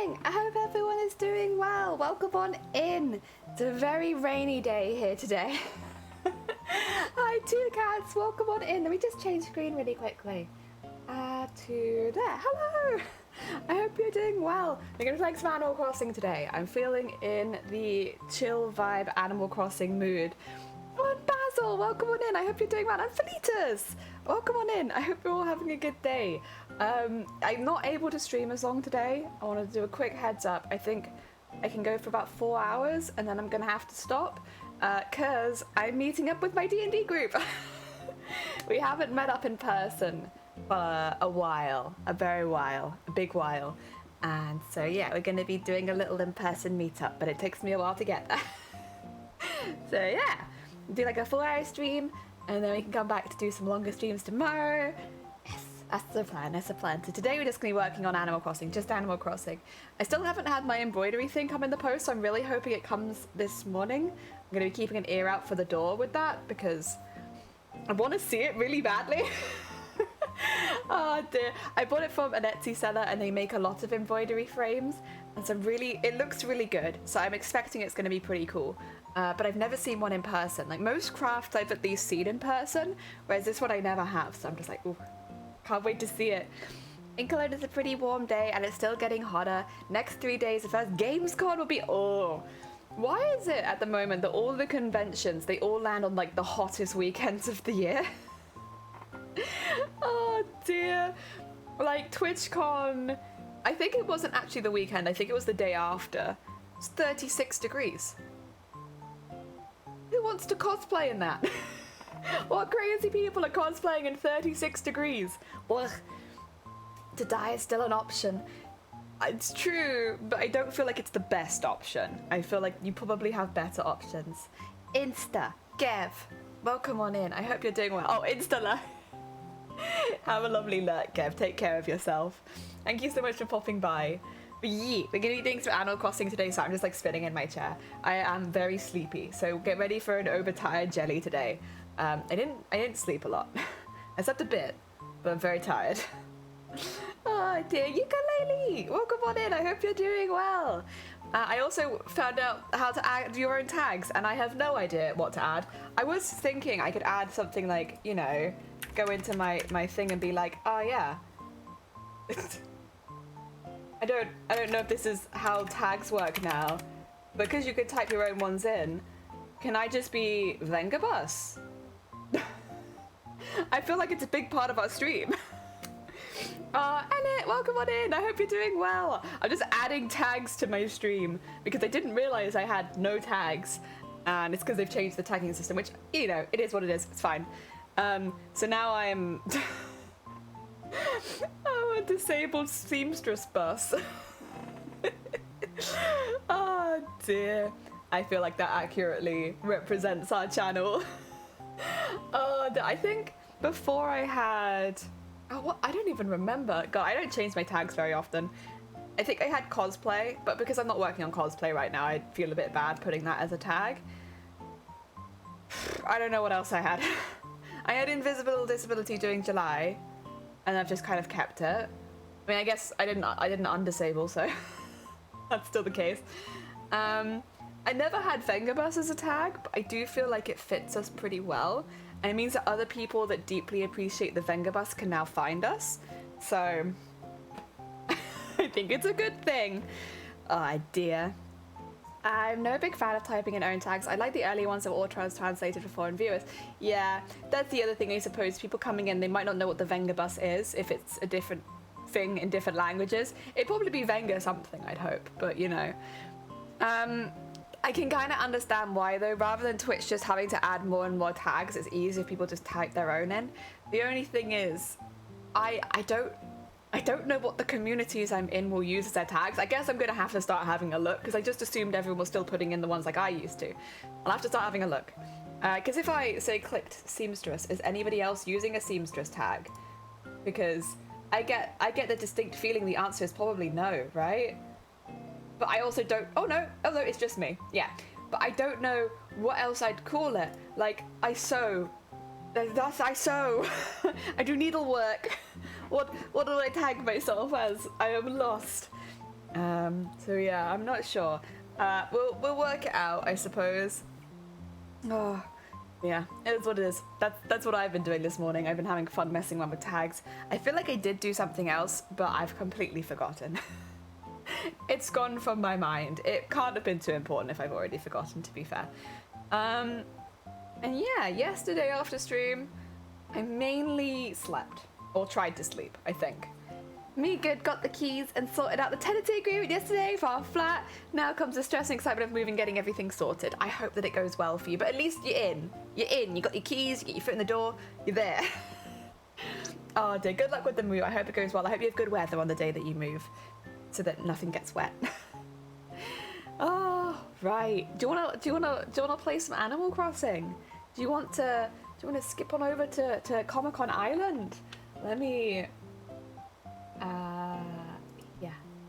morning! I hope everyone is doing well. Welcome on in. It's a very rainy day here today. Hi, two cats. Welcome on in. Let me just change screen really quickly. To there. Hello! I hope you're doing well. We're going to play some Animal Crossing today. I'm feeling in the chill vibe Animal Crossing mood. Oh, and Basil, welcome on in. I hope you're doing well. And Felitas, welcome on in. I hope you're all having a good day. I'm not able to stream as long today. I want to do a quick heads up. I think I can go for about 4 hours and then I'm going to have to stop because I'm meeting up with my D&D group. We haven't met up in person for a while, a big while. And so yeah, we're going to be doing a little in-person meetup, but it takes me a while to get there. So yeah, do like a 4-hour stream and then we can come back to do some longer streams tomorrow. Yes, that's the plan, that's the plan. So today we're just going to be working on Animal Crossing, just Animal Crossing. I still haven't had my embroidery thing come in the post, so I'm really hoping it comes this morning. I'm going to be keeping an ear out for the door with that because I want to see it really badly. Oh dear. I bought it from an Etsy seller and they make a lot of embroidery frames and so it looks really good, so I'm expecting it's going to be pretty cool. But I've never seen one in person. Like most crafts I've at least seen in person, whereas this one I never have, so I'm just like, ooh, can't wait to see it. In Cologne it's a pretty warm day and it's still getting hotter. Next 3 days the first Gamescom will be, oh. Why is it at the moment that all the conventions, they all land on like the hottest weekends of the year? Oh dear. Like TwitchCon, I think it wasn't actually the weekend, I think it was the day after. It's 36 degrees. Who wants to cosplay in that? What crazy people are cosplaying in 36 degrees? Ugh. To die is still an option. It's true, but I don't feel like it's the best option. I feel like you probably have better options. Insta, Gev, welcome on in. I hope you're doing well. Oh, Insta. Have a lovely lurk, Kev. Take care of yourself. Thank you so much for popping by. But yeah, we're gonna be doing some Animal Crossing today, so I'm just like spinning in my chair. I am very sleepy, so get ready for an overtired jelly today. I didn't sleep a lot. I slept a bit, but I'm very tired. Oh dear, ukulele! Welcome on in. I hope you're doing well. I also found out how to add your own tags, and I have no idea what to add. I was thinking I could add something like, you know, go into my thing and be like, oh yeah. I don't know if this is how tags work now, because you could type your own ones in. Can I just be Vengabus? I feel like it's a big part of our stream. Annette, welcome on in. I hope you're doing well. I'm just adding tags to my stream because I didn't realize I had no tags, and it's because they've changed the tagging system, which, you know, it is what it is. It's fine. So now I'm a disabled seamstress bus. Oh dear. I feel like that accurately represents our channel. I think before I had... Oh, what? I don't even remember. God, I don't change my tags very often. I think I had cosplay, but because I'm not working on cosplay right now, I feel a bit bad putting that as a tag. I don't know what else I had. I had invisible disability during July, and I've just kind of kept it. I mean, I guess I didn't undisable, so that's still the case. I never had Vengabus as a tag, but I do feel like it fits us pretty well. And it means that other people that deeply appreciate the Vengabus can now find us. So I think it's a good thing. Oh dear. I'm no big fan of typing in own tags. I like the early ones that were all translated for foreign viewers. Yeah, that's the other thing, I suppose. People coming in, they might not know what the Vengabus is if it's a different thing in different languages. It'd probably be Venga something, I'd hope, but you know. I can kind of understand why though. Rather than Twitch just having to add more and more tags, it's easier if people just type their own in. The only thing is, I don't know what the communities I'm in will use as their tags. I guess I'm going to have to start having a look because I just assumed everyone was still putting in the ones like I used to. I'll have to start having a look. Because if I say clicked seamstress, is anybody else using a seamstress tag? Because I get the distinct feeling the answer is probably no, right? But I also don't... Oh no, it's just me. Yeah. But I don't know what else I'd call it. Like, I sew. I sew. I do needlework. What do I tag myself as? I am lost. So yeah, I'm not sure. We'll work it out, I suppose. Oh, yeah, it is what it is. That's what I've been doing this morning. I've been having fun messing around with tags. I feel like I did do something else, but I've completely forgotten. It's gone from my mind. It can't have been too important if I've already forgotten, to be fair. And yeah, yesterday after stream, I mainly slept. Or tried to sleep, I think. Me good, got the keys and sorted out the tenancy agreement yesterday for our flat. Now comes the stress and excitement of moving, getting everything sorted. I hope that it goes well for you, but at least you're in. You're in, you got your keys, you get your foot in the door, you're there. Oh dear, good luck with the move. I hope it goes well. I hope you have good weather on the day that you move so that nothing gets wet. Oh, right. Do you wanna play some Animal Crossing? Do you want to skip on over to Comicon Island? Let me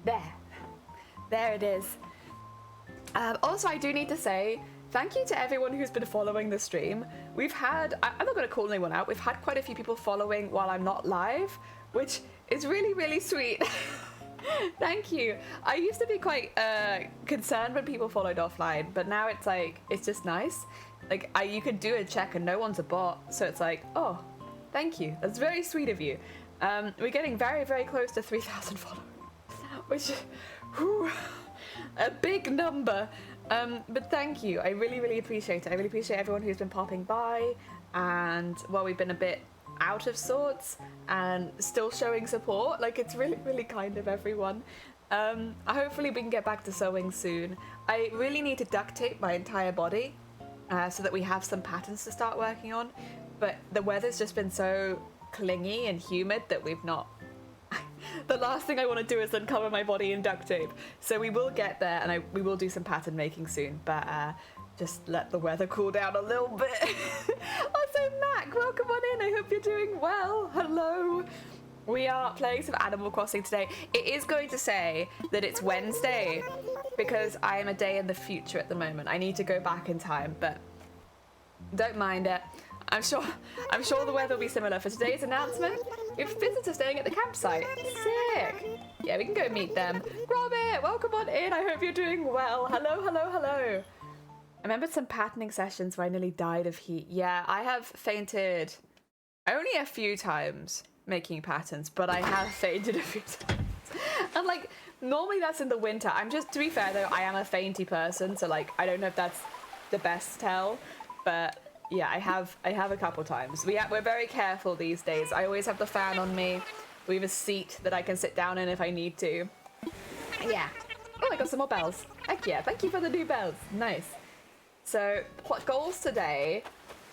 yeah, there it is. Also, I do need to say thank you to everyone who's been following the stream. We've had, I'm not going to call anyone out, we've had quite a few people following while I'm not live, which is really, really sweet. Thank you. I used to be quite concerned when people followed offline, but now it's like, it's just nice. Like, you could do a check and no one's a bot, so it's like, oh, thank you. That's very sweet of you. We're getting very, very close to 3,000 followers, which, whew, a big number. But thank you. I really, really appreciate it. I really appreciate everyone who's been popping by, and well, we've been a bit out of sorts and still showing support. Like, it's really, really kind of everyone. Hopefully we can get back to sewing soon. I really need to duct tape my entire body so that we have some patterns to start working on, but the weather's just been so clingy and humid that we've not. The last thing I want to do is then cover my body in duct tape. So we will get there, and we will do some pattern making soon, but just let the weather cool down a little bit. Also, Mac, welcome on in. I hope you're doing well. Hello. We are playing some Animal Crossing today. It is going to say that it's Wednesday because I am a day in the future at the moment. I need to go back in time, but don't mind it. I'm sure the weather will be similar. For today's announcement, we have visitors staying at the campsite. Sick. Yeah, we can go meet them. Robert, welcome on in. I hope you're doing well. Hello, hello, hello. I remember some patterning sessions where I nearly died of heat. Yeah, I have fainted only a few times making patterns, but I have fainted a few times. And like, normally that's in the winter. To be fair though, I am a fainty person, so like, I don't know if that's the best tell, but yeah, I have a couple times. We're very careful these days. I always have the fan on me. We have a seat that I can sit down in if I need to. Yeah. Oh, I got some more bells. Heck yeah, thank you for the new bells. Nice. So, what goals today?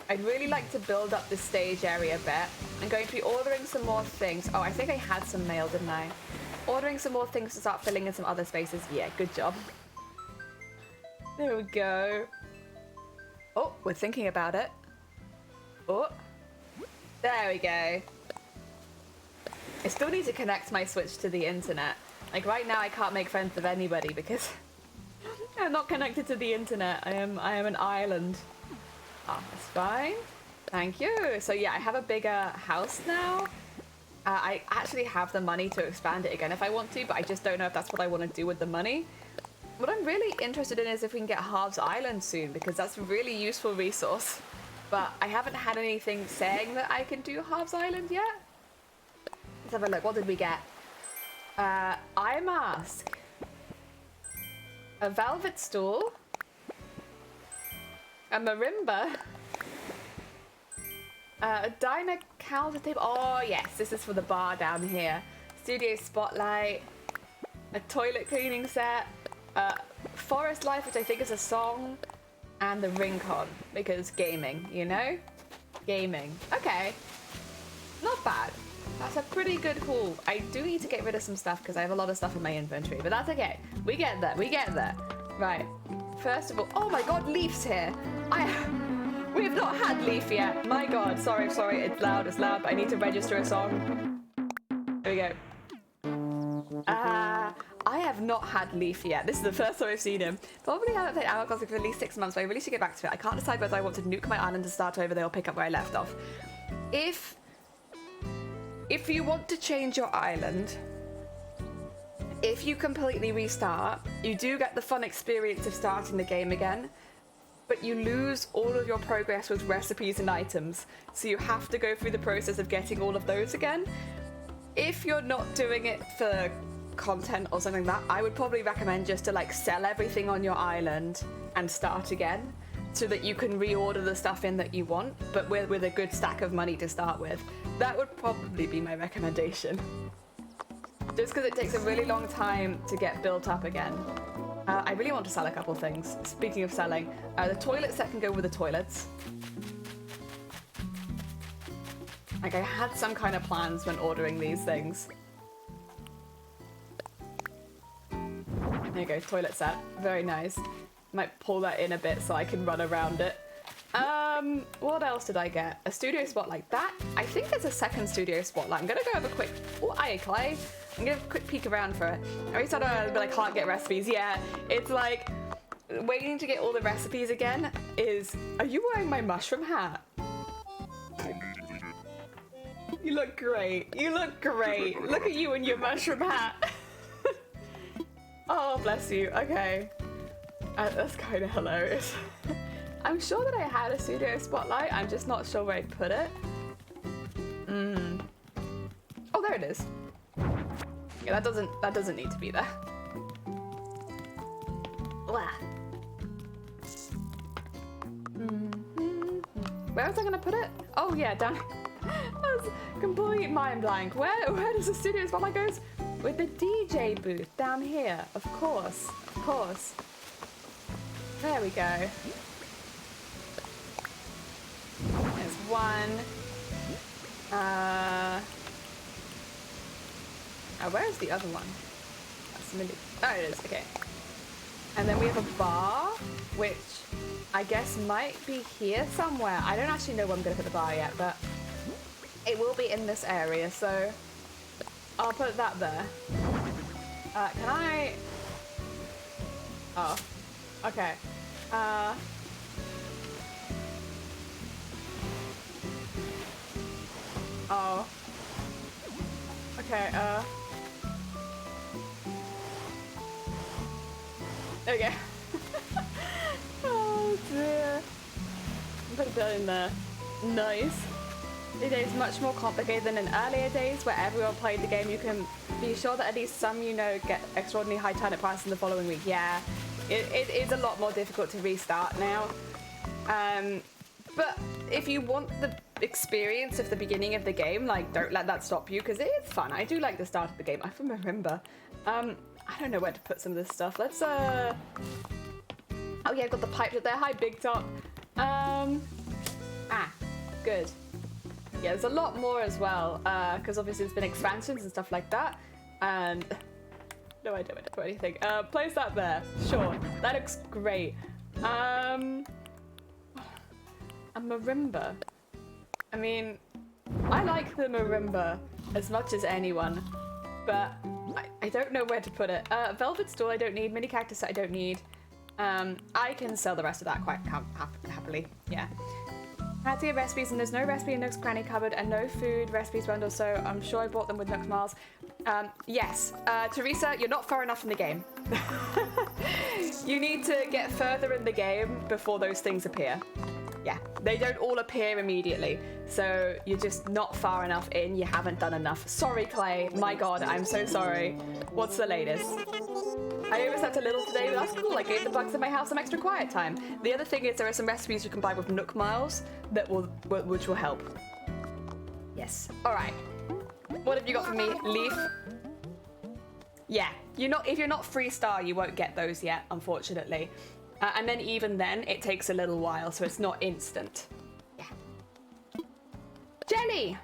I'd really like to build up the stage area a bit. I'm going to be ordering some more things. Oh, I think I had some mail, didn't I? Ordering some more things to start filling in some other spaces. Yeah, good job. There we go. Oh, we're thinking about it. Oh, there we go. I still need to connect my Switch to the internet. Like right now I can't make friends with anybody because I'm not connected to the internet. I am an island. Oh, that's fine. Thank you. So yeah, I have a bigger house now. I actually have the money to expand it again if I want to, but I just don't know if that's what I want to do with the money. What I'm really interested in is if we can get Halves Island soon, because that's a really useful resource. But I haven't had anything saying that I can do Halves Island yet. Let's have a look. What did we get? Eye mask. A velvet stool. A marimba. A diner counter table. Oh yes, this is for the bar down here. Studio spotlight. A toilet cleaning set. Forest Life, which I think is a song, and the Rincon, because gaming, you know? Gaming. Okay. Not bad. That's a pretty good haul. I do need to get rid of some stuff because I have a lot of stuff in my inventory, but that's okay. We get there. We get there. Right. First of all, oh my god, Leaf's here. We have not had Leaf yet. My god, sorry. It's loud, but I need to register a song. There we go. I have not had Leaf yet. This is the first time I've seen him. Probably haven't played Animal Crossing for at least 6 months, but I really should get back to it. I can't decide whether I want to nuke my island and start over there or pick up where I left off. If you want to change your island, if you completely restart, you do get the fun experience of starting the game again, but you lose all of your progress with recipes and items. So you have to go through the process of getting all of those again. If you're not doing it for content or something like that, I would probably recommend just to like sell everything on your island and start again, so that you can reorder the stuff in that you want, but with a good stack of money to start with. That would probably be my recommendation. Just because it takes a really long time to get built up again. I really want to sell a couple things. Speaking of selling, the toilet set can go with the toilets. Like, I had some kind of plans when ordering these things. There you go, toilet set. Very nice. Might pull that in a bit so I can run around it. What else did I get? A studio spotlight. That, I think there's a second studio spotlight. I'm gonna go have a quick, oh, hi Clay. I'm gonna have a quick peek around for it. I always thought I can't get recipes. Yeah, it's like, waiting to get all the recipes again is, are you wearing my mushroom hat? You look great. You look great. Look at you in your mushroom hat. Oh, bless you. Okay. That's kind of hilarious. I'm sure that I had a studio spotlight. I'm just not sure where I'd put it. Oh, there it is. Yeah, that doesn't need to be there. Where was I gonna put it? Oh yeah, down. That was complete mind blank. Where does the studio spotlight go? With the DJ booth down here. Of course, of course. There we go. There's one. Where's the other one? That's really. Oh, it is. Okay. And then we have a bar, which I guess might be here somewhere. I don't actually know where I'm going to put the bar yet, but it will be in this area, so I'll put that there. Can I... Oh. Okay. Oh. Okay, there we go. Oh dear. Put that in there. Nice. It is much more complicated than in earlier days where everyone played the game. You can be sure that at least some, you know, get extraordinarily high turnip prices in the following week. Yeah, it is a lot more difficult to restart now. But if you want the experience of the beginning of the game, like, don't let that stop you, because it is fun. I do like the start of the game. I remember. I don't know where to put some of this stuff. Let's, oh yeah, I've got the pipes up there. Hi, Big Top. Good. Yeah, there's a lot more as well, because obviously there's been expansions and stuff like that. And no idea where to put anything. Place that there. Sure. That looks great. A marimba. I mean, I like the marimba as much as anyone, but I don't know where to put it. Velvet stool I don't need. Mini cactus I don't need. I can sell the rest of that quite happily. Yeah. Had to get recipes, and there's no recipe in Nook's Granny Cupboard and no food recipes bundle, so I'm sure I bought them with Nook's Miles. Yes, Teresa, you're not far enough in the game. You need to get further in the game before those things appear. Yeah, they don't all appear immediately, so you're just not far enough in, you haven't done enough. Sorry, Clay, my god, I'm so sorry. What's the latest? I overslept a little today, but that's cool. I gave the bugs in my house some extra quiet time. The other thing is there are some recipes you can buy with Nook Miles that which will help. Yes. All right. What have you got for me, Leaf? Yeah, if you're not 3-star, you won't get those yet, unfortunately. And then even then, it takes a little while, so it's not instant. Yeah. Jelly!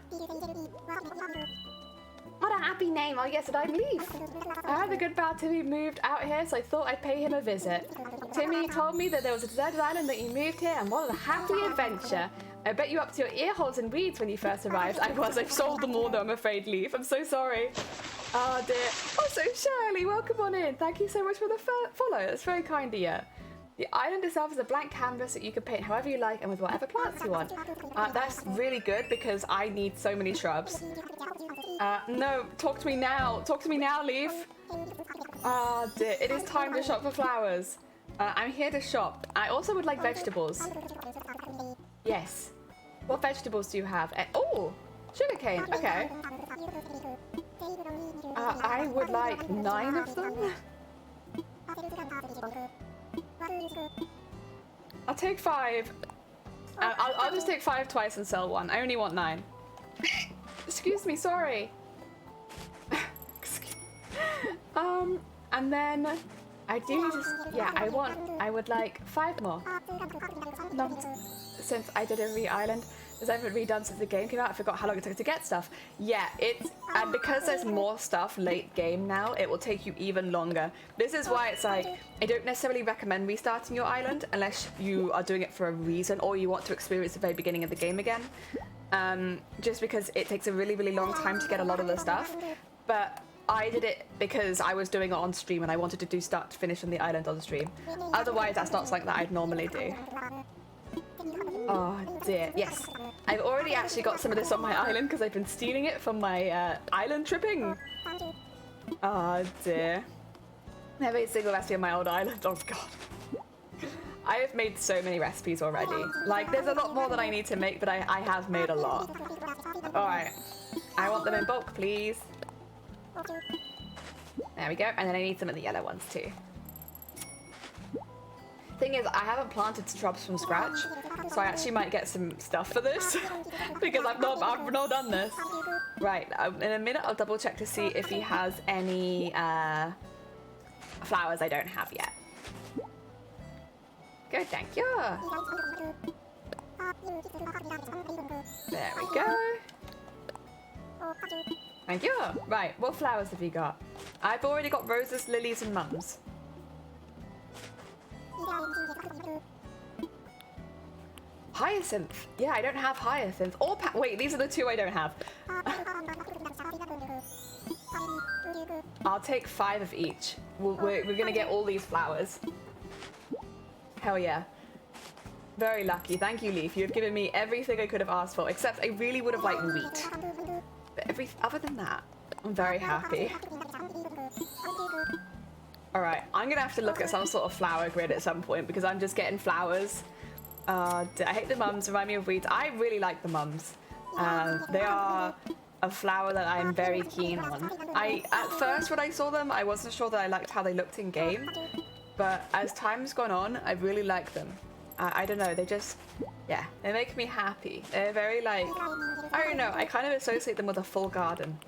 What a happy name. Oh yes, and I'm Leaf. I heard the good about Timmy moved out here, so I thought I'd pay him a visit. Timmy told me that there was a deserted island that you moved here, and what a happy adventure. I bet you up to your ear holes in weeds when you first arrived. I've sold them all though, I'm afraid, Leaf. I'm so sorry. Oh dear. Also, Shirley, welcome on in. Thank you so much for the follow. That's very kind of you. The island itself is a blank canvas that you can paint however you like and with whatever plants you want. That's really good because I need so many shrubs. No, talk to me now. Talk to me now, Leaf. Ah, dear. It is time to shop for flowers. I'm here to shop. I also would like vegetables. Yes. What vegetables do you have? Oh, sugarcane. Okay. I would like 9 of them. I'll take 5. I'll just take 5 twice and sell 1. I only want 9. Excuse me, sorry. And then I do just, yeah, I would like 5 more. Since I did a re-island, as I haven't redone since the game came out, I forgot how long it took to get stuff. Yeah, and because there's more stuff late game now, it will take you even longer. This is why it's like, I don't necessarily recommend restarting your island unless you are doing it for a reason or you want to experience the very beginning of the game again. Just because it takes a really, really long time to get a lot of the stuff. But I did it because I was doing it on stream and I wanted to do start to finish on the island on stream. Otherwise, that's not something that I'd normally do. Oh dear, yes. I've already actually got some of this on my island because I've been stealing it from my island tripping. Oh dear. I made a single recipe on my old island, oh god. I have made so many recipes already. Like, there's a lot more that I need to make, but I have made a lot. Alright. I want them in bulk, please. There we go, and then I need some of the yellow ones too. Thing is, I haven't planted shrubs from scratch, so I actually might get some stuff for this because I've not done this. Right, in a minute I'll double check to see if he has any flowers I don't have yet. Good, thank you. There we go. Thank you. Right, what flowers have you got? I've already got roses, lilies, and mums. Hyacinth. Yeah, I don't have hyacinth. Or wait, these are the 2 I don't have. I'll take 5 of each. We're gonna get all these flowers. Hell yeah. Very lucky. Thank you, Leaf. You've given me everything I could have asked for, except I really would have liked wheat. But other than that, I'm very happy. Alright, I'm gonna have to look at some sort of flower grid at some point because I'm just getting flowers. I hate the mums, remind me of weeds. I really like the mums. They are a flower that I'm very keen on. At first when I saw them, I wasn't sure that I liked how they looked in game. But as time's gone on, I really like them. I don't know, they just, yeah, they make me happy. They're very like, I don't know, I kind of associate them with a full garden.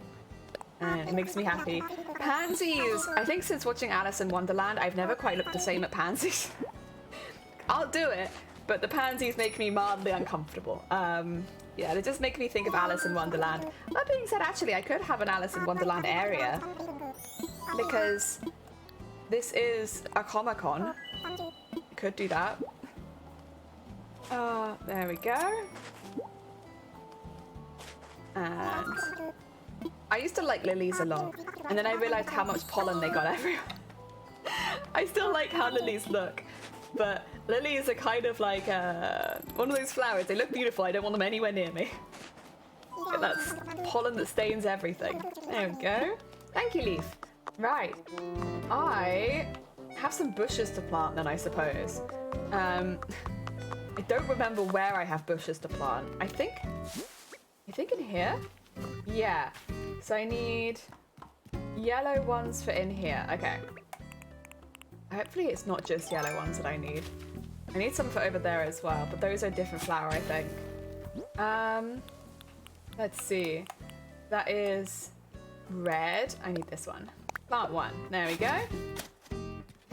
And it makes me happy. Pansies! I think since watching Alice in Wonderland, I've never quite looked the same at pansies. I'll do it, but the pansies make me mildly uncomfortable. Yeah, they just make me think of Alice in Wonderland. That being said, actually, I could have an Alice in Wonderland area. Because this is a comicon. Could do that. There we go. And I used to like lilies a lot, and then I realized how much pollen they got everywhere. I still like how lilies look, but lilies are kind of like one of those flowers. They look beautiful. I don't want them anywhere near me. But that's pollen that stains everything. There we go. Thank you, Leaf. Right. I have some bushes to plant then, I suppose. I don't remember where I have bushes to plant. I think in here? Yeah. So I need yellow ones for in here. Okay. Hopefully it's not just yellow ones that I need. I need some for over there as well, but those are a different flower, I think. Let's see. That is red. I need this one. Plant 1. There we go.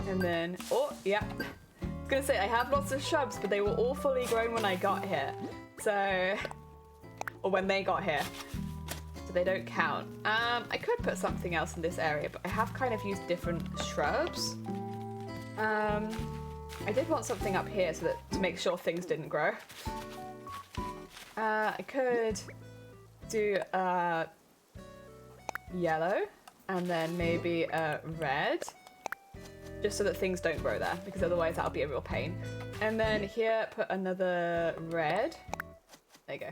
And then, oh, yeah. I was gonna say, I have lots of shrubs, but they were all fully grown when I got here. So, or when they got here. So they don't count. I could put something else in this area, but I have kind of used different shrubs. I did want something up here so that to make sure things didn't grow. I could do yellow and then maybe red. just so that things don't grow there, because otherwise that'll be a real pain. And then here, put another red. There you go.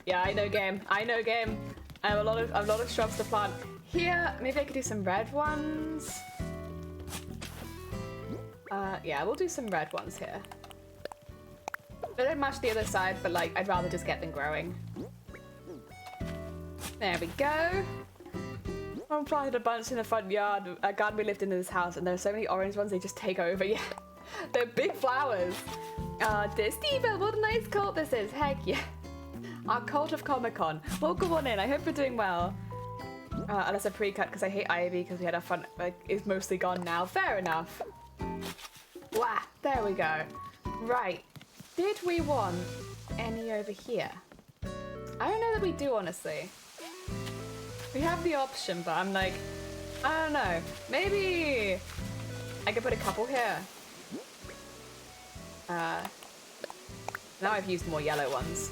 Yeah, I know game. I know game. I have a lot of shrubs to plant. Here, maybe I could do some red ones. Yeah, we'll do some red ones here. They don't match the other side, but like, I'd rather just get them growing. There we go. I planted a bunch in the front yard. A garden we lived in this house, and there are so many orange ones, they just take over. Yeah, they're big flowers. Dear Steven, what a nice cult this is. Heck yeah. Our cult of Comic-Con. Welcome on in. I hope you're doing well. Unless I pre-cut because I hate ivy because we had our fun. Like, it's mostly gone now. Fair enough. Wow, there we go. Right. Did we want any over here? I don't know that we do, honestly. We have the option, but I'm like, I don't know. Maybe I could put a couple here. Now I've used more yellow ones.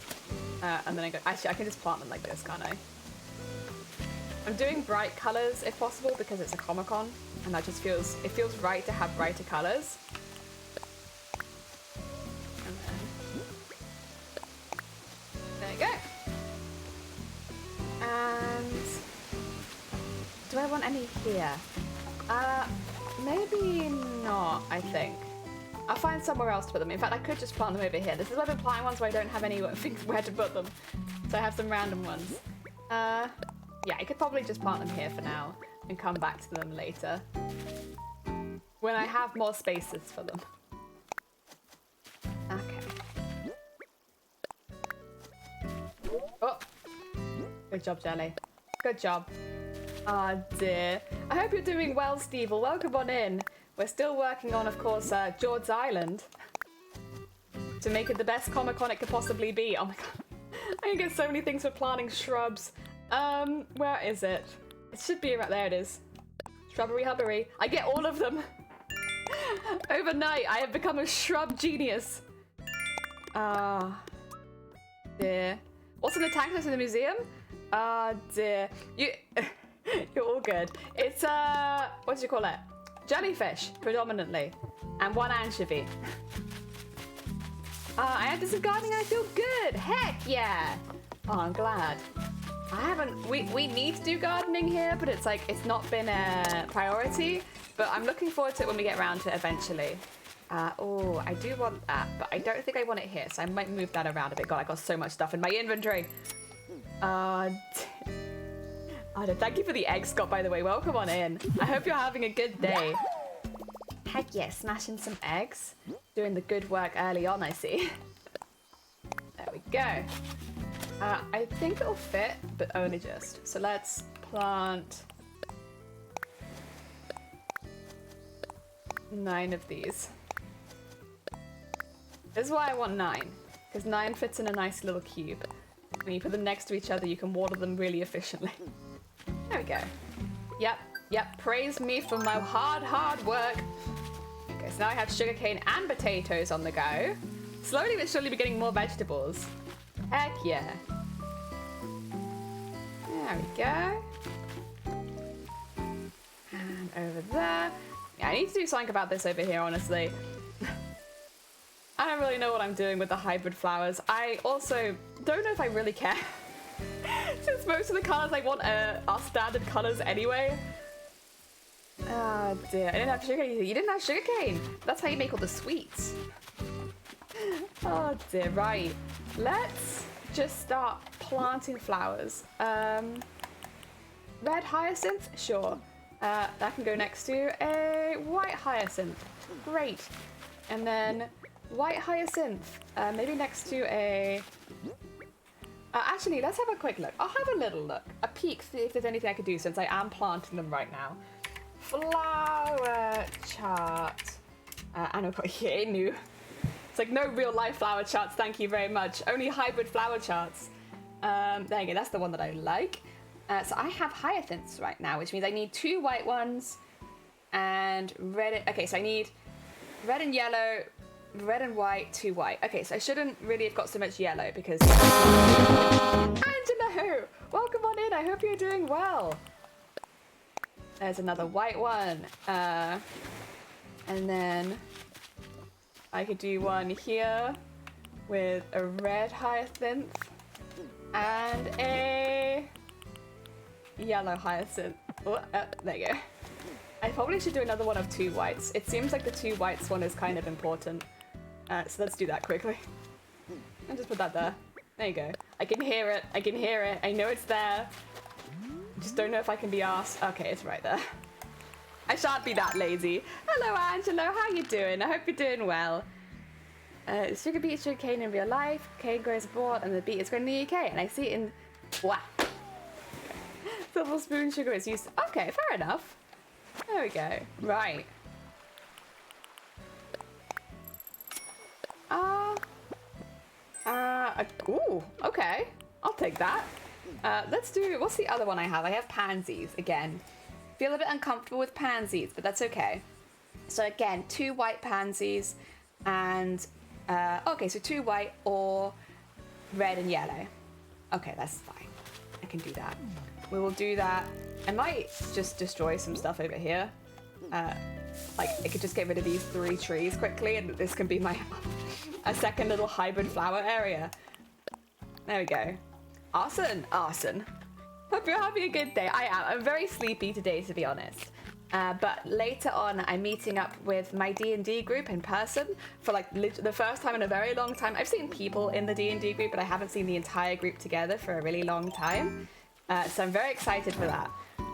And then actually I can just plant them like this, can't I? I'm doing bright colors if possible because it's a Comic-Con and that just feels right to have brighter colors. And then there you go. And do I want any here? Maybe not, I think. I'll find somewhere else to put them. In fact, I could just plant them over here. This is why I've been planting ones where I don't have any things where to put them. So I have some random ones. Yeah, I could probably just plant them here for now and come back to them later when I have more spaces for them. Okay. Oh, good job, Jelly. Good job. Ah, dear. I hope you're doing well, Steve. Well, welcome on in. We're still working on, of course, George's Island to make it the best Comic-Con it could possibly be. Oh my god. I can get so many things for planting shrubs. Where is it? It should be right there. It is. Shrubbery hubbery. I get all of them. Overnight, I have become a shrub genius. Ah, dear. What's in the tank that's in the museum? Ah, dear. You're all good. It's, what do you call it? Jellyfish, predominantly. And one anchovy. I had this gardening and I feel good. Heck yeah. Oh, I'm glad. I haven't, we need to do gardening here, but it's like, it's not been a priority. But I'm looking forward to it when we get around to it eventually. Oh, I do want that, but I don't think I want it here, so I might move that around a bit. God, I got so much stuff in my inventory. Thank you for the egg, Scott, by the way. Welcome on in. I hope you're having a good day. Heck yeah, smashing some eggs. Doing the good work early on, I see. There we go. I think it'll fit, but only just. So let's plant 9 of these. This is why I want 9, because 9 fits in a nice little cube. When you put them next to each other, you can water them really efficiently. There we go. Yep, praise me for my hard work. Okay, so now I have sugarcane and potatoes on the go. Slowly but surely we're getting more vegetables. Heck yeah. There we go. And over there. Yeah, I need to do something about this over here, honestly. I don't really know what I'm doing with the hybrid flowers. I also don't know if I really care. Since most of the colours I want are standard colours anyway. Oh dear, I didn't have sugarcane. You didn't have sugarcane. That's how you make all the sweets. Oh dear, right. Let's just start planting flowers. Red hyacinth? Sure. That can go next to a white hyacinth. Great. And then white hyacinth. Maybe next to a... actually, let's have a quick look. I'll have a little look. A peek, see if there's anything I could do since I am planting them right now. Flower chart. I know, yeah, new. It's like no real life flower charts, thank you very much. Only hybrid flower charts. There you go, that's the one that I like. So I have hyacinths right now, which means I need 2 white ones and red. Okay, so I need red and yellow, red and white, 2 white. Okay, so I shouldn't really have got so much yellow because... Angelo! Welcome on in, I hope you're doing well. There's another white one. And then I could do one here with a red hyacinth and a yellow hyacinth. Oh, there you go. I probably should do another one of 2 whites. It seems like the 2 whites one is kind of important. So let's do that quickly. And just put that there. There you go. I can hear it. I can hear it. I know it's there. Just don't know if I can be asked. Okay, it's right there. I shan't be that lazy. Hello, Angelo. How you doing? I hope you're doing well. Sugar beet, sugar cane in real life. Cane grows abroad, and the beet is grown in the UK. And I see it in... Wow. Tablespoon sugar is used... Okay, fair enough. There we go. Right. Ooh, okay. I'll take that. Let's do... What's the other one I have? I have pansies, again. Feel a bit uncomfortable with pansies, but that's okay. So again, 2 white pansies and... okay, so 2 white or red and yellow. Okay, that's fine. I can do that. We will do that. I might just destroy some stuff over here. Like, I could just get rid of these 3 trees quickly, and this can be my a second little hybrid flower area. There we go. Arson, arson. Hope you're having a good day. I am. I'm very sleepy today, to be honest. But later on, I'm meeting up with my D&D group in person for like the first time in a very long time. I've seen people in the D&D group, but I haven't seen the entire group together for a really long time. So I'm very excited for that.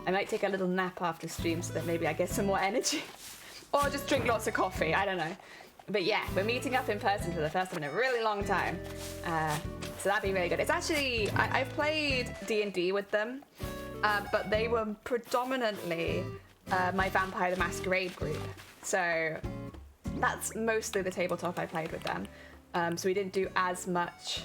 I might take a little nap after stream so that maybe I get some more energy. Or just drink lots of coffee, I don't know. But yeah, we're meeting up in person for the first time in a really long time. So that'd be really good. It's actually, I've played D&D with them, but they were predominantly my Vampire the Masquerade group. So that's mostly the tabletop I played with them. So we didn't do as much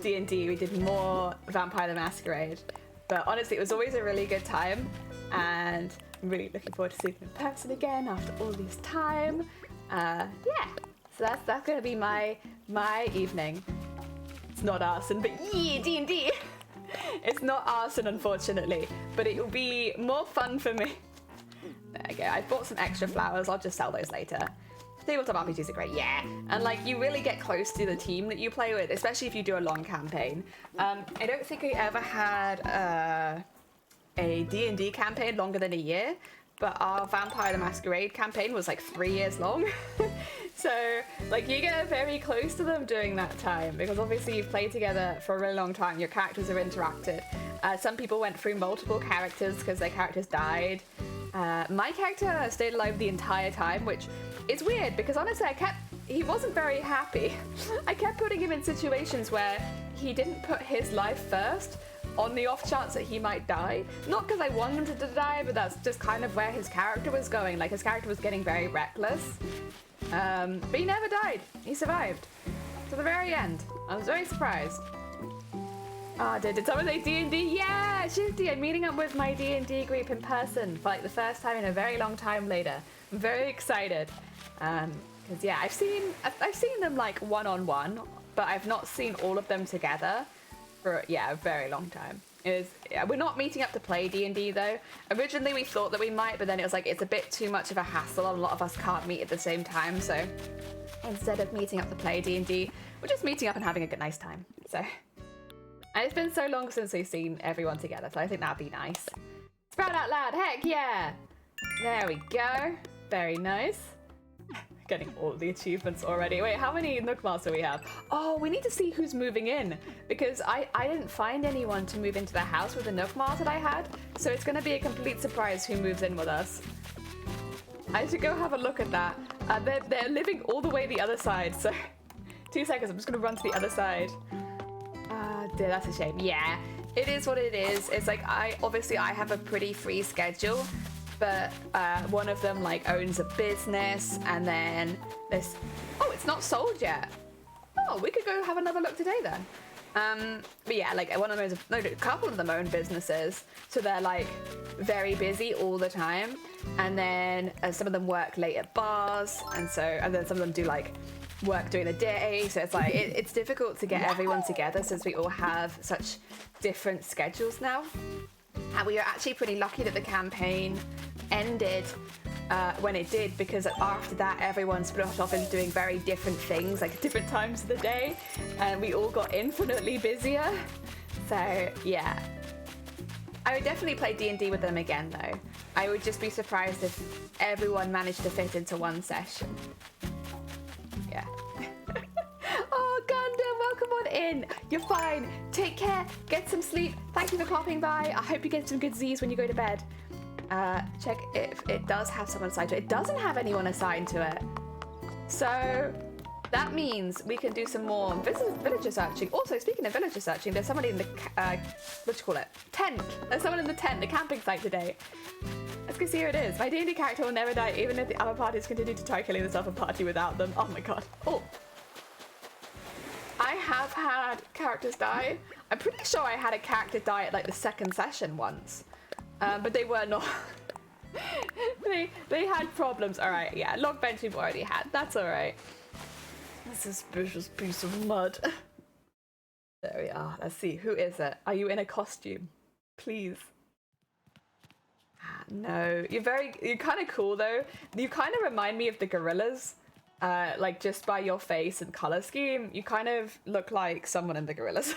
D&D, we did more Vampire the Masquerade. But honestly, it was always a really good time, and I'm really looking forward to seeing them in person again after all this time. Yeah, so that's gonna be my evening. It's not arson, but yeah, D&D. It's not arson, unfortunately, but it will be more fun for me. There you go. I bought some extra flowers. I'll just sell those later. Tabletop RPGs are great, yeah. And like, you really get close to the team that you play with, especially if you do a long campaign. I don't think I ever had a D&D campaign longer than a year, but our Vampire the Masquerade campaign was like 3 years long. So like, you get very close to them during that time, because obviously you've played together for a really long time, your characters have interacted. Some people went through multiple characters because their characters died. My character stayed alive the entire time, which is weird because honestly he wasn't very happy. I kept putting him in situations where he didn't put his life first on the off chance that he might die. Not because I wanted him to die, but that's just kind of where his character was going. Like, his character was getting very reckless. But he never died. He survived to the very end. I was very surprised. Did someone say D&D? Yeah, Shifty, I'm meeting up with my D&D group in person for like the first time in a very long time later. I'm very excited. Because yeah, I've seen them like one-on-one, but I've not seen all of them together for, yeah, a very long time. We're not meeting up to play D&D though. Originally we thought that we might, but then it was like, it's a bit too much of a hassle. A lot of us can't meet at the same time, so instead of meeting up to play D&D, we're just meeting up and having a good, nice time. So, and it's been so long since we've seen everyone together, so I think that'd be nice. Sprout out loud, heck yeah! There we go. Very nice. Getting all the achievements already. Wait, how many Nook Miles do we have? Oh, we need to see who's moving in, because I didn't find anyone to move into the house with the Nook Miles that I had, so it's going to be a complete surprise who moves in with us. I should go have a look at that. They're living all the way the other side, so 2 seconds, I'm just going to run to the other side. Dear, that's a shame. Yeah, it is what it is. It's like, obviously I have a pretty free schedule, but one of them like owns a business, and then this, oh, it's not sold yet. Oh, we could go have another look today then. But yeah, like one of them owns, no, a couple of them own businesses, so they're like very busy all the time. And then some of them work late at bars, and then some of them do like work during the day. So it's like it's difficult to get everyone together since we all have such different schedules now. And we were actually pretty lucky that the campaign ended when it did, because after that everyone split off into doing very different things, like different times of the day, and we all got infinitely busier. So yeah, I would definitely play D&D with them again though. I would just be surprised if everyone managed to fit into one session. Yeah. Oh, Gundam, welcome on in. You're fine. Take care. Get some sleep. Thank you for popping by. I hope you get some good Z's when you go to bed. Check if it does have someone assigned to it. It doesn't have anyone assigned to it. So that means we can do some more villager searching. Also, speaking of villager searching, there's somebody in the, what do you call it? Tent. There's someone in the tent, the camping site today. Let's go see who it is. My D&D character will never die, even if the other parties continue to try killing the other party without them. Oh my god. Oh. I have had characters die. I'm pretty sure I had a character die at like the second session once. But they were not. they had problems. All right, yeah, log bench we've already had. That's all right. A suspicious piece of mud. There we are. Let's see. Who is it? Are you in a costume? Please. No. You're kind of cool though. You kind of remind me of the gorillas. Like just by your face and color scheme, you kind of look like someone in the gorillas.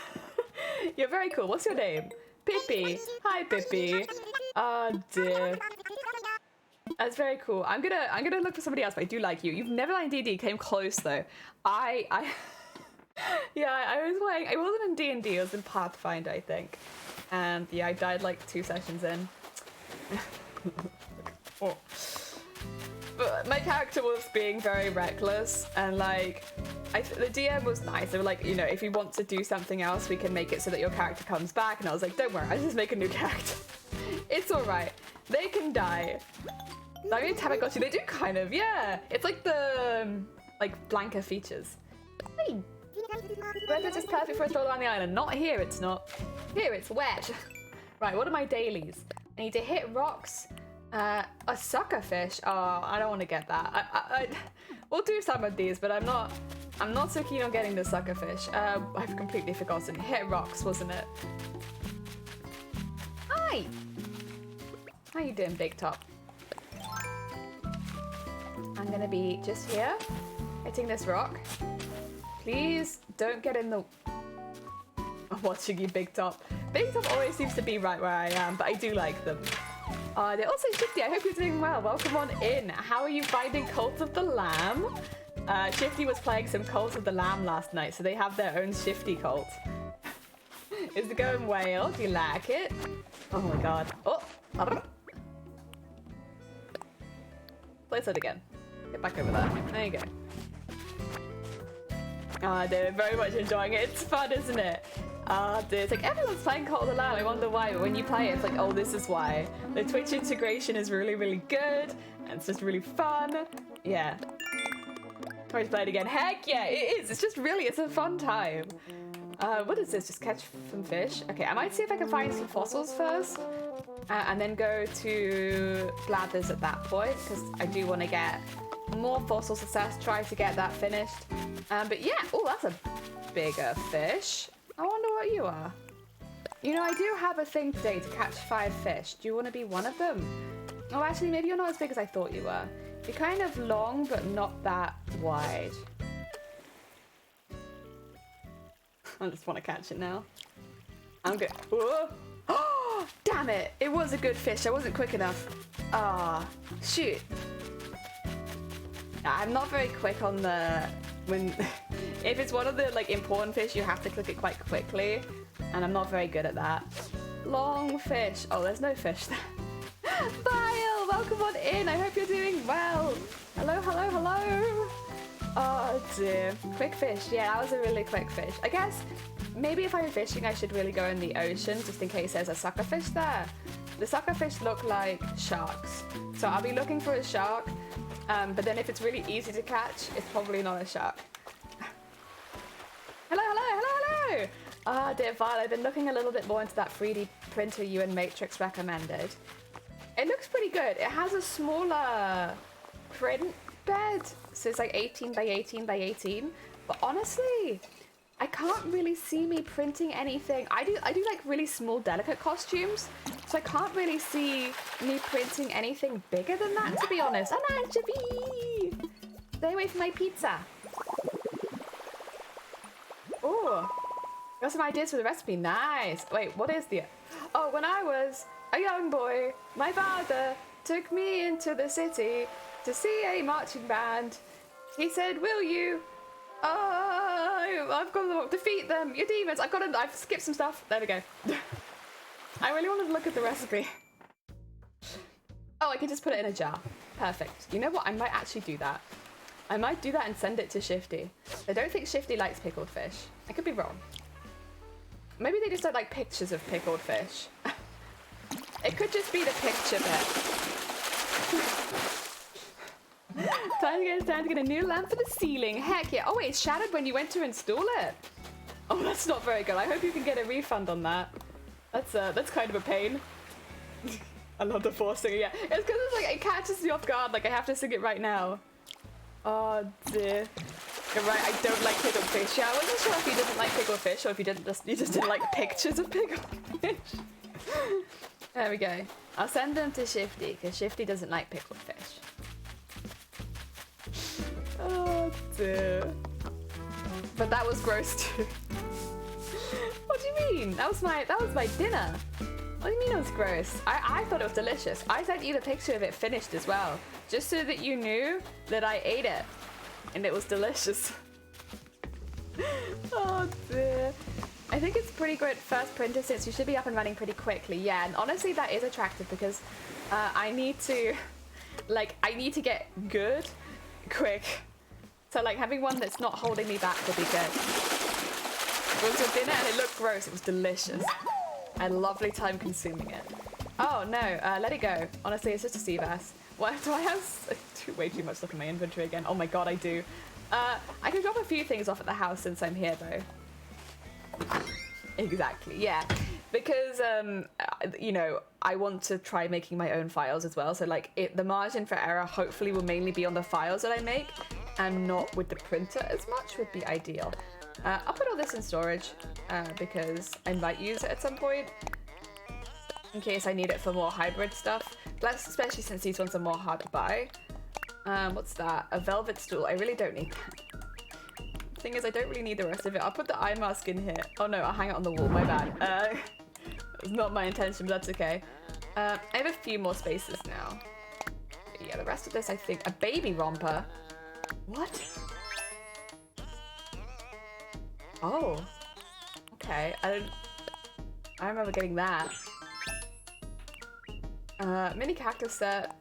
You're very cool. What's your name? Pippi. Hi, Pippi. Oh dear. That's very cool. I'm gonna look for somebody else, but I do like you. You've never liked D&D. Came close though. Yeah, I was playing. I wasn't in D&D. I was in Pathfinder, I think. And yeah, I died like 2 sessions in. Oh. But my character was being very reckless, and like, the DM was nice. They were like, you know, if you want to do something else, we can make it so that your character comes back. And I was like, don't worry, I just make a new character. It's all right. They can die. I mean, Tamagotchi, they do kind of, yeah. It's like the, like, Blanca features. Hey. Weather's just perfect for a stroll around the island. Not here, it's not. Here, it's wet. Right, what are my dailies? I need to hit rocks. A suckerfish. Oh, I don't want to get that. We'll do some of these, but I'm not so keen on getting the suckerfish. I've completely forgotten. Hit rocks, wasn't it? Hi. How you doing, Big Top? I'm gonna be just here, hitting this rock. Please don't get in the. I'm watching you, Big Top. Big Top always seems to be right where I am, but I do like them. They're also Shifty. I hope you're doing well. Welcome on in. How are you finding Cult of the Lamb? Shifty was playing some Cult of the Lamb last night, so they have their own Shifty cult. Is it going well? Do you like it? Oh my god. Oh! Place it again. Get back over there. There you go. They're very much enjoying it. It's fun, isn't it? Dude, it's like everyone's playing Cult of the Lamb. I wonder why, but when you play it, it's like, oh, this is why. The Twitch integration is really, really good, and it's just really fun. Yeah. Try to play it again. Heck yeah, it is. It's just really, it's a fun time. What is this? Just catch some fish? Okay, I might see if I can find some fossils first, and then go to Blathers at that point, because I do want to get more fossil success, try to get that finished. But yeah, oh, that's a bigger fish. I wonder what you are. You know, I do have a thing today to catch 5 fish. Do you want to be one of them? Oh, actually, maybe you're not as big as I thought you were. You're kind of long, but not that wide. I just want to catch it now. I'm good. Oh, damn it. It was a good fish. I wasn't quick enough. Ah, shoot. I'm not very quick on the... If it's one of the like important fish, you have to click it quite quickly, and I'm not very good at that. Long fish. Oh, there's no fish there. Bile, welcome on in. I hope you're doing well. Hello, hello, hello. Oh dear. Quick fish. Yeah, that was a really quick fish. I guess maybe if I'm fishing, I should really go in the ocean just in case there's a suckerfish there. The suckerfish look like sharks, so I'll be looking for a shark. But then if it's really easy to catch, it's probably not a shark. Hello, hello, hello, hello! Ah, dear Violet, I've been looking a little bit more into that 3D printer you and Matrix recommended. It looks pretty good. It has a smaller print bed, so it's like 18 by 18 by 18. But honestly, I can't really see me printing anything. I do like really small, delicate costumes. So I can't really see me printing anything bigger than that, to be honest. An anchovy! Stay away from my pizza. Oh, got some ideas for the recipe. Nice. Wait, what is the... Oh, when I was a young boy, my father took me into the city to see a marching band. He said, will you? I've got to defeat them. Your demons. I've skipped some stuff. There we go. I really wanted to look at the recipe. Oh, I can just put it in a jar. Perfect. You know what? I might actually do that. I might do that and send it to Shifty. I don't think Shifty likes pickled fish. I could be wrong. Maybe they just don't like pictures of pickled fish. It could just be the picture bit. Time to get a new lamp for the ceiling. Heck yeah. Oh wait, it's shattered when you went to install it. Oh, that's not very good. I hope you can get a refund on that. That's kind of a pain. I love the forcing. Yeah, it's because it's like it catches me off guard. Like I have to sing it right now. Oh dear. You're right. I don't like pickled fish. Yeah, I wasn't sure if you didn't like pickled fish or if you just didn't like pictures of pickled fish. There we go. I'll send them to Shifty because Shifty doesn't like pickled fish. Oh dear. But that was gross too. What do you mean? That was my dinner. What do you mean it was gross? I thought it was delicious. I sent you the picture of it finished as well, just so that you knew that I ate it, and it was delicious. Oh dear. I think it's pretty great first printer since you should be up and running pretty quickly. Yeah, and honestly that is attractive because I need to get good quick. So like having one that's not holding me back would be good. It was a dinner and it looked gross. It was delicious. I had a lovely time consuming it. Oh no, let it go. Honestly, it's just a sea bass. What do I have? Way too much stuff in my inventory again. Oh my god, I do. I can drop a few things off at the house since I'm here though. Exactly, yeah. Because, you know, I want to try making my own files as well. So like the margin for error hopefully will mainly be on the files that I make and not with the printer as much would be ideal. I'll put all this in storage because I might use it at some point in case I need it for more hybrid stuff. Especially since these ones are more hard to buy. What's that? A velvet stool. I really don't need that. Thing is, I don't really need the rest of it. I'll put the eye mask in here. Oh no, I'll hang it on the wall. My bad. That was not my intention, but that's okay. I have a few more spaces now. Yeah, the rest of this, I think. A baby romper. What? Oh. Okay. I remember getting that. Mini cactus set.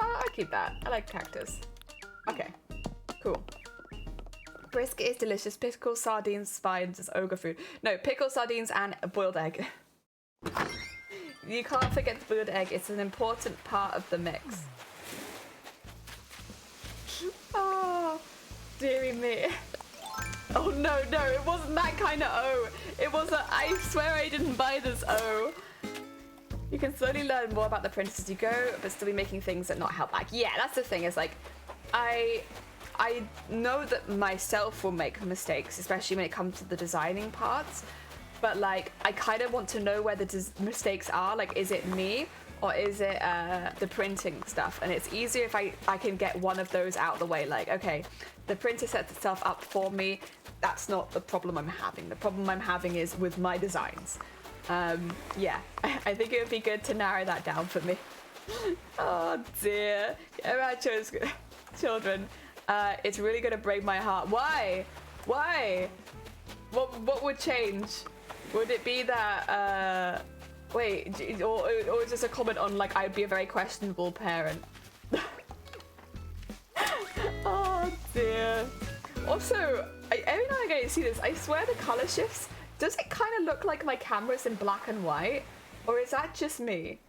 I'll keep that. I like cactus. Okay. Cool. Brisket is delicious. Pickles, sardines, spines is ogre food. No, pickles, sardines, and a boiled egg. You can't forget the boiled egg. It's an important part of the mix. Oh, dearie me. Oh no, it wasn't that kind of O. It was I swear I didn't buy this O. You can slowly learn more about the printers as you go, but still be making things that not held back. Yeah, that's the thing, is like, I know that myself will make mistakes, especially when it comes to the designing parts, but like, I kind of want to know where the mistakes are. Like, is it me or is it the printing stuff? And it's easier if I can get one of those out of the way. Like, okay, the printer sets itself up for me. That's not the problem I'm having. The problem I'm having is with my designs. Yeah, I think it would be good to narrow that down for me. Oh dear. About children. It's really gonna break my heart. Why? Why? What would change? Would it be that, wait, or is this a comment on like I'd be a very questionable parent? Oh dear. Also, every now and again I see this, I swear the color shifts. Does it kind of look like my camera's in black and white? Or is that just me?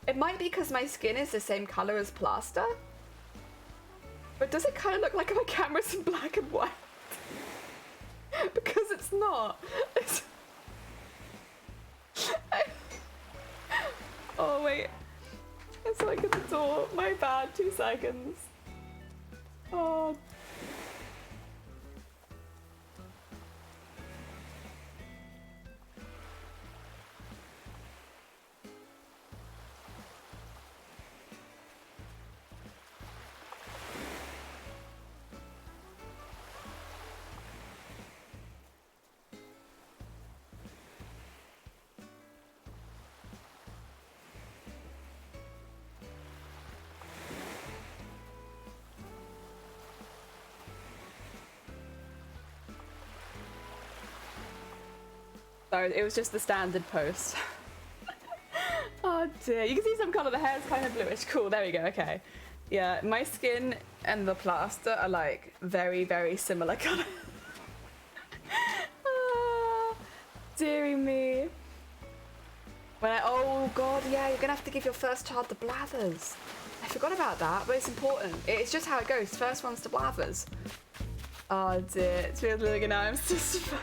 It might be because my skin is the same color as plaster. But does it kind of look like my camera's in black and white? Because it's not. Oh wait. It's like at the door. My bad, 2 seconds. Oh. Sorry, it was just the standard post. Oh dear, you can see some colour, the hair is kind of bluish. Cool, there we go, okay. Yeah, my skin and the plaster are like very, very similar colour. Oh, dearie me. Oh god, yeah, you're gonna have to give your first child the blathers. I forgot about that, but it's important. It's just how it goes. First one's to blathers. Oh dear, it's really living now. I'm just.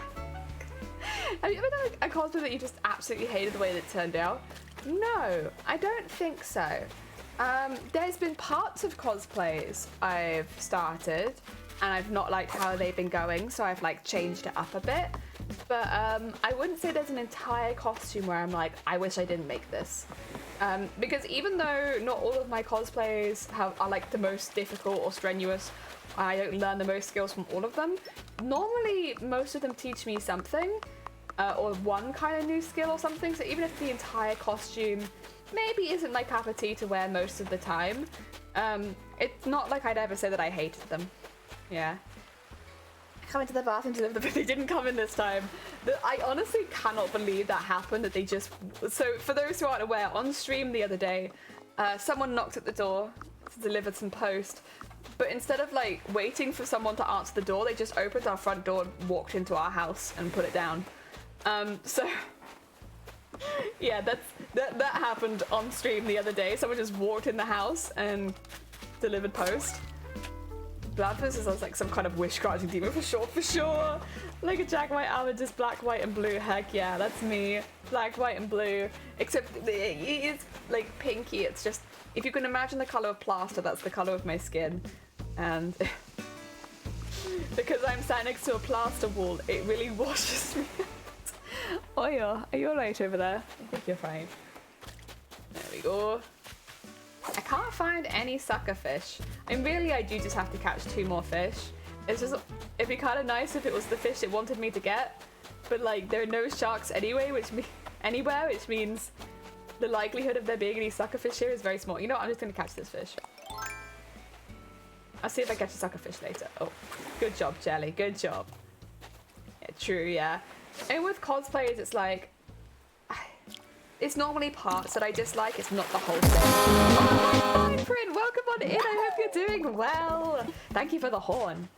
Have you ever done a cosplay that you just absolutely hated the way that it turned out? No, I don't think so. There's been parts of cosplays I've started and I've not liked how they've been going, so I've like changed it up a bit. But I wouldn't say there's an entire costume where I'm like, I wish I didn't make this. Because even though not all of my cosplays are like the most difficult or strenuous, I don't learn the most skills from all of them. Normally, most of them teach me something, or one kind of new skill or something. So even if the entire costume maybe isn't my cup of tea to wear most of the time, it's not like I'd ever say that I hated them. Yeah. Come into the bathroom to live the, but they didn't come in this time. I honestly cannot believe that happened, that they just... So for those who aren't aware, on stream the other day, someone knocked at the door to deliver some post, but instead of like waiting for someone to answer the door, they just opened our front door and walked into our house and put it down. So yeah, that happened on stream the other day. Someone just walked in the house and delivered post. Blathers is like some kind of wish-granting demon for sure. Like a Jack White armor, just black, white, and blue. Heck yeah, that's me. Black, white, and blue. Except it's like pinky. It's just, if you can imagine the color of plaster, that's the color of my skin. And because I'm sat next to a plaster wall, it really washes me out. Oh yeah, are you alright over there? I think you're fine. There we go. I can't find any sucker fish. And really, I do just have to catch 2 more fish. It's just, it'd be kind of nice if it was the fish it wanted me to get. But like, there are no sharks anyway, which means the likelihood of there being any sucker fish here is very small. You know what, I'm just gonna catch this fish. I'll see if I catch a sucker fish later. Oh, good job, Jelly, good job. Yeah, true, yeah. And with cosplayers, it's like, it's normally parts that I dislike, it's not the whole thing. Oh, hi, Prin, welcome on in, I hope you're doing well. Thank you for the horn.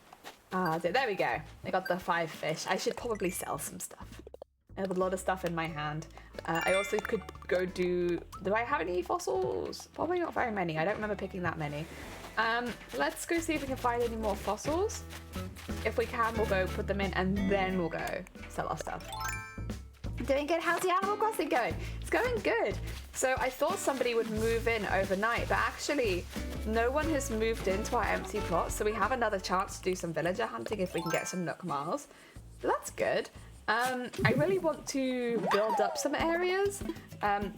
There we go. I got the 5 fish. I should probably sell some stuff. I have a lot of stuff in my hand. I also could go do I have any fossils? Probably not very many. I don't remember picking that many. Let's go see if we can find any more fossils. If we can, we'll go put them in and then we'll go sell our stuff. Doing good. How's the Animal Crossing going? It's going good. So I thought somebody would move in overnight, but actually no one has moved into our empty plot, so we have another chance to do some villager hunting if we can get some Nook Miles. So that's good. I really want to build up some areas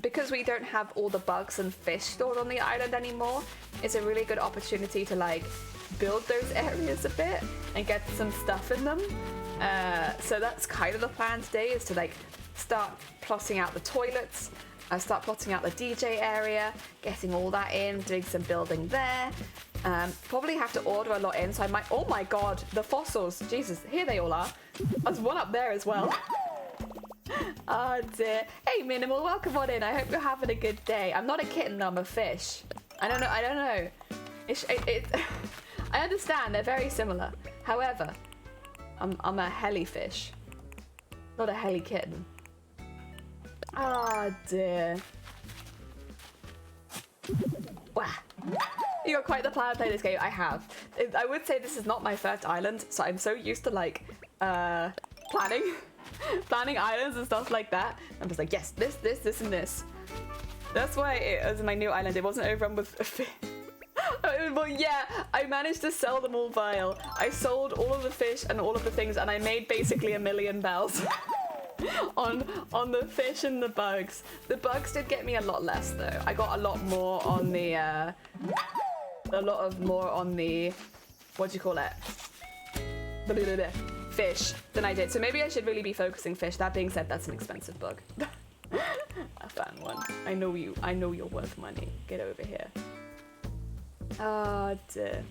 because we don't have all the bugs and fish stored on the island anymore. It's a really good opportunity to like build those areas a bit and get some stuff in them. So that's kind of the plan today, is to like start plotting out the toilets, start plotting out the DJ area, getting all that in, doing some building there. Probably have to order a lot in, so I might... Oh my god, the fossils. Jesus, here they all are. There's one up there as well. Oh dear. Hey Minimal, welcome on in. I hope you're having a good day. I'm not a kitten, I'm a fish. I don't know. I understand, they're very similar. However, I'm a heli fish, not a heli kitten. Oh dear. Wow. You got quite the plan to play this game. I have. I would say this is not my first island, so I'm so used to like planning islands and stuff like that. I'm just like, yes, this, and this. That's why it was my new island. It wasn't overrun with fish. Well, yeah, I managed to sell them all vile. I sold all of the fish and all of the things, and I made basically $1 million bells on the fish and the bugs. The bugs did get me a lot less though. I got a lot more on the what do you call it? Fish than I did. So maybe I should really be focusing fish. That being said, that's an expensive bug. I found one. I know you're worth money. Get over here. Oh dear.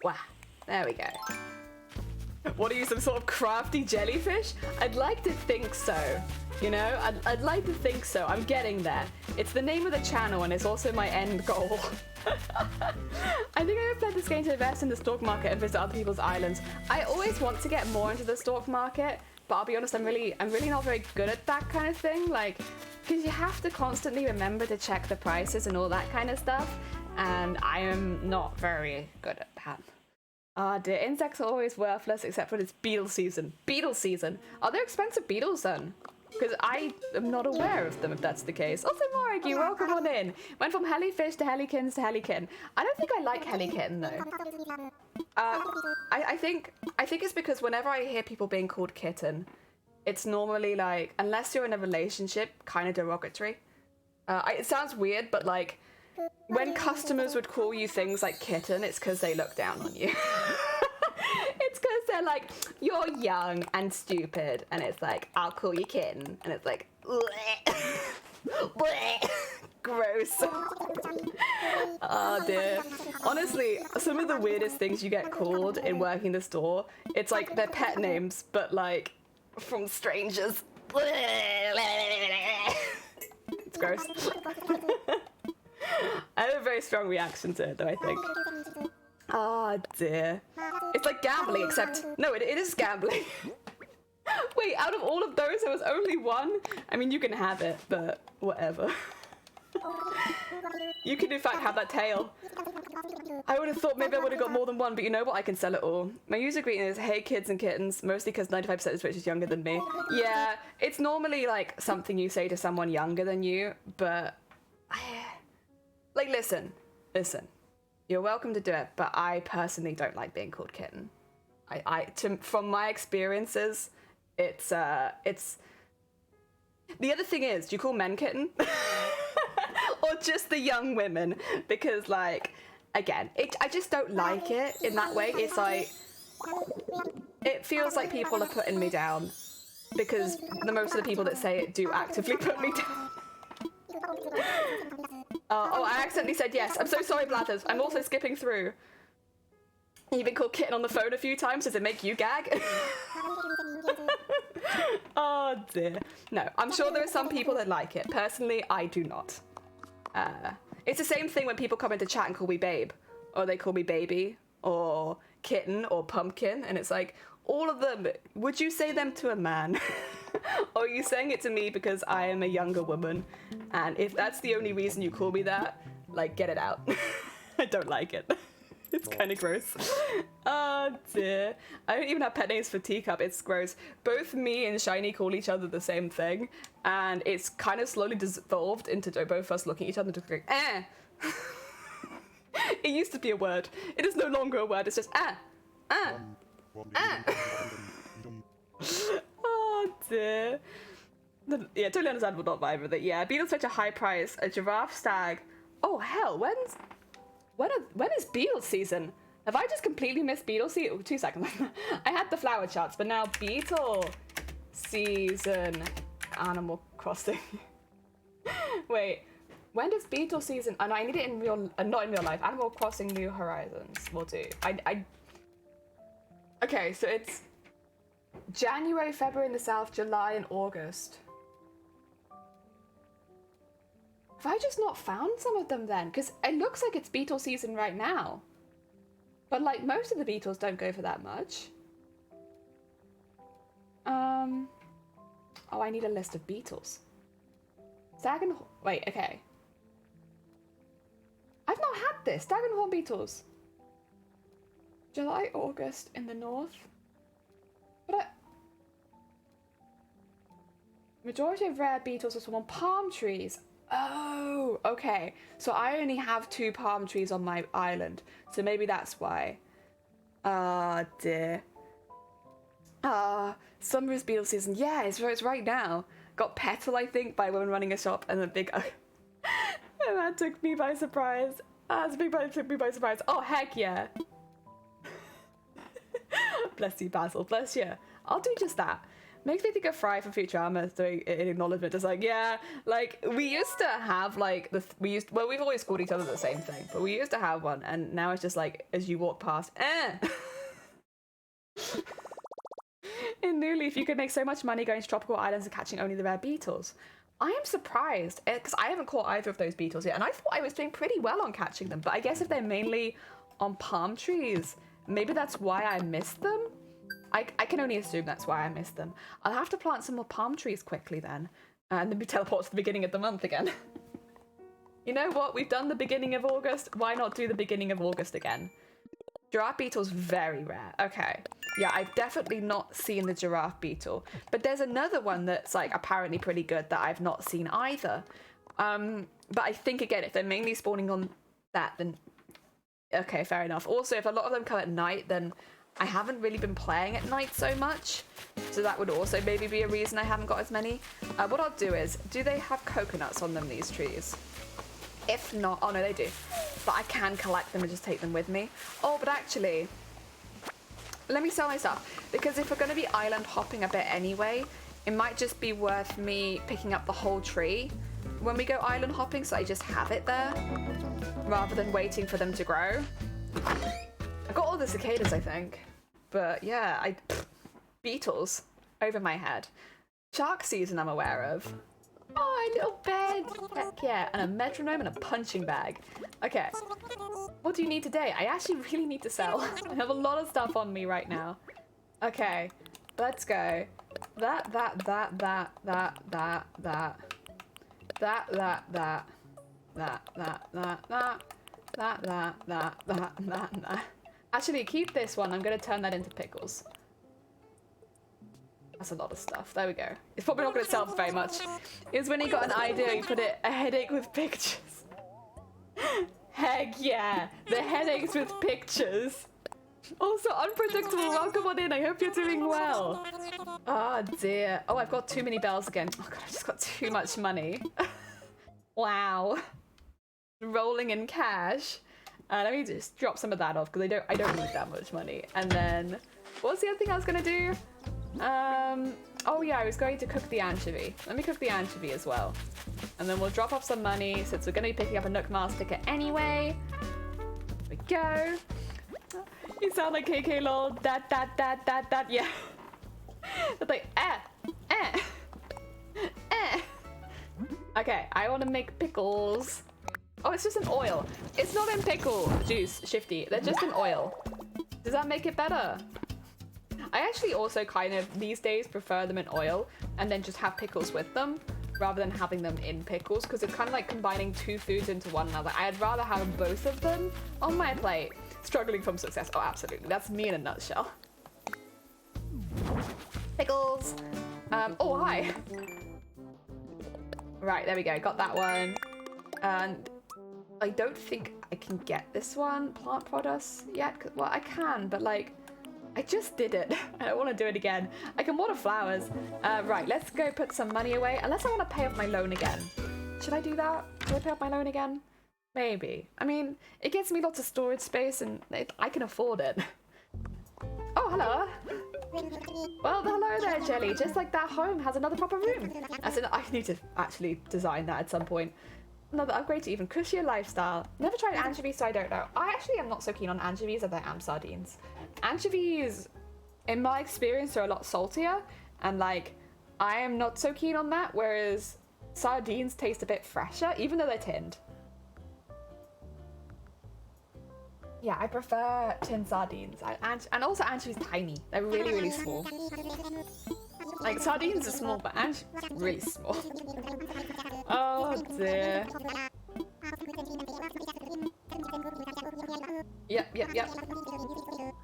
Wow, there we go. What are you, some sort of crafty jellyfish? I'd like to think so. You know, I'd like to think so. I'm getting there. It's the name of the channel and it's also my end goal. I think I would play this game to invest in the stock market and visit other people's islands. I always want to get more into the stock market, but I'll be honest, I'm really not very good at that kind of thing. Like, because you have to constantly remember to check the prices and all that kind of stuff, and I am not very good at that. Ah dear, insects are always worthless except when it's beetle season. Beetle season? Are there expensive beetles then? Because I am not aware of them if that's the case. Also, Morigi, welcome on in. Went from Hellyfish to Hellykins to Hellykin. I don't think I like Hellykitten though. I think it's because whenever I hear people being called kitten, it's normally like, unless you're in a relationship, kind of derogatory. It sounds weird, but like, when customers would call you things like kitten, it's because they look down on you. It's because they're like, you're young and stupid, and it's like, I'll call you kitten, and it's like, gross. Oh dear. Honestly, some of the weirdest things you get called in working the store, it's like their pet names, but like from strangers. It's gross. I have a very strong reaction to it, though, I think. Oh dear. It's like gambling, except... No, it is gambling. Wait, out of all of those, there was only one? I mean, you can have it, but whatever. You can, in fact, have that tail. I would have thought maybe I would have got more than one, but you know what? I can sell it all. My user greeting is, hey kids and kittens, mostly because 95% of Twitch is younger than me. Yeah, it's normally like something you say to someone younger than you, but... Like, listen. You're welcome to do it, but I personally don't like being called kitten. From my experiences, it's... The other thing is, do you call men kitten? Or just the young women? Because, like, again, I just don't like it in that way. It's like... It feels like people are putting me down. Because most of the people that say it do actively put me down. Oh, I accidentally said yes. I'm so sorry, Blathers. I'm also skipping through. You've been called kitten on the phone a few times. Does it make you gag? Oh dear. No, I'm sure there are some people that like it. Personally, I do not. It's the same thing when people come into chat and call me babe. Or they call me baby. Or kitten. Or pumpkin. And it's like, all of them. Would you say them to a man? Or are you saying it to me because I am a younger woman? And if that's the only reason you call me that, like, get it out. I don't like it. It's kind of gross. Oh dear. I don't even have pet names for Teacup. It's gross. Both me and Shiny call each other the same thing. And it's kind of slowly devolved into both of us looking at each other and just going, eh. It used to be a word. It is no longer a word. It's just, ah. Oh dear. Yeah, totally understandable not vibe with it. Yeah, beetles fetch a high price. A giraffe stag. Oh hell, when is beetle season? Have I just completely missed beetle season? Oh, 2 seconds. I had the flower charts, but now beetle season. Animal Crossing. Wait, when does beetle season? Oh no, I need it in real, not in real life. Animal Crossing New Horizons will do. Okay, so it's January, February in the south, July and August. Have I just not found some of them then? Because it looks like it's beetle season right now. But like most of the beetles don't go for that much. Oh, I need a list of beetles. Wait, okay. I've not had this. Stag and horn beetles. July, August in the north. But majority of rare beetles are on palm trees. Oh, okay. So I only have 2 palm trees on my island. So maybe that's why. Ah, dear. Summer is beetle season. Yeah, it's right now. Got Petal, I think, by Women Running a Shop, and then Big O. And that took me by surprise. Took me by surprise. Oh, heck yeah. Bless you, Basil. Bless you. I'll do just that. Makes me think of Fry from Futurama doing an acknowledgement. It's like, yeah, like we used to have like we've always called each other the same thing, but we used to have one, and now it's just like as you walk past, In New Leaf, you could make so much money going to tropical islands and catching only the rare beetles. I am surprised, because I haven't caught either of those beetles yet, and I thought I was doing pretty well on catching them, but I guess if they're mainly on palm trees, maybe that's why I missed them? I can only assume that's why I missed them. I'll have to plant some more palm trees quickly then, and then we teleport to the beginning of the month again. You know what? We've done the beginning of August. Why not do the beginning of August again? Giraffe beetle's very rare. Okay. Yeah, I've definitely not seen the giraffe beetle. But there's another one that's like apparently pretty good that I've not seen either. But I think again, if they're mainly spawning on that, then okay, fair enough. Also, if a lot of them come at night, then I haven't really been playing at night so much. So that would also maybe be a reason I haven't got as many. What I'll do is, do they have coconuts on them, these trees? If not, oh no, they do. But I can collect them and just take them with me. Oh, but actually, let me sell my stuff. Because if we're going to be island hopping a bit anyway, it might just be worth me picking up the whole tree when we go island hopping, so I just have it there, rather than waiting for them to grow. I got all the cicadas, I think. But yeah, beetles over my head. Shark season I'm aware of. Oh, a little bed. Heck yeah. And a metronome and a punching bag. Okay. What do you need today? I actually really need to sell. I have a lot of stuff on me right now. Okay. Let's go. That. Actually, keep this one. I'm going to turn that into pickles. That's a lot of stuff. There we go. It's probably not going to sell for very much. It's when you got an idea, you put it, a headache with pictures. Heck yeah. The headaches with pictures. Also, unpredictable. Welcome on in. I hope you're doing well. Oh, dear. Oh, I've got too many bells again. Oh, God, I just got too much money. Wow. Rolling in cash. Let me just drop some of that off because I don't need that much money. And then, what's the other thing I was going to do? Oh yeah, I was going to cook the anchovy. Let me cook the anchovy as well. And then we'll drop off some money since we're going to be picking up a Nook Mars ticket anyway. There we go. You sound like KK lol. That. Yeah. It's like, Okay, I want to make pickles. Oh, it's just an oil. It's not in pickle juice, Shifty. They're just in oil. Does that make it better? I actually also kind of, these days, prefer them in oil and then just have pickles with them rather than having them in pickles because it's kind of like combining two foods into one another. I'd rather have both of them on my plate. Struggling from success. Oh, absolutely. That's me in a nutshell. Pickles. Oh, hi. Right, there we go. Got that one. And I don't think I can get this one, plant products, yet. Well, I can, but like, I just did it. I don't want to do it again. I can water flowers. Right, let's go put some money away. Unless I want to pay off my loan again. Should I do that? Should I pay off my loan again? Maybe. I mean, it gives me lots of storage space and I can afford it. Oh, hello. Well, hello there, Jelly. Just like that home has another proper room. As in, I need to actually design that at some point. Another upgrade to even cushier lifestyle. Never tried anchovies, so I don't know. I actually am not so keen on anchovies as I am sardines. Anchovies, in my experience, are a lot saltier, and like, I am not so keen on that, whereas sardines taste a bit fresher, even though they're tinned. Yeah, I prefer tinned sardines. And also anchovies tiny. They're really, really small. Like, sardines are small, but anchovies really small. Oh, dear. Yep.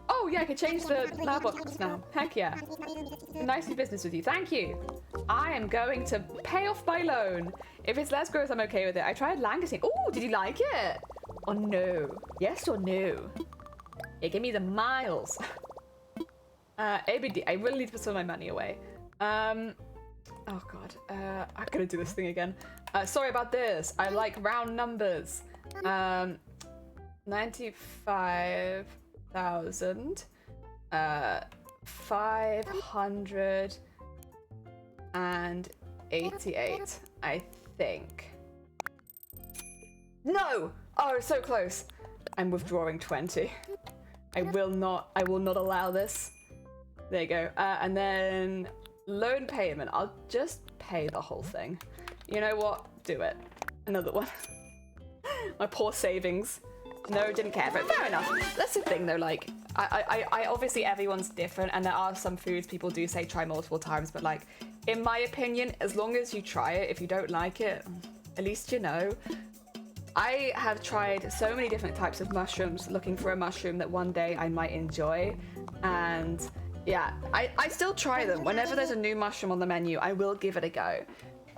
Oh, yeah, I can change the mailbox now. Heck yeah. Nice to do business with you. Thank you. I am going to pay off my loan. If it's less gross, I'm okay with it. I tried langoustine. Oh, did you like it? Or no? Yes or no? Yeah, give me the miles. ABD. I really need to put some of my money away. Oh god. I'm gonna do this thing again. Sorry about this. I like round numbers. 95,000. 500 and 88, I think. No! Oh, so close. I'm withdrawing 20. I will not allow this. There you go. And then loan payment. I'll just pay the whole thing. You know what? Do it. Another one. My poor savings. No, didn't care, but fair enough. That's the thing though, like, I obviously everyone's different, and there are some foods people do say try multiple times, but like, in my opinion, as long as you try it, if you don't like it, at least you know. I have tried so many different types of mushrooms, looking for a mushroom that one day I might enjoy, and yeah, I still try them. Whenever there's a new mushroom on the menu, I will give it a go.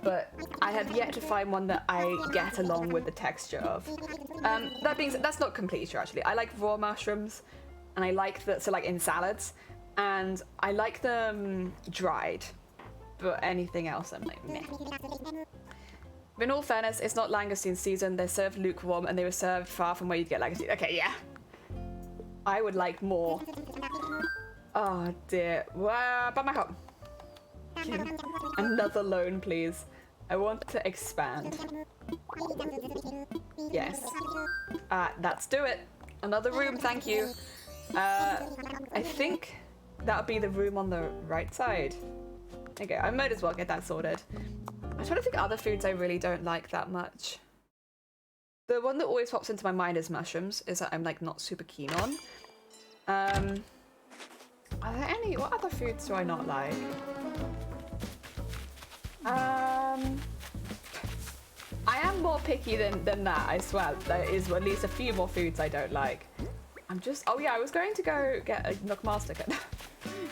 But I have yet to find one that I get along with the texture of. That being said, that's not completely true actually. I like raw mushrooms, and I like so like in salads, and I like them dried, but anything else I'm like, meh. But in all fairness, it's not langoustine season. They're served lukewarm, and they were served far from where you'd get langoustine. Okay, yeah. I would like more. Oh dear. But my home. Another loan, please. I want to expand. Yes. Let's do it. Another room, thank you. I think that'll be the room on the right side. Okay, I might as well get that sorted. I'm trying to think of other foods I really don't like that much. The one that always pops into my mind is mushrooms, is that I'm like not super keen on. Are there any, what other foods do I not like? I am more picky than that, I swear. There is at least a few more foods I don't like. I'm just, oh yeah, I was going to go get a Nook Mars ticket.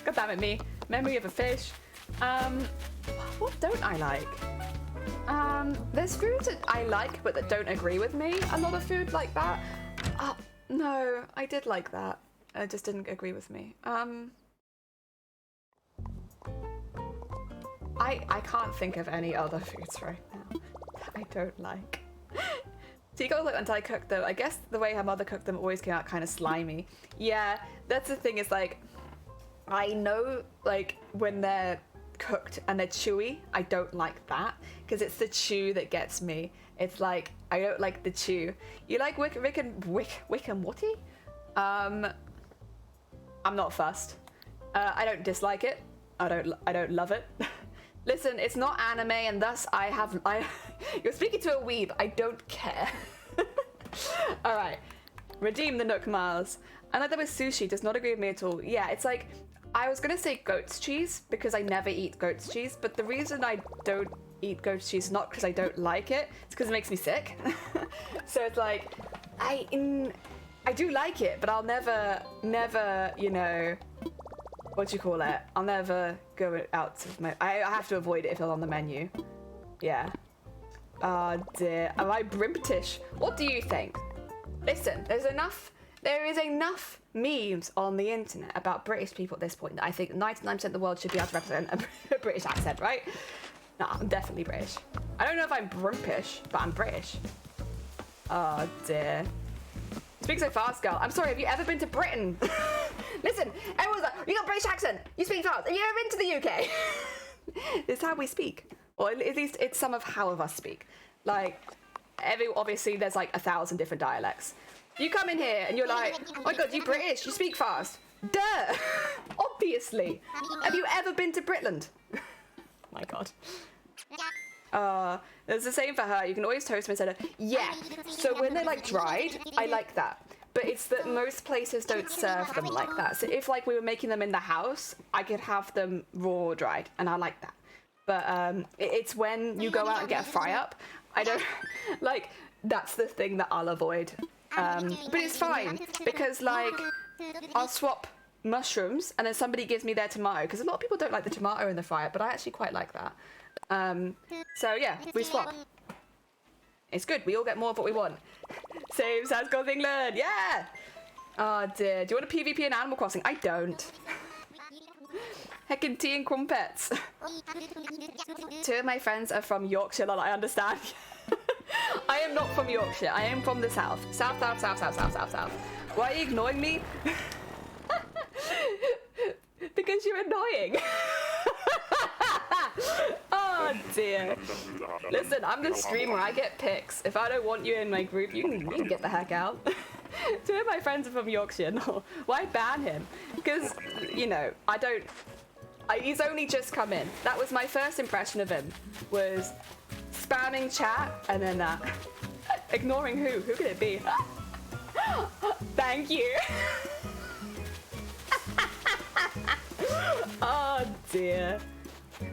God damn it, me. Memory of a fish. What don't I like? There's foods that I like but that don't agree with me. A lot of food like that. No, I did like that. It just didn't agree with me. I can't think of any other foods right now that I don't like. So you gotta look until I cooked them. I guess the way her mother cooked them always came out kind of slimy. Yeah, that's the thing is like, I know like when they're cooked and they're chewy, I don't like that because it's the chew that gets me. It's like, I don't like the chew. You like Wick and Morty? I'm not fussed. I don't dislike it. I don't love it. Listen, it's not anime, and thus you're speaking to a weeb. I don't care. All right, redeem the Nook Mars. I like that with sushi. Does not agree with me at all. Yeah, it's like, I was gonna say goat's cheese because I never eat goat's cheese, but the reason I don't eat goat's cheese is not because I don't like it. It's because it makes me sick. So it's like, I do like it, but I'll never, you know, what do you call it? I'll never go out of my... I have to avoid it if it's on the menu. Yeah. Oh dear. Am I British? What do you think? Listen, there is enough memes on the internet about British people at this point that I think 99% of the world should be able to represent a British accent, right? No, I'm definitely British. I don't know if I'm British, but I'm British. Oh dear. Speak so fast, girl. I'm sorry, have you ever been to Britain? Listen, everyone's like, you got a British accent. You speak fast. Have you ever been to the UK? It's how we speak. Or at least it's some of how of us speak. Like, obviously there's like 1,000 different dialects. You come in here and you're like, oh my God, you British, you speak fast. Duh! Obviously. Have you ever been to Britland? My God. It's the same for her. You can always toast them instead of, yeah. So when they're like dried, I like that. But it's that most places don't serve them like that. So if like we were making them in the house, I could have them raw or dried, and I like that. But it's when you go out and get a fry up, I don't, like, that's the thing that I'll avoid. But it's fine, because like, I'll swap mushrooms and then somebody gives me their tomato, because a lot of people don't like the tomato in the fry up, but I actually quite like that. So yeah, we swap. It's good, we all get more of what we want. Save South Coast England, yeah! Oh dear, do you want a PvP in Animal Crossing? I don't. Heckin' tea and crumpets. 2 of my friends are from Yorkshire, I understand. I am not from Yorkshire, I am from the south. South. Why are you ignoring me? Because you're annoying. dear. Listen, I'm the streamer. I get picks. If I don't want you in my group, you can get the heck out. Two of my friends are from Yorkshire. No, why ban him? Because, you know, he's only just come in. That was my first impression of him, was spamming chat and then that. Ignoring who? Who could it be? Thank you. Oh dear.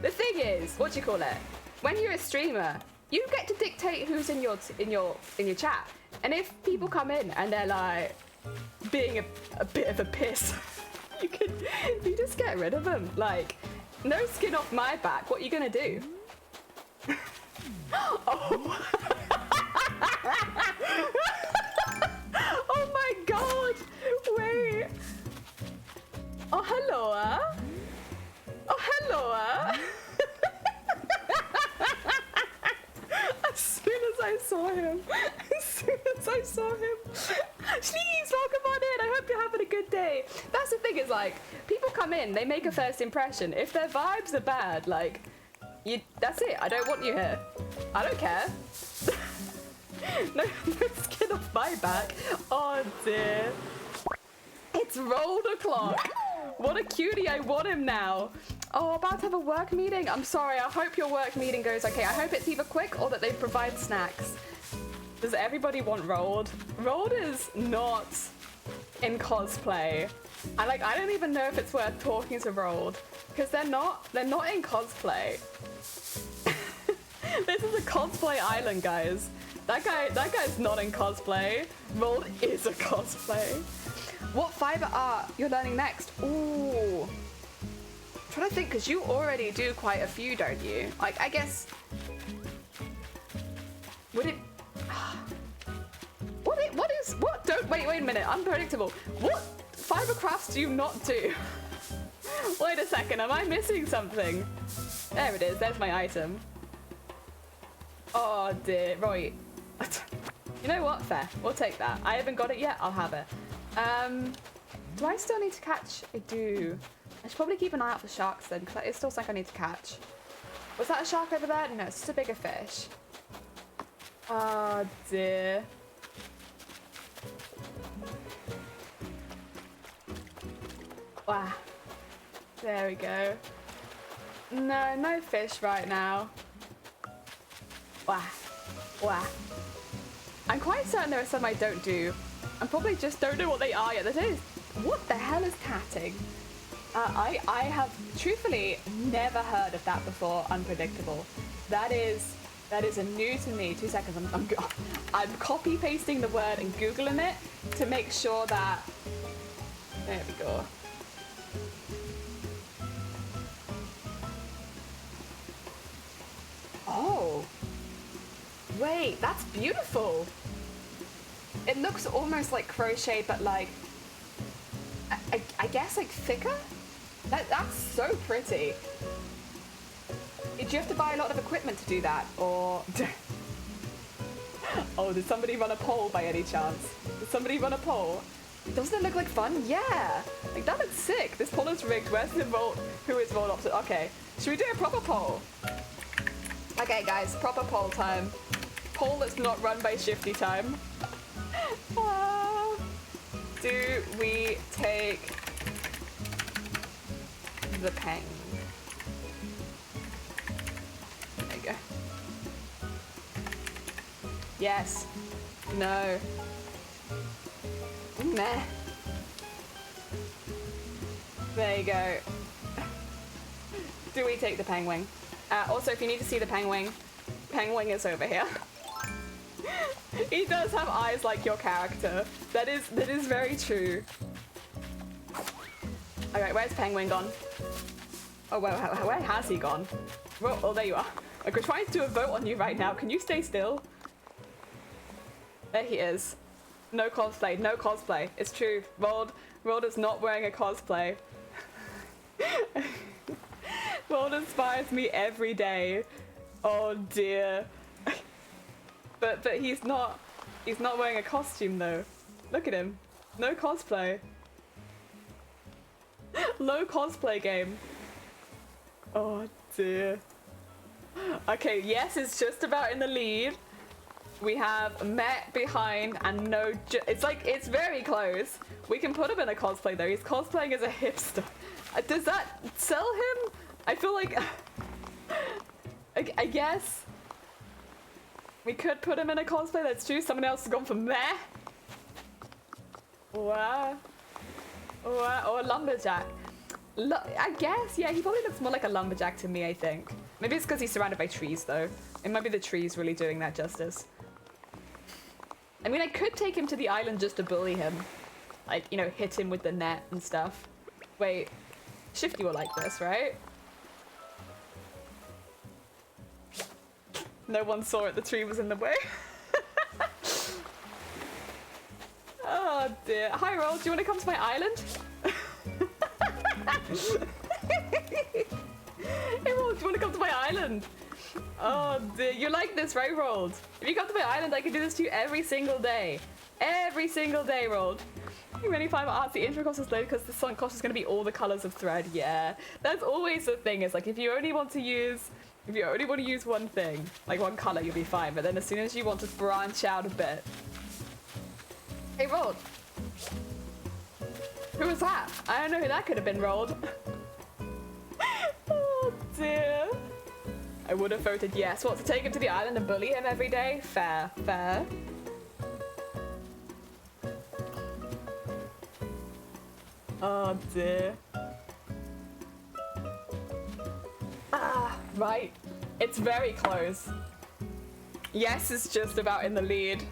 The thing is, what do you call it? When you're a streamer, you get to dictate who's in your chat. And if people come in and they're like being a bit of a piss, you just get rid of them. Like, no skin off my back. What are you gonna do? Oh. Oh my god! Wait. Oh hello. Oh hello. As soon as I saw him. Sleeves, welcome on in. I hope you're having a good day. That's the thing, is like, people come in, they make a first impression. If their vibes are bad, like, that's it. I don't want you here. I don't care. No skin off my back. Oh dear. It's rolled o'clock. What a cutie. I want him now. Oh, about to have a work meeting? I'm sorry. I hope your work meeting goes okay. I hope it's either quick or that they provide snacks. Does everybody want Rolled? Rolled is not in cosplay. I don't even know if it's worth talking to Rolled, because they're not in cosplay. This is a cosplay island, guys. That guy's not in cosplay. Rolled is a cosplay. What fiber art you're learning next? Ooh. I'm trying to think, because you already do quite a few, don't you? Like, I guess... Would it... Wait a minute, unpredictable. What fiber crafts do you not do? Wait a second, am I missing something? There it is, there's my item. Oh dear, right. You know what, fair, we'll take that. I haven't got it yet, I'll have it. Do I still need to catch? I do. I should probably keep an eye out for sharks then, because it's still something I need to catch. Was that a shark over there? No, it's just a bigger fish. Oh dear. Wow. There we go. No fish right now. Wow. Wow. I'm quite certain there are some I don't do. I probably just don't know what they are yet. What the hell is tatting? I have truthfully never heard of that before. Unpredictable. That is a new to me. 2 seconds. I'm copy pasting the word and Googling it to make sure that. There we go. Oh. Wait, that's beautiful. It looks almost like crochet, but like, I guess like thicker? That's so pretty. Did you have to buy a lot of equipment to do that, or? Oh, did somebody run a poll by any chance? Did somebody run a poll? Doesn't it look like fun? Yeah! Like, that looks sick. This poll is rigged. Where's the vote? Who is vote opposite? Okay. Should we do a proper poll? Okay, guys. Proper poll time. Poll that's not run by Shifty time. Do we take the peng? There you go. Yes. No. Meh. There you go. Do we take the penguin? Also, if you need to see the penguin is over here. He does have eyes like your character. That is very true. Okay, where's Penguin gone? Oh, well, where has he gone? Well, oh, there you are. Like, we're trying to do a vote on you right now. Can you stay still? There he is. No cosplay, no cosplay. It's true. Rold is not wearing a cosplay. Rold inspires me every day. Oh dear. But he's not wearing a costume though. Look at him. No cosplay. Low cosplay game. Oh dear. Okay, yes, it's just about in the lead. We have Met behind and no... It's like, it's very close. We can put him in a cosplay though. He's cosplaying as a hipster. Does that sell him? I feel like... I guess... We could put him in a cosplay, that's true. Someone else has gone for Meh. Wow. Or a lumberjack. I guess, yeah, he probably looks more like a lumberjack to me, I think. Maybe it's because he's surrounded by trees, though. It might be the trees really doing that justice. I mean, I could take him to the island just to bully him. Like, you know, hit him with the net and stuff. Wait, Shifty will like this, right? No one saw it, the tree was in the way. Oh dear. Hi Roll, do you want to come to my island? Hey Roll, do you want to come to my island? Oh dear, you like this, right Rolled? If you come to my island, I can do this to you every single day. Every single day, Rolled. You really find arts, the intro cost is low because the sunk cost is going to be all the colors of thread. Yeah, that's always the thing. Is like if you only want to use one thing, like one color, you'll be fine. But then as soon as you want to branch out a bit, hey, Rolled. Who was that? I don't know who that could have been, Rolled. Oh dear. I would have voted yes. What, to take him to the island and bully him every day? Fair, fair. Oh dear. Ah, right. It's very close. Yes is just about in the lead.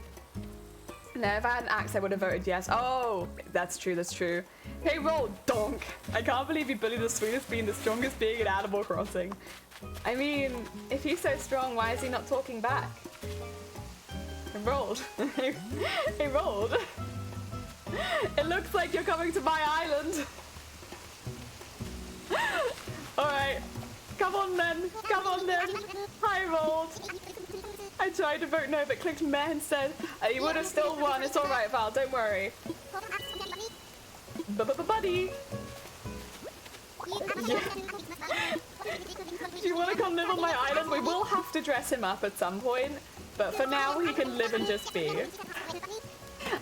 No, if I had an axe, I would have voted yes. Oh, that's true, that's true. Hey, Roll, donk. I can't believe you bullied the sweetest being, the strongest being in Animal Crossing. I mean, if he's so strong, why is he not talking back? Hey, Rolled. Hey, Rolled. It looks like you're coming to my island. Alright. Come on then. Come on then. Hi, Rolled. I tried to vote no, but clicked meh instead. You would have still won. It's alright, Val. Don't worry. Buddy. Yeah. Do you want to come live on my island? We will have to dress him up at some point. But for now, he can live and just be.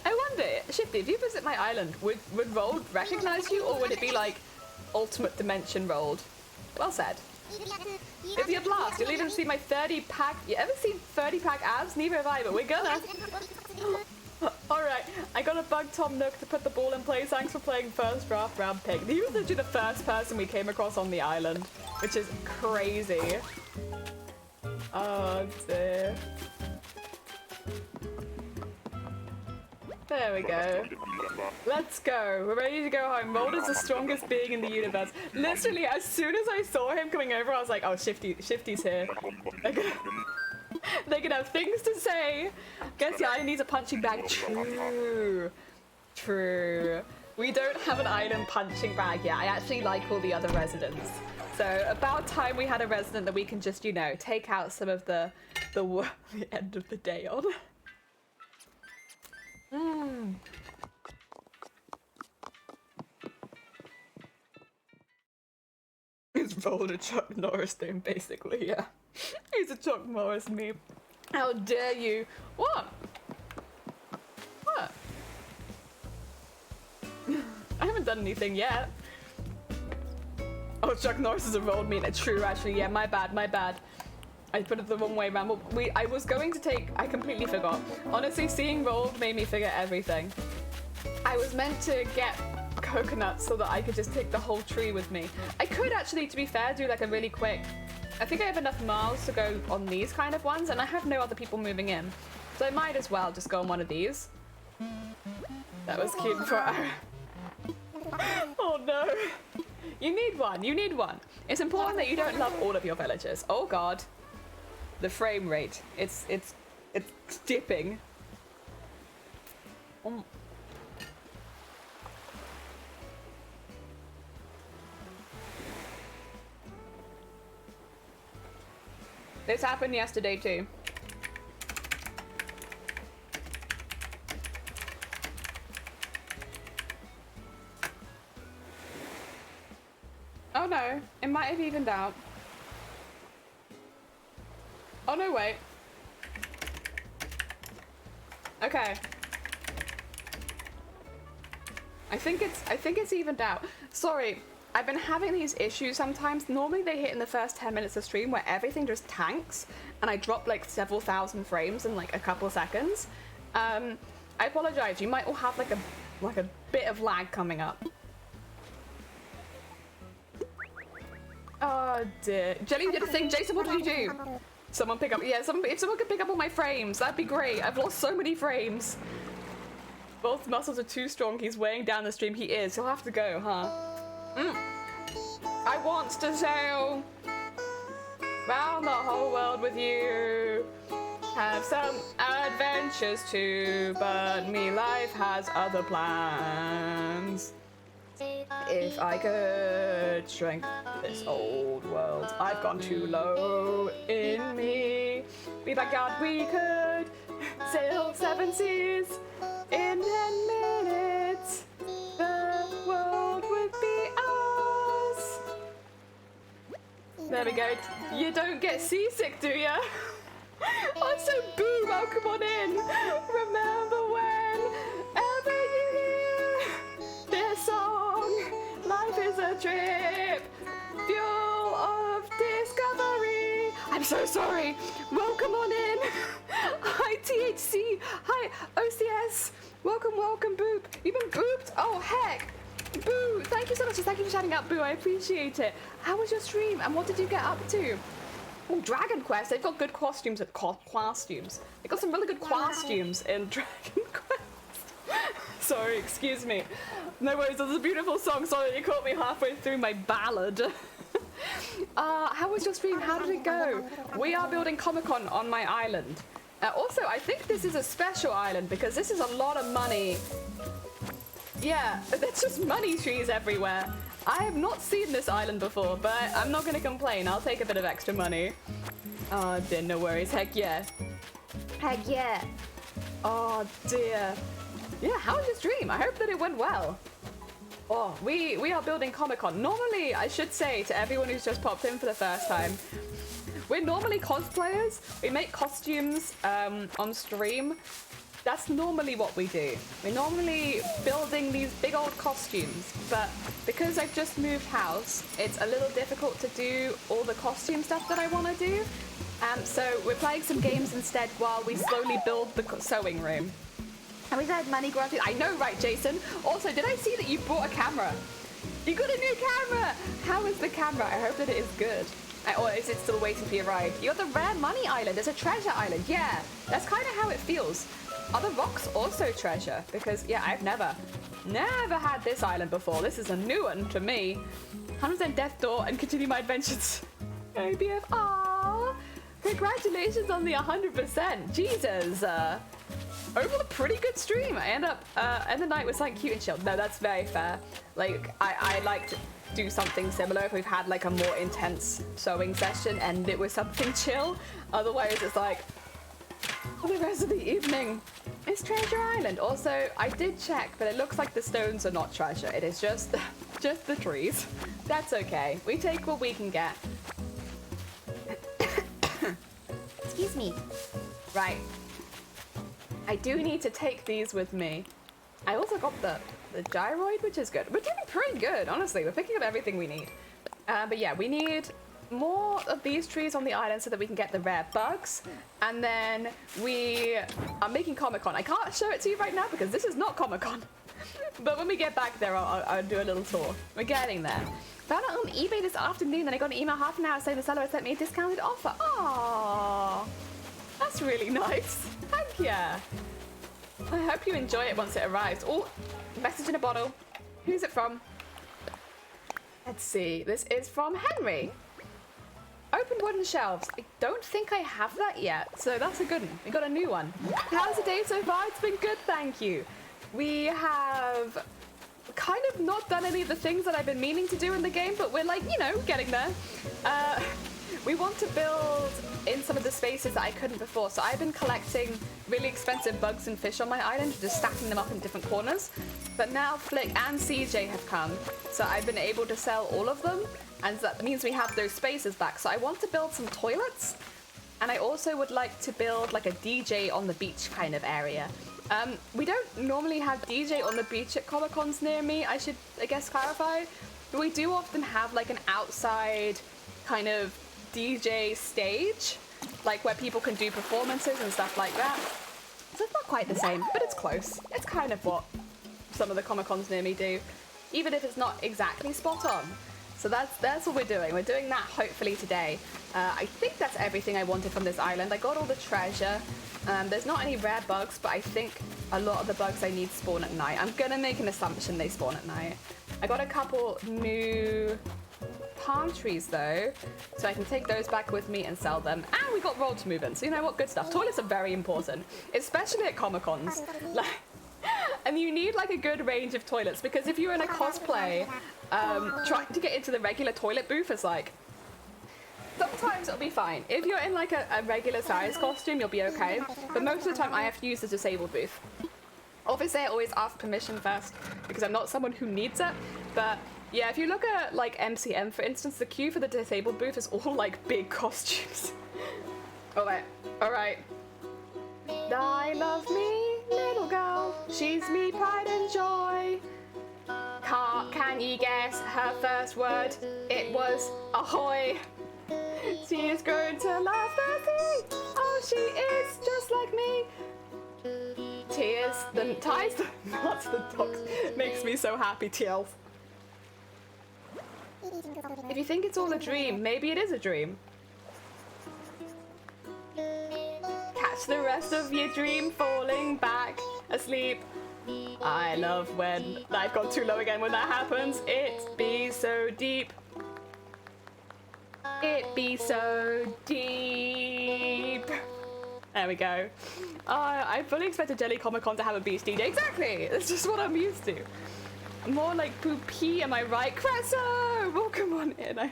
I wonder, Shifty, if you visit my island, would Rolled recognize you, or would it be like ultimate dimension Rolled? Well said. If you're last, you'll even see my 30-pack. You ever seen 30-pack abs? Neither have I, but we're gonna. Alright, I got to bug Tom Nook to put the ball in place. Thanks for playing first draft round pick. He was literally the first person we came across on the island, which is crazy. Oh dear. There we go. Let's go. We're ready to go home. Rolled is the strongest being in the universe. Literally, as soon as I saw him coming over, I was like, oh, Shifty's here. They can have things to say. Guess the island needs a punching bag. True. True. We don't have an island punching bag yet. I actually like all the other residents. So about time we had a resident that we can just, you know, take out some of the end of the day on. Mm. It's Rolled a Chuck Norris thing, basically, yeah. He's a Chuck Norris meme. How dare you? What? What? I haven't done anything yet. Oh, Chuck Norris is a Rolled meme. True, actually, yeah, my bad, my bad. I put it the wrong way around. I was going to take... I completely forgot. Honestly, seeing Rolled made me forget everything. I was meant to get coconuts so that I could just take the whole tree with me. I could actually, to be fair, do like a really quick... I think I have enough miles to go on these kind of ones, and I have no other people moving in. So I might as well just go on one of these. That was cute for... Oh no. You need one. You need one. It's important that you don't love all of your villagers. Oh god. The frame rate. It's dipping. This happened yesterday too. Oh no, it might have evened out. Oh no, wait. Okay. I think it's evened out. Sorry, I've been having these issues sometimes. Normally they hit in the first 10 minutes of stream where everything just tanks and I drop like several thousand frames in like a couple seconds. I apologize. You might all have like a bit of lag coming up. Oh dear. Jelly did a thing. Jason, what did you do? Someone pick up. Yeah, if someone could pick up all my frames, that'd be great. I've lost so many frames. Both muscles are too strong. He's weighing down the stream. He is. He'll have to go, huh? I want to sail round the whole world with you. Have some adventures too, but me life has other plans. If I could shrink this old world, I've gone too low in me. Be backyard, we could sail 7 seas in 10 minutes. The world would be ours. There we go. You don't get seasick, do ya? Also, Boo, welcome on in. Remember whenever you hear this song, life is a trip, fuel of discovery. I'm so sorry. Welcome on in. Hi, THC. Hi, OCS. Welcome, welcome, Boop. You've been booped? Oh, heck. Boo, thank you so much. Thank you for shouting out, Boo. I appreciate it. How was your stream and what did you get up to? Oh, Dragon Quest. They've got good costumes at costumes. They've got some really good costumes in Dragon Quest. Sorry, excuse me. No worries, this is a beautiful song. Sorry, you caught me halfway through my ballad. How was your stream? How did it go? We are building Comic-Con on my island. Also, I think this is a special island because this is a lot of money. Yeah, there's just money trees everywhere. I have not seen this island before, but I'm not going to complain. I'll take a bit of extra money. Oh, dear, no worries. Heck yeah. Heck yeah. Oh, dear. Yeah, how was your stream? I hope that it went well. Oh, we are building Comic-Con. Normally, I should say to everyone who's just popped in for the first time, we're normally cosplayers. We make costumes on stream. That's normally what we do. We're normally building these big old costumes, but because I've just moved house, it's a little difficult to do all the costume stuff that I want to do. So we're playing some games instead while we slowly build the sewing room. And we had money granted. I know, right, Jason? Also, did I see that you bought a camera? You got a new camera! How is the camera? I hope that it is good. Or is it still waiting for your ride? You're the rare money island. It's a treasure island. Yeah, that's kind of how it feels. Are the rocks also treasure? Because, yeah, I've never had this island before. This is a new one to me. 100% Death Door and continue my adventures. ABF. Aww. Congratulations on the 100%. Jesus. Overall, a pretty good stream. I end up, end the night with something cute and chill. No, that's very fair. Like, I like to do something similar if we've had like a more intense sewing session and it was something chill. Otherwise, it's like, for the rest of the evening, it's Treasure Island. Also, I did check, but it looks like the stones are not treasure. It is just the trees. That's okay. We take what we can get. Excuse me. Right. I do need to take these with me. I also got the gyroid, which is good. We're doing pretty good, honestly. We're picking up everything we need. But yeah, we need more of these trees on the island so that we can get the rare bugs. And then we are making Comic-Con. I can't show it to you right now because this is not Comic-Con. But when we get back there, I'll do a little tour. We're getting there. Found out on eBay this afternoon, then I got an email half an hour saying the seller had sent me a discounted offer. Aww. That's really nice. Thank you. I hope you enjoy it once it arrives. Oh, message in a bottle. Who's it from? Let's see. This is from Henry. Open wooden shelves. I don't think I have that yet, so that's a good one. We got a new one. How's the day so far? It's been good, thank you. We have kind of not done any of the things that I've been meaning to do in the game, but we're like, you know, getting there. We want to build in some of the spaces that I couldn't before, so I've been collecting really expensive bugs and fish on my island, just stacking them up in different corners. But now Flick and CJ have come, so I've been able to sell all of them, and that means we have those spaces back. So I want to build some toilets, And I also would like to build like a DJ on the beach kind of area. We don't normally have DJ on the beach at Comic Cons near me, I guess clarify. But we do often have like an outside kind of DJ stage, like where people can do performances and stuff like that. So it's not quite the same, but it's close. It's kind of what some of the Comic Cons near me do, even if it's not exactly spot on. So that's what we're doing. We're doing that hopefully today. I think that's everything I wanted from this island. I got all the treasure. There's not any rare bugs, but I think a lot of the bugs I need spawn at night. I'm gonna make an assumption they spawn at night. I got a couple new palm trees though, so I can take those back with me and sell them. And we got rolled movement, so you know what, good stuff. Toilets are very important, especially at Comic Cons. And you need like a good range of toilets, because if you're in a cosplay, trying to get into the regular toilet booth is like, sometimes it'll be fine. If you're in like a regular size costume, you'll be okay. But most of the time I have to use the disabled booth. Obviously I always ask permission first, because I'm not someone who needs it. But yeah, if you look at like MCM for instance, the queue for the disabled booth is all like big costumes. Alright. I love me, little girl, she's me pride and joy. Can you guess her first word? It was ahoy. She is grown to love the sea. Oh, she is just like me. Tears, the ties, the nuts, the dogs. Makes me so happy, TL. If you think it's all a dream, maybe it is a dream. Catch the rest of your dream falling back asleep. I love when I've gone too low again when that happens. It be so deep. It be so deep. There we go. I fully expected Jelly Comic Con to have a beach DJ. Exactly. It's just what I'm used to. More like poopy, am I right? Cresso! Welcome on in.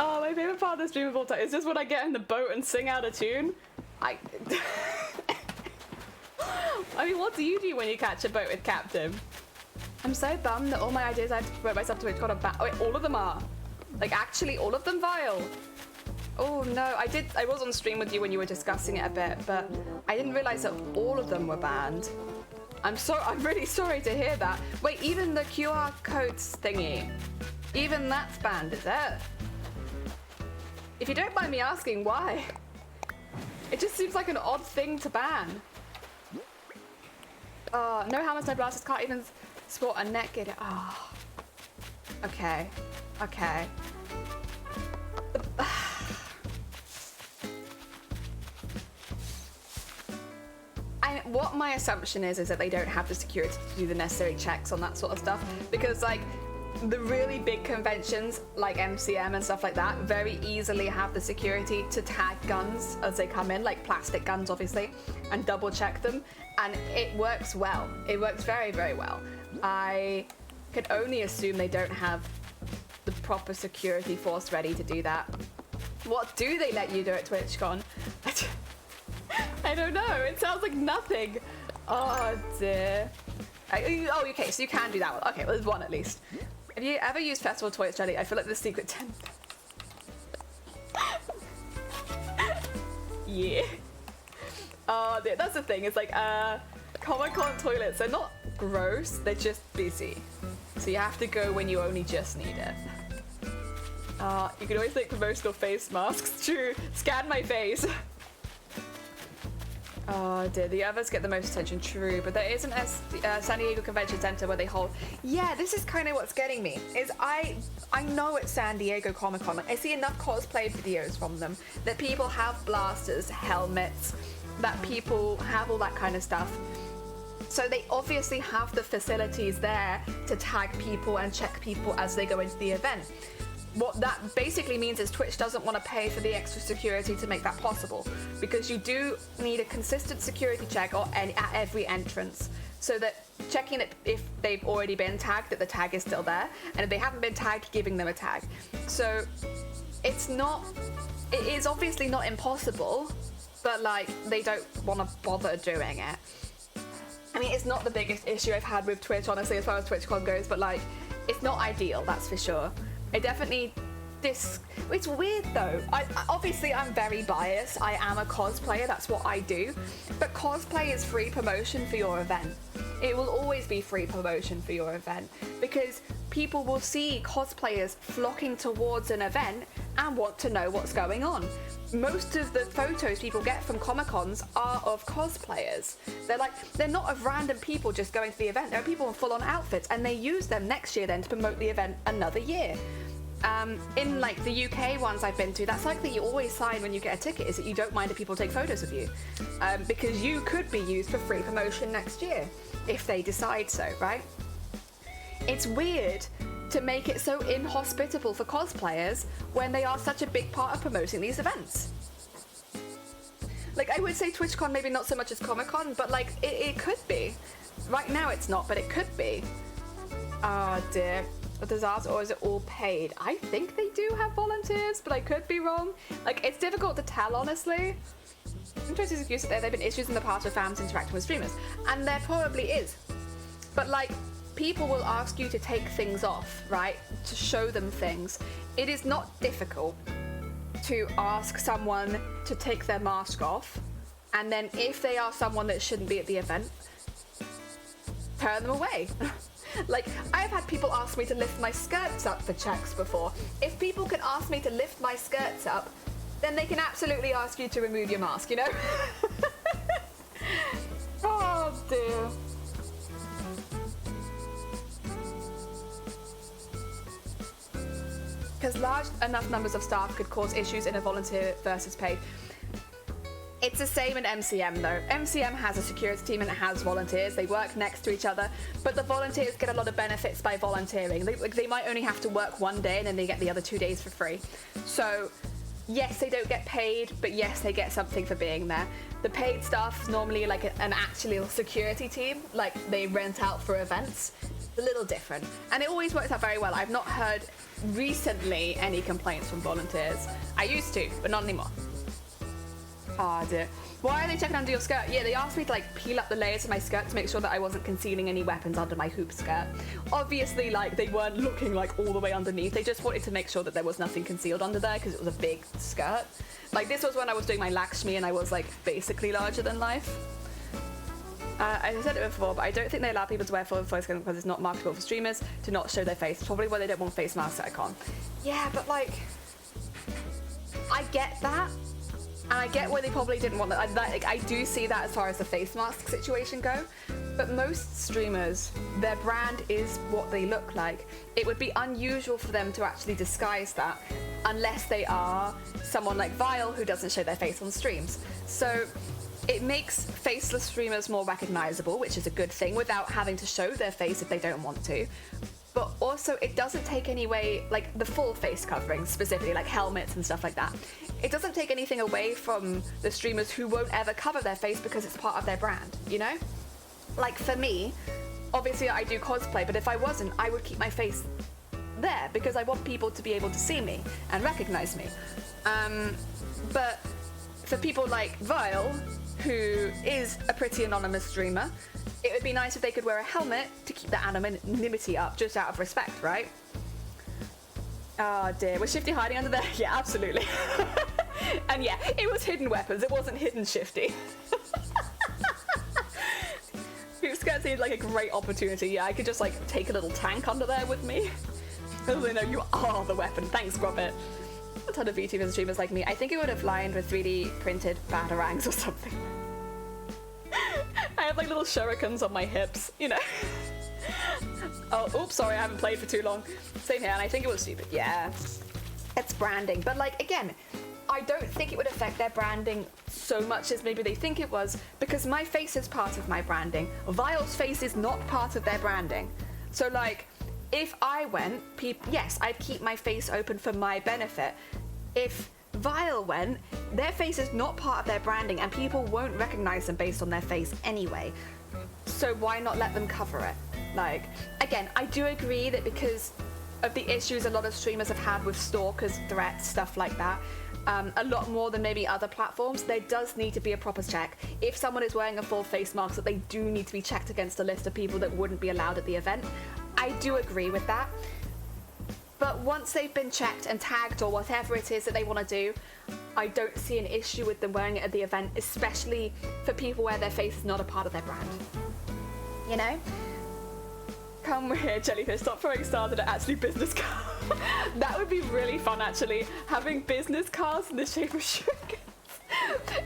Oh, my favorite part of this stream of all time is just when I get in the boat and sing out a tune. I mean, what do you do when you catch a boat with Captain? I'm so bummed that all my ideas I had to promote myself to, got a oh, wait, all of them are. Like, actually, all of them vile. Oh, no, I was on stream with you when you were discussing it a bit, but I didn't realize that all of them were banned. I'm really sorry to hear that. Wait, even the QR codes thingy, even that's banned, is it? If you don't mind me asking, why? It just seems like an odd thing to ban. No hammers, no blasters, can't even sport a neck gator. Oh. Okay. What my assumption is that they don't have the security to do the necessary checks on that sort of stuff, because like the really big conventions like MCM and stuff like that very easily have the security to tag guns as they come in, like plastic guns obviously, and double check them, and it works well. It works very, very well. I could only assume they don't have the proper security force ready to do that. What do they let you do at TwitchCon? I don't know. It sounds like nothing. Oh dear. Oh, okay, so you can do that one. Okay, well, there's one at least. Have you ever used Festival Toilets, Jelly? I feel like the secret 10. Yeah. Oh, that's the thing. It's like, Comic-Con toilets, they're not gross, they're just busy. So you have to go when you only just need it. You can always make promotional face masks. True. Scan my face. Oh dear, the others get the most attention, true, but there isn't a San Diego Convention Center where they hold... Yeah, this is kind of what's getting me, is I know it's San Diego Comic-Con, like, I see enough cosplay videos from them that people have blasters, helmets, that people have all that kind of stuff. So they obviously have the facilities there to tag people and check people as they go into the event. What that basically means is Twitch doesn't want to pay for the extra security to make that possible, because you do need a consistent security check at every entrance, so that checking it if they've already been tagged, that the tag is still there, and if they haven't been tagged, giving them a tag. So it is obviously not impossible, but like they don't want to bother doing it. I mean, it's not the biggest issue I've had with Twitch, honestly, as far as TwitchCon goes, but like it's not ideal, that's for sure. It definitely It's weird though. Obviously I'm very biased. I am a cosplayer, that's what I do. But cosplay is free promotion for your event. It will always be free promotion for your event because people will see cosplayers flocking towards an event and want to know what's going on. Most of the photos people get from Comic-Cons are of cosplayers. They're not of random people just going to the event. They're people in full-on outfits, and they use them next year then to promote the event another year. In like the UK ones I've been to, that's like that you always sign when you get a ticket, is that you don't mind if people take photos of you, because you could be used for free promotion next year if they decide so, right? It's weird to make it so inhospitable for cosplayers when they are such a big part of promoting these events. Like, I would say TwitchCon maybe not so much as Comic-Con, but like it could be. Right now it's not, but it could be. Oh dear. A disaster, or is it all paid? I think they do have volunteers, but I could be wrong. Like, it's difficult to tell, honestly. Interesting excuse that there have been issues in the past with fans interacting with streamers, and there probably is. But like, people will ask you to take things off, right? To show them things. It is not difficult to ask someone to take their mask off, and then if they are someone that shouldn't be at the event, turn them away. Like, I've had people ask me to lift my skirts up for checks before. If people can ask me to lift my skirts up, then they can absolutely ask you to remove your mask, you know? Oh dear. Because large enough numbers of staff could cause issues in a volunteer versus paid. It's the same in MCM though. MCM has a security team and it has volunteers. They work next to each other, but the volunteers get a lot of benefits by volunteering. They might only have to work one day and then they get the other 2 days for free. So yes, they don't get paid, but yes, they get something for being there. The paid staff is normally like an actual security team, like they rent out for events. It's a little different. And it always works out very well. I've not heard recently any complaints from volunteers. I used to, but not anymore. Oh dear. Why are they checking under your skirt? Yeah, they asked me to like peel up the layers of my skirt to make sure that I wasn't concealing any weapons under my hoop skirt. Obviously, like, they weren't looking like all the way underneath. They just wanted to make sure that there was nothing concealed under there because it was a big skirt. Like, this was when I was doing my Lakshmi and I was like basically larger than life. I said it before, but I don't think they allow people to wear full face covering because it's not marketable for streamers to not show their face. It's probably why they don't want face masks at a con. Yeah, but like, I get that. And I get why they probably didn't want that. I do see that as far as the face mask situation go. But most streamers, their brand is what they look like. It would be unusual for them to actually disguise that unless they are someone like Vile who doesn't show their face on streams. So it makes faceless streamers more recognizable, which is a good thing, without having to show their face if they don't want to. But also it doesn't take any away, like the full face covering specifically, like helmets and stuff like that. It doesn't take anything away from the streamers who won't ever cover their face because it's part of their brand, you know? Like for me, obviously I do cosplay, but if I wasn't, I would keep my face there because I want people to be able to see me and recognize me. But for people like Vile, who is a pretty anonymous streamer, it would be nice if they could wear a helmet to keep that anonymity up, just out of respect, right? Oh dear, was Shifty hiding under there? Yeah, absolutely. And yeah, it was hidden weapons, it wasn't hidden Shifty. Hoop skirt seemed like a great opportunity. Yeah, I could just like take a little tank under there with me. Because I know you are the weapon. Thanks, Grobbit. A ton of VTubers and streamers like me. I think it would have lined with 3D printed batarangs or something. I have like little shurikens on my hips, you know. Oh, oops, sorry, I haven't played for too long. Same here, and I think it was stupid. Yeah, it's branding. But like, again, I don't think it would affect their branding so much as maybe they think it was, because my face is part of my branding. Vile's face is not part of their branding. So like, if I went, yes, I'd keep my face open for my benefit. If Vile went, their face is not part of their branding and people won't recognize them based on their face anyway. So why not let them cover it? Like, again, I do agree that because of the issues a lot of streamers have had with stalkers, threats, stuff like that, a lot more than maybe other platforms, there does need to be a proper check. If someone is wearing a full face mask, that they do need to be checked against a list of people that wouldn't be allowed at the event. I do agree with that. But once they've been checked and tagged or whatever it is that they want to do, I don't see an issue with them wearing it at the event, especially for people where their face is not a part of their brand. You know? Come here, Jellyfish, stop throwing stars at actually business cars. That would be really fun, actually. Having business cars in the shape of shurikens.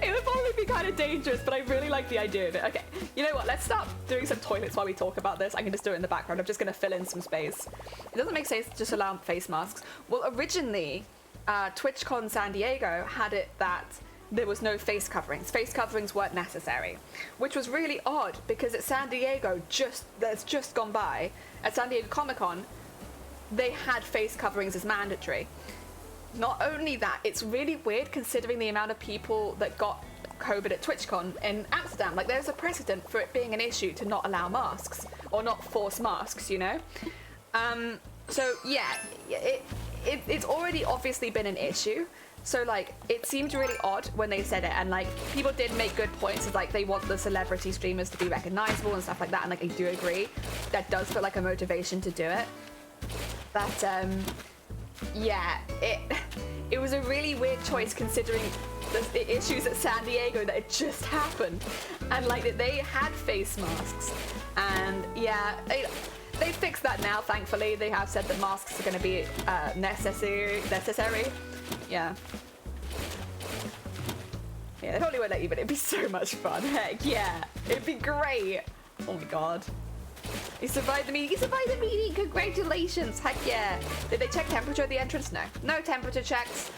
It would probably be kind of dangerous, but I really like the idea of it. Okay, you know what? Let's start doing some toilets while we talk about this. I can just do it in the background. I'm just going to fill in some space. It doesn't make sense to just allow face masks. Well, originally, TwitchCon San Diego had it that there was no face coverings. Face coverings weren't necessary, which was really odd because at San Diego, that's just gone by, at San Diego Comic-Con, they had face coverings as mandatory. Not only that, it's really weird considering the amount of people that got COVID at TwitchCon in Amsterdam. Like, there's a precedent for it being an issue to not allow masks, or not force masks, you know? So, yeah, it's already obviously been an issue. So, like, it seemed really odd when they said it, and, like, people did make good points, of, like, they want the celebrity streamers to be recognizable and stuff like that, and, like, I do agree. That does feel like a motivation to do it. But, yeah, it was a really weird choice considering the issues at San Diego that had just happened, and like that they had face masks, and yeah, they fixed that now. Thankfully, they have said that masks are going to be necessary. Yeah. Yeah, they probably won't let you, but it'd be so much fun. Heck yeah, it'd be great. Oh my god. You survived the meeting. You survived the meeting. Congratulations. Heck yeah. Did they check temperature at the entrance? No. No temperature checks.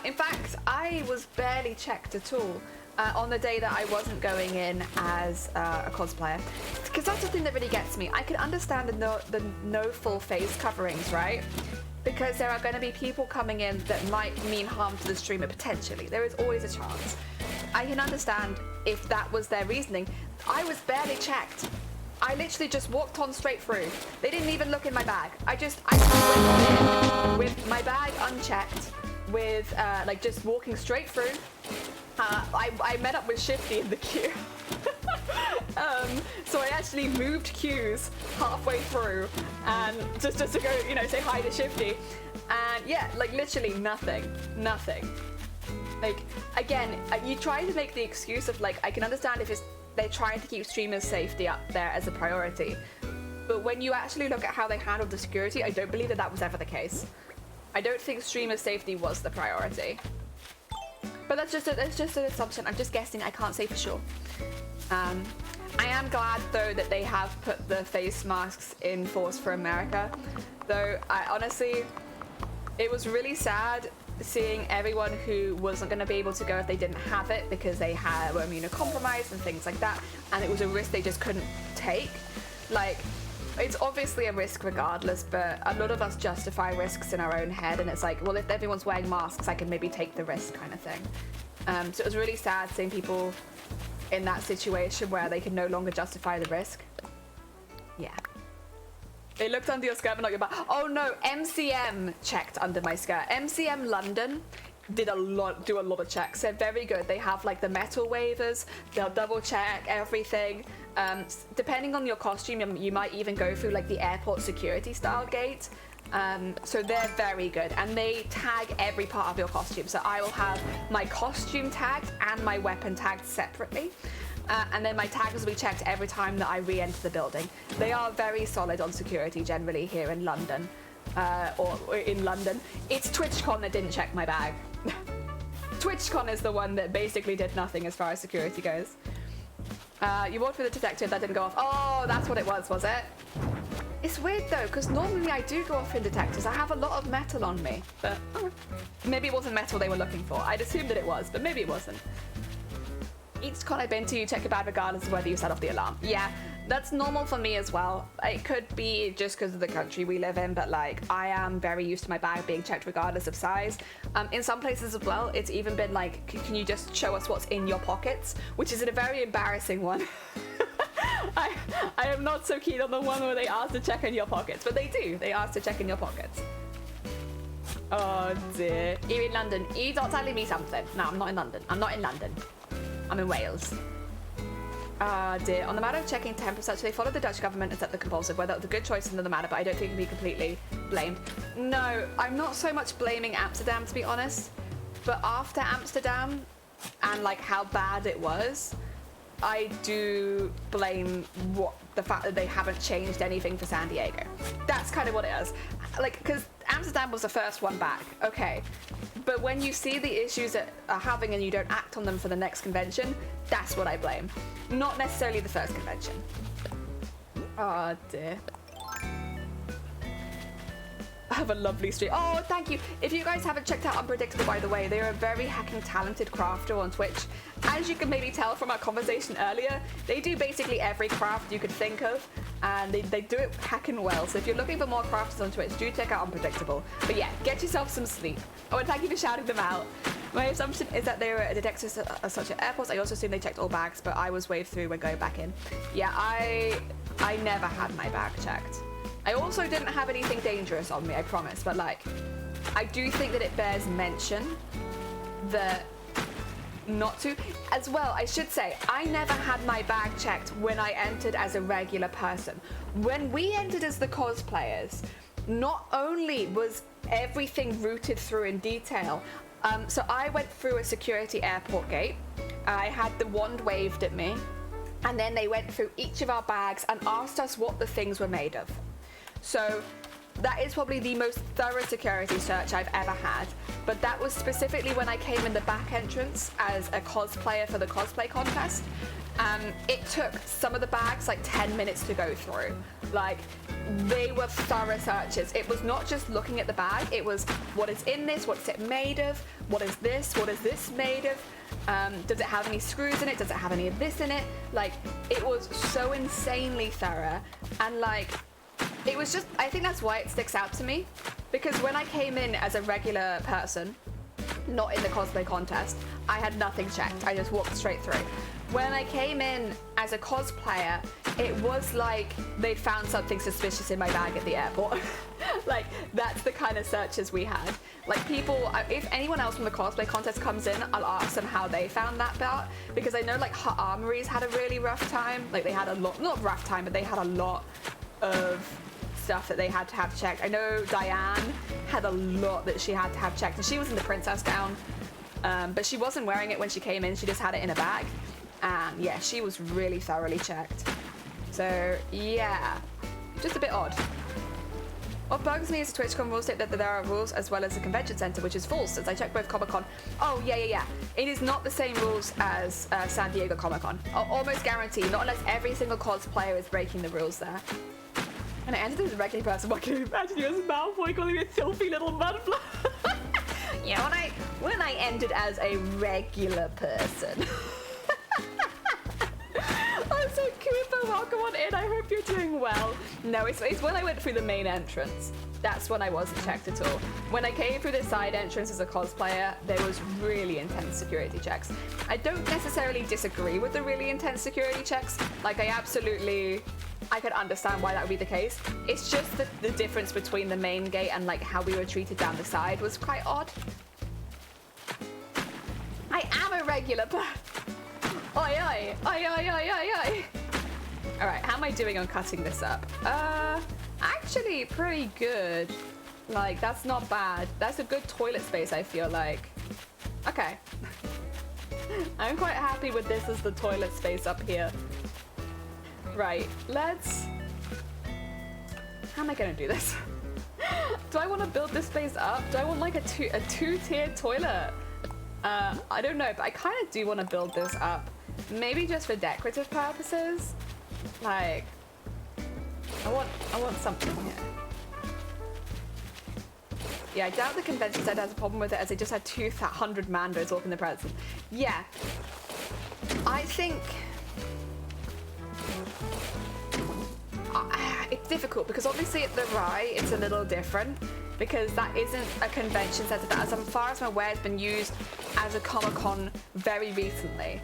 In fact, I was barely checked at all on the day that I wasn't going in as a cosplayer. Because that's the thing that really gets me. I can understand the no full face coverings, right? Because there are going to be people coming in that might mean harm to the streamer potentially. There is always a chance. I can understand if that was their reasoning. I was barely checked. I literally just walked on straight through. They didn't even look in my bag. I went in with my bag unchecked, with like just walking straight through. I met up with Shifty in the queue. So I actually moved queues halfway through, and just to go, you know, say hi to Shifty. And yeah, like literally nothing. Like, again, you try to make the excuse of like, I can understand if they're trying to keep streamers' safety up there as a priority. But when you actually look at how they handled the security, I don't believe that was ever the case. I don't think streamer safety was the priority. But that's just an assumption. I'm just guessing. I can't say for sure. I am glad though that they have put the face masks in force for America. Though I honestly, it was really sad seeing everyone who wasn't going to be able to go if they didn't have it because they were immunocompromised and things like that, and it was a risk they just couldn't take. Like, it's obviously a risk regardless, but a lot of us justify risks in our own head, and it's like, well, if everyone's wearing masks, I can maybe take the risk kind of thing. So it was really sad seeing people in that situation where they could no longer justify the risk. Yeah. They looked under your skirt but not your back. Oh no, MCM checked under my skirt. MCM London do a lot of checks. They're very good. They have like the metal waivers. They'll double check everything. Depending on your costume, you might even go through like the airport security style gate. So they're very good, and they tag every part of your costume. So I will have my costume tagged and my weapon tagged separately. And then my tags will be checked every time that I re-enter the building. They are very solid on security generally here in London. Or in London. It's TwitchCon that didn't check my bag. TwitchCon is the one that basically did nothing as far as security goes. You walked with a detective, that didn't go off. Oh, that's what it was it? It's weird though, because normally I do go off in detectives. I have a lot of metal on me, but maybe it wasn't metal they were looking for. I'd assumed that it was, but maybe it wasn't. Each con I've been to, you check your bag regardless of whether you set off the alarm. Yeah, that's normal for me as well. It could be just because of the country we live in, but like I am very used to my bag being checked regardless of size. In some places as well, it's even been like, can you just show us what's in your pockets? Which is a very embarrassing one. I am not so keen on the one where they ask to check in your pockets, but they do. They ask to check in your pockets. Oh dear. You're in London. You're not telling me something. No, I'm not in London. I'm not in London. I'm in Wales. Dear. On the matter of checking temp research, they followed the Dutch government and set the compulsive. Whether it was a good choice is another matter, but I don't think it can be completely blamed. No, I'm not so much blaming Amsterdam, to be honest. But after Amsterdam and like how bad it was, I do blame the fact that they haven't changed anything for San Diego. That's kind of what it is. Like, because Amsterdam was the first one back, okay. But when you see the issues that are having and you don't act on them for the next convention, that's what I blame. Not necessarily the first convention. Oh dear. I have a lovely stream. Oh, thank you. If you guys haven't checked out Unpredictable, by the way, they're a very hacking talented crafter on Twitch. As you can maybe tell from our conversation earlier, they do basically every craft you could think of, and they do it hacking well. So if you're looking for more crafters on Twitch, do check out Unpredictable. But yeah, get yourself some sleep. Oh, and thank you for shouting them out. My assumption is that they were detectives such at airports. I also assume they checked all bags, but I was waved through when going back in. Yeah, I never had my bag checked. I also didn't have anything dangerous on me, I promise, but like, I do think that it bears mention that not to. As well, I should say, I never had my bag checked when I entered as a regular person. When we entered as the cosplayers, not only was everything routed through in detail, so I went through a security airport gate, I had the wand waved at me, and then they went through each of our bags and asked us what the things were made of. So that is probably the most thorough security search I've ever had, but that was specifically when I came in the back entrance as a cosplayer for the cosplay contest. It took some of the bags like 10 minutes to go through. Like, they were thorough searches. It was not just looking at the bag, it was what is in this, what's it made of, what is this made of, does it have any screws in it, does it have any of this in it? Like, it was so insanely thorough, and like, it was just, I think that's why it sticks out to me, because when I came in as a regular person, not in the cosplay contest, I had nothing checked. I just walked straight through. When I came in as a cosplayer, it was like they'd found something suspicious in my bag at the airport. Like, that's the kind of searches we had. Like, people, if anyone else from the cosplay contest comes in, I'll ask them how they found that part, because I know like her armories had a really rough time. Like, they had a lot, not rough time, but they had a lot of stuff that they had to have checked. I know Diane had a lot that she had to have checked, and she was in the princess gown, but she wasn't wearing it when she came in. She just had it in a bag, and yeah, she was really thoroughly checked. So yeah, just a bit odd. What bugs me is the TwitchCon rules state that there are rules as well as the convention center, which is false, as I checked both Comic-Con. Oh, yeah. It is not the same rules as San Diego Comic-Con. Almost guaranteed, not unless every single cosplayer is breaking the rules there. And I entered as a regular person. What can you imagine you as Malfoy calling me a filthy little mudflap? Yeah, when I entered as a regular person. Oh, so Cooper, welcome on in. I hope you're doing well. No, it's when I went through the main entrance. That's when I wasn't checked at all. When I came through the side entrance as a cosplayer, there was really intense security checks. I don't necessarily disagree with the really intense security checks. Like, I could understand why that would be the case. It's just that the difference between the main gate and like how we were treated down the side was quite odd. I am a regular Oi. Alright, how am I doing on cutting this up? Actually pretty good. Like, that's not bad. That's a good toilet space, I feel like. Okay. I'm quite happy with this as the toilet space up here. Right, let's... How am I gonna do this? Do I want to build this space up? Do I want like a two-tiered toilet? I don't know, but I kind of do want to build this up. Maybe just for decorative purposes. Like, I want something here. Yeah, I doubt the convention center has a problem with it, as they just had 200 Mandos walking the presence. Yeah, I think it's difficult because obviously at the Rye it's a little different because that isn't a convention center that, as far as I'm aware, has been used as a Comic-Con very recently.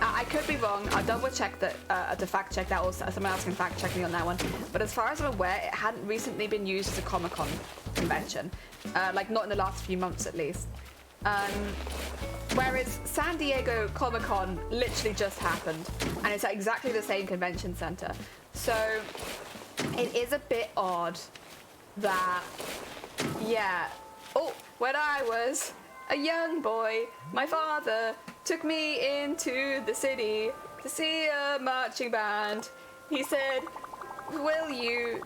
I could be wrong. I'll double check that to fact check that, or someone else can fact check me on that one. But as far as I'm aware, it hadn't recently been used as a Comic-Con convention, like not in the last few months at least. Whereas San Diego Comic-Con literally just happened, and it's at exactly the same convention center. So it is a bit odd that, yeah. Oh, when I was a young boy, my father took me into the city to see a marching band. He said, will you,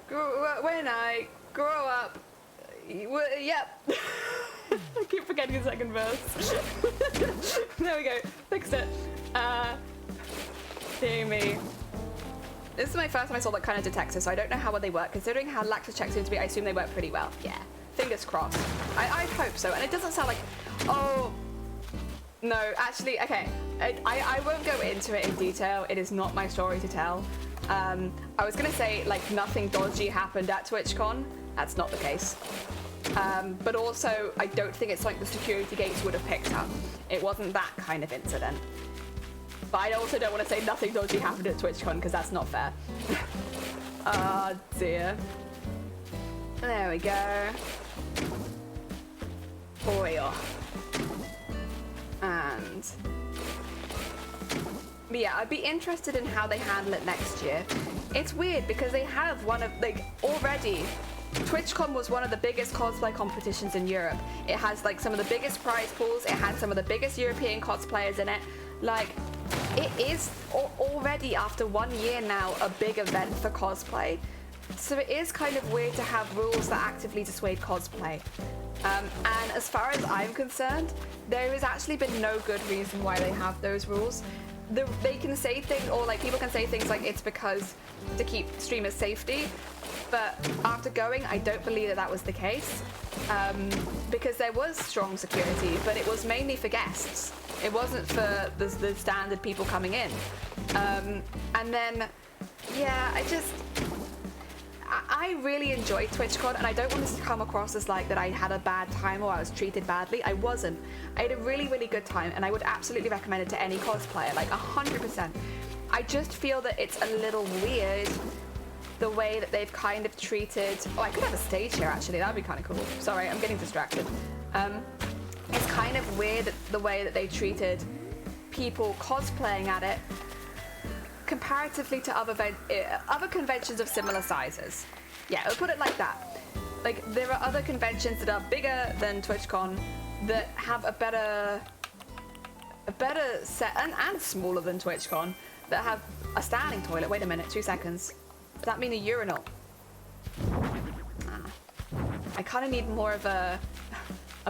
when I grow up, yep. I keep forgetting the second verse. There we go, fixed it. Dear me. This is my first time I saw that kind of detector, so I don't know how well they work. Considering how lactose checks seem to be, I assume they work pretty well. Yeah, fingers crossed. I'd hope so, and it doesn't sound like, oh, no, actually, okay. I won't go into it in detail. It is not my story to tell. I was gonna say, like, nothing dodgy happened at TwitchCon. That's not the case. But also, I don't think it's like the security gates would have picked up. It wasn't that kind of incident. But I also don't want to say nothing dodgy happened at TwitchCon, because that's not fair. Oh dear. There we go. Oil. And... But yeah, I'd be interested in how they handle it next year. It's weird, because they have one of, like, already... TwitchCon was one of the biggest cosplay competitions in Europe. It has like some of the biggest prize pools. It had some of the biggest European cosplayers in it. Like, it is already, after 1 year now, a big event for cosplay. So it is kind of weird to have rules that actively dissuade cosplay. And as far as I'm concerned, there has actually been no good reason why they have those rules. They can say things, or like people can say things like it's because to keep streamers' safety. But after going, I don't believe that that was the case, because there was strong security, but it was mainly for guests. It wasn't for the standard people coming in. And then, yeah, I really enjoyed TwitchCon, and I don't want this to come across as like that I had a bad time or I was treated badly. I wasn't. I had a really, really good time, and I would absolutely recommend it to any cosplayer, like 100%. I just feel that it's a little weird the way that they've kind of treated... Oh, I could have a stage here, actually. That'd be kind of cool. Sorry, I'm getting distracted. It's kind of weird the way that they treated people cosplaying at it comparatively to other conventions of similar sizes. Yeah, I'll put it like that. Like, there are other conventions that are bigger than TwitchCon that have a better set, and smaller than TwitchCon, that have a standing toilet. Wait a minute, 2 seconds. Does that mean a urinal? I kind of need more of a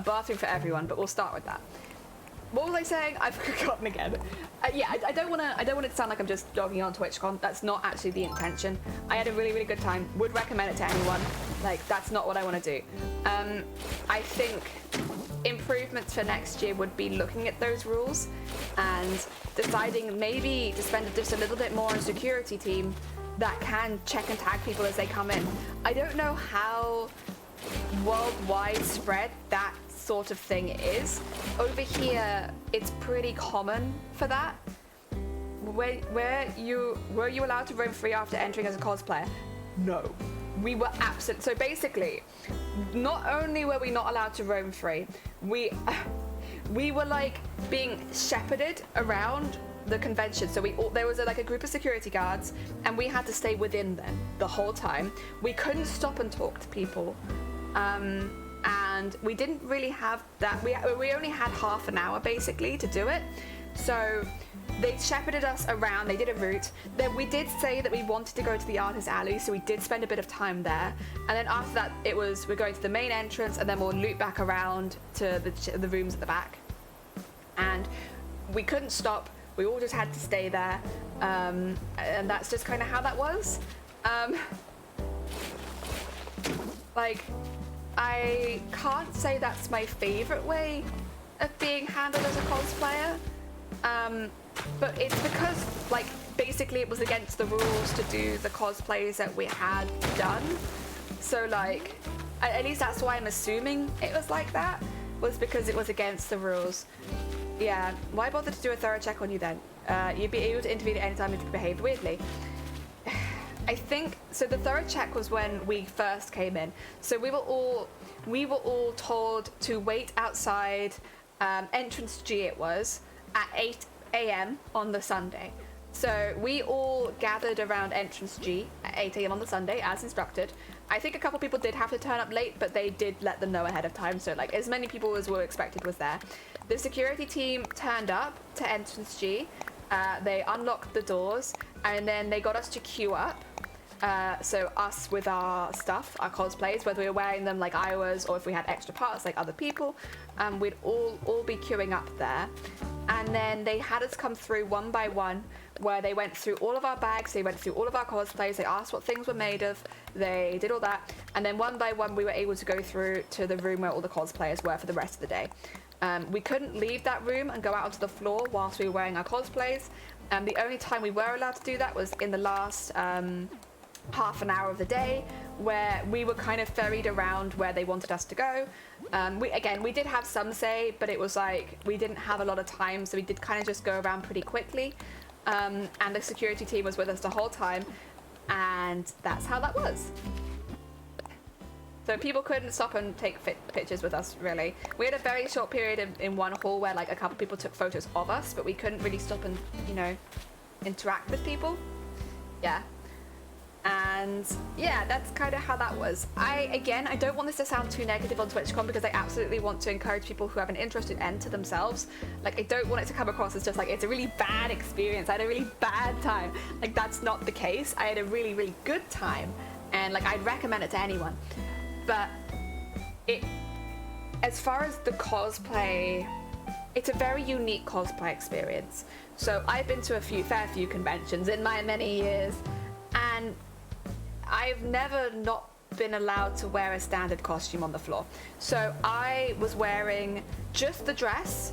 bathroom for everyone, but we'll start with that. What was I saying? I've forgotten again. Yeah, I don't want it to sound like I'm just dogging on TwitchCon. That's not actually the intention. I had a really, really good time. Would recommend it to anyone. Like, that's not what I want to do. I think improvements for next year would be looking at those rules and deciding maybe to spend just a little bit more on security team that can check and tag people as they come in. I don't know how worldwide spread that sort of thing is. Over here, it's pretty common for that. Were you allowed to roam free after entering as a cosplayer? No. We were absent. So basically, not only were we not allowed to roam free, we were like being shepherded around the convention. So there was a group of security guards, and we had to stay within them the whole time. We couldn't stop and talk to people, and we didn't really have that. We only had half an hour basically to do it. So they shepherded us around. They did a route. Then we did say that we wanted to go to the artist alley, so we did spend a bit of time there. And then after that, we're going to the main entrance, and then we'll loop back around to the rooms at the back. And we couldn't stop. We all just had to stay there, and that's just kind of how that was. Like, I can't say that's my favorite way of being handled as a cosplayer, but it's because, like, basically it was against the rules to do the cosplays that we had done. So, like, at least that's why I'm assuming it was like that, was because it was against the rules. Yeah, why bother to do a thorough check on you then? You'd be able to intervene at any time if you behaved weirdly. I think, so the thorough check was when we first came in. So we were all told to wait outside entrance G it was, at 8 a.m. on the Sunday. So we all gathered around entrance G at 8 a.m. on the Sunday as instructed. I think a couple people did have to turn up late, but they did let them know ahead of time, so like as many people as were expected was there. The security team turned up to entrance G. They unlocked the doors, and then they got us to queue up. So us with our stuff, our cosplays, whether we were wearing them like I was, or if we had extra parts like other people, we'd all be queuing up there. And then they had us come through one by one, where they went through all of our bags, they went through all of our cosplays, they asked what things were made of, they did all that, and then one by one we were able to go through to the room where all the cosplayers were for the rest of the day. We couldn't leave that room and go out onto the floor whilst we were wearing our cosplays. The only time we were allowed to do that was in the last half an hour of the day, where we were kind of ferried around where they wanted us to go. We did have some say, but it was like we didn't have a lot of time, so we did kind of just go around pretty quickly. And the security team was with us the whole time, and that's how that was. So people couldn't stop and take pictures with us, really. We had a very short period in one hall where like a couple people took photos of us, but we couldn't really stop and, you know, interact with people. Yeah. And yeah, that's kind of how that was. I don't want this to sound too negative on TwitchCon, because I absolutely want to encourage people who have an interest in end to themselves. Like, I don't want it to come across as just like it's a really bad experience, I had a really bad time. Like, that's not the case. I had a really, really good time, and like I'd recommend it to anyone. But as far as the cosplay, it's a very unique cosplay experience. So I've been to a fair few conventions in my many years, and I've never not been allowed to wear a standard costume on the floor. So I was wearing just the dress,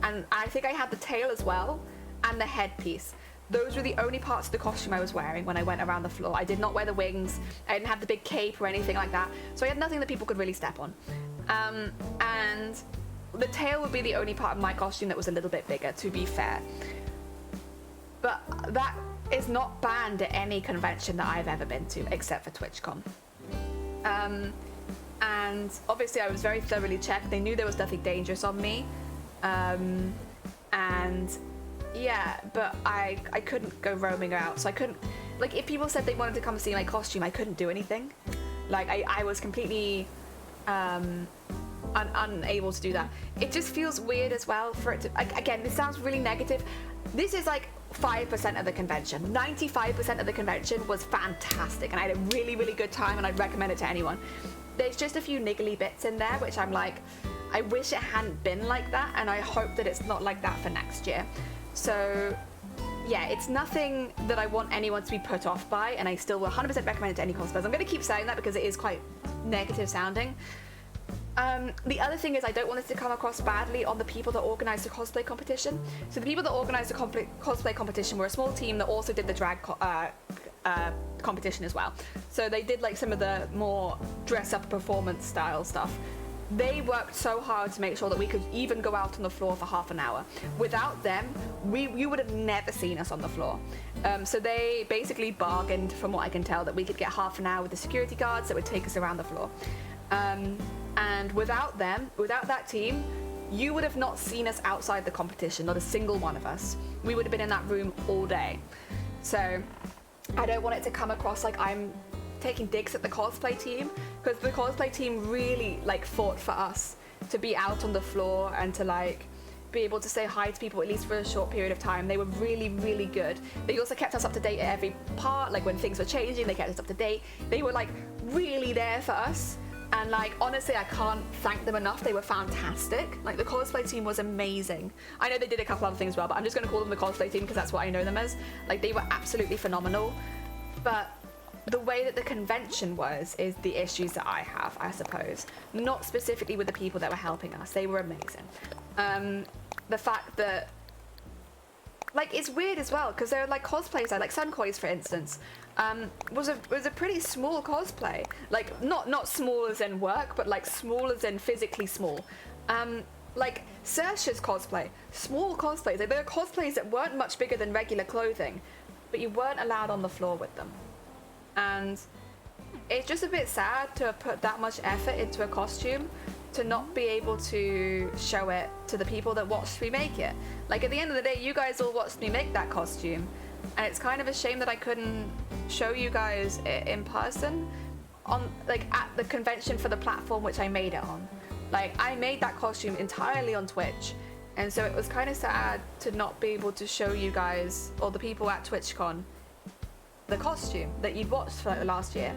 and I think I had the tail as well, and the headpiece. Those were the only parts of the costume I was wearing when I went around the floor. I did not wear the wings, I didn't have the big cape or anything like that, so I had nothing that people could really step on. And the tail would be the only part of my costume that was a little bit bigger, to be fair. But that is not banned at any convention that I've ever been to, except for TwitchCon. And obviously I was very thoroughly checked. They knew there was nothing dangerous on me. And yeah, but I couldn't go roaming out, so I couldn't, like, if people said they wanted to come see my costume, I couldn't do anything. Like, I was completely unable to do that. It just feels weird as well for it to, again, this sounds really negative. This is like 5% of the convention. 95% of the convention was fantastic, and I had a really, really good time, and I'd recommend it to anyone. There's just a few niggly bits in there, which I'm like, I wish it hadn't been like that, and I hope that it's not like that for next year. So yeah, it's nothing that I want anyone to be put off by, and I still will 100% recommend it to any cosplayers. I'm going to keep saying that because it is quite negative sounding. The other thing is, I don't want this to come across badly on the people that organised the cosplay competition. So the people that organised the cosplay competition were a small team that also did the drag competition as well. So they did like some of the more dress-up performance style stuff. They worked so hard to make sure that we could even go out on the floor for half an hour. Without them, you would have never seen us on the floor. So they basically bargained, from what I can tell, that we could get half an hour with the security guards that would take us around the floor. And without them, without that team, you would have not seen us outside the competition, not a single one of us. We would have been in that room all day. So I don't want it to come across like I'm taking digs at the cosplay team, because the cosplay team really like fought for us to be out on the floor and to like be able to say hi to people, at least for a short period of time. They were really, really good. They also kept us up to date at every part, like when things were changing, they kept us up to date. They were like really there for us. And like, honestly, I can't thank them enough. They were fantastic. Like, the cosplay team was amazing. I know they did a couple other things as well, but I'm just going to call them the cosplay team because that's what I know them as. Like, they were absolutely phenomenal. But the way that the convention was is the issues that I have, I suppose. Not specifically with the people that were helping us. They were amazing. The fact that, like, it's weird as well, because there are like cosplays, like Sunkoi's, for instance, was a pretty small cosplay. Like, not small as in work, but like small as in physically small. Like Saoirse's cosplay, small cosplays. Like, there are cosplays that weren't much bigger than regular clothing, but you weren't allowed on the floor with them. And it's just a bit sad to have put that much effort into a costume to not be able to show it to the people that watched me make it. Like, at the end of the day, you guys all watched me make that costume, and it's kind of a shame that I couldn't show you guys it in person on, like, at the convention for the platform which I made it on. Like, I made that costume entirely on Twitch, and so it was kind of sad to not be able to show you guys, or the people at TwitchCon, the costume that you'd watched for last year.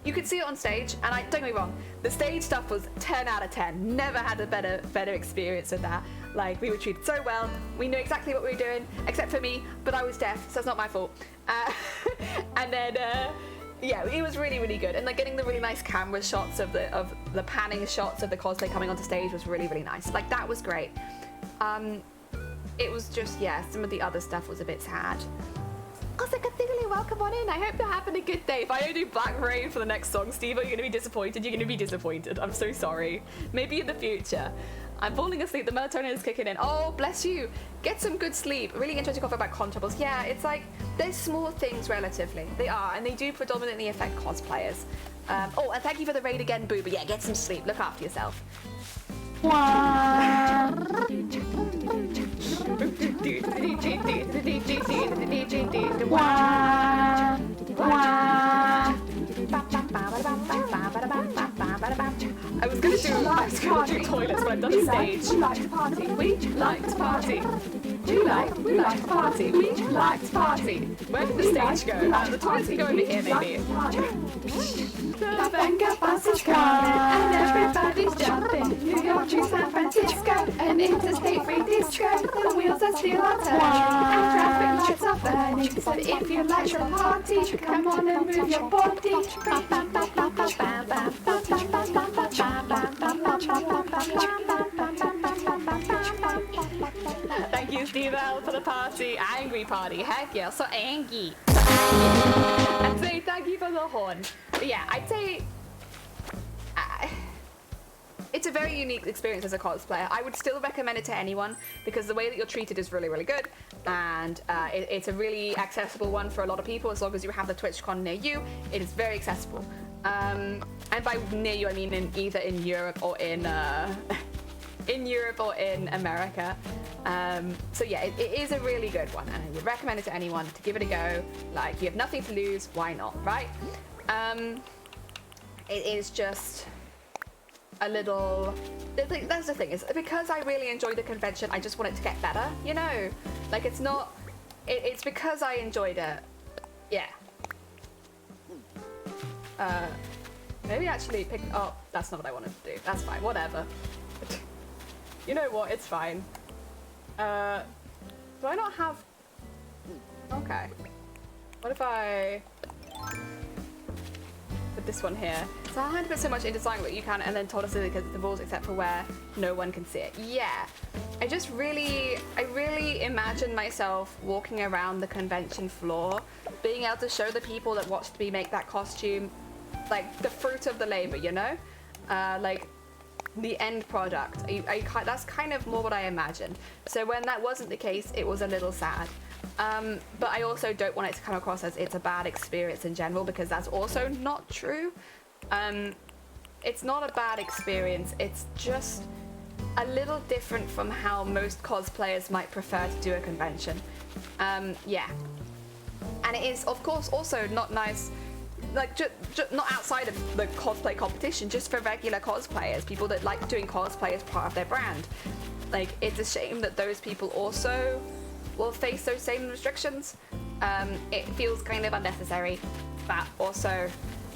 You could see it on stage, and don't get me wrong, the stage stuff was 10 out of 10. Never had a better experience with that. Like, we were treated so well. We knew exactly what we were doing, except for me, but I was deaf, so that's not my fault. And then, yeah, it was really, really good. And like getting the really nice camera shots of the panning shots of the cosplay coming onto stage was really, really nice. Like, that was great. It was just, yeah, some of the other stuff was a bit sad. Cosicathigali, welcome on in. I hope you're having a good day. If I don't do Black Rain for the next song, Steve, you're going to be disappointed. You're going to be disappointed. I'm so sorry. Maybe in the future. I'm falling asleep. The melatonin is kicking in. Oh, bless you. Get some good sleep. Really interesting cover about contrables. Yeah, it's like, they're small things relatively. They are, and they do predominantly affect cosplayers. Oh, and thank you for the raid again, Boo. But yeah, get some sleep. Look after yourself. I was gonna do toilets, but I've done stage. We like to party. We like to party. We like to party. We like to party. Where did the stage go? The toilets can go over here, maybe. The Venga bus is coming, and everybody's jumping. New York to San Francisco, an interstate free disco. The wheels are still are turning, and traffic lights are burning. So if you like your party, come on and move your body. Thank you, Steve L, for the party. Angry party. Heck yeah, so angry. I'd say thank you for the horn. But yeah, I'd say it's a very unique experience as a cosplayer. I would still recommend it to anyone because the way that you're treated is really, really good, and it's a really accessible one for a lot of people. As long as you have the TwitchCon near you, it is very accessible. And by near you, I mean either in Europe or in America. So yeah, it is a really good one, and I would recommend it to anyone to give it a go. Like, you have nothing to lose, why not, right? It is just a little, that's the thing, is because I really enjoy the convention, I just want it to get better, you know? Like, it's not, it's because I enjoyed it. Yeah. Maybe actually pick, oh, that's not what I wanted to do. That's fine, whatever. You know what, it's fine. Do I not have, okay. What if I put this one here? So I had to put so much into something that you can, and then told us because it's the rules except for where no one can see it. Yeah, I really imagine myself walking around the convention floor, being able to show the people that watched me make that costume, like the fruit of the labor, you know? Like the end product. That's kind of more what I imagined. So when that wasn't the case, it was a little sad. But I also don't want it to come across as it's a bad experience in general, because that's also not true. It's not a bad experience, it's just a little different from how most cosplayers might prefer to do a convention. Yeah. And it is, of course, also not nice, like, not outside of the cosplay competition, just for regular cosplayers, people that like doing cosplay as part of their brand. Like, it's a shame that those people also will face those same restrictions. It feels kind of unnecessary, but also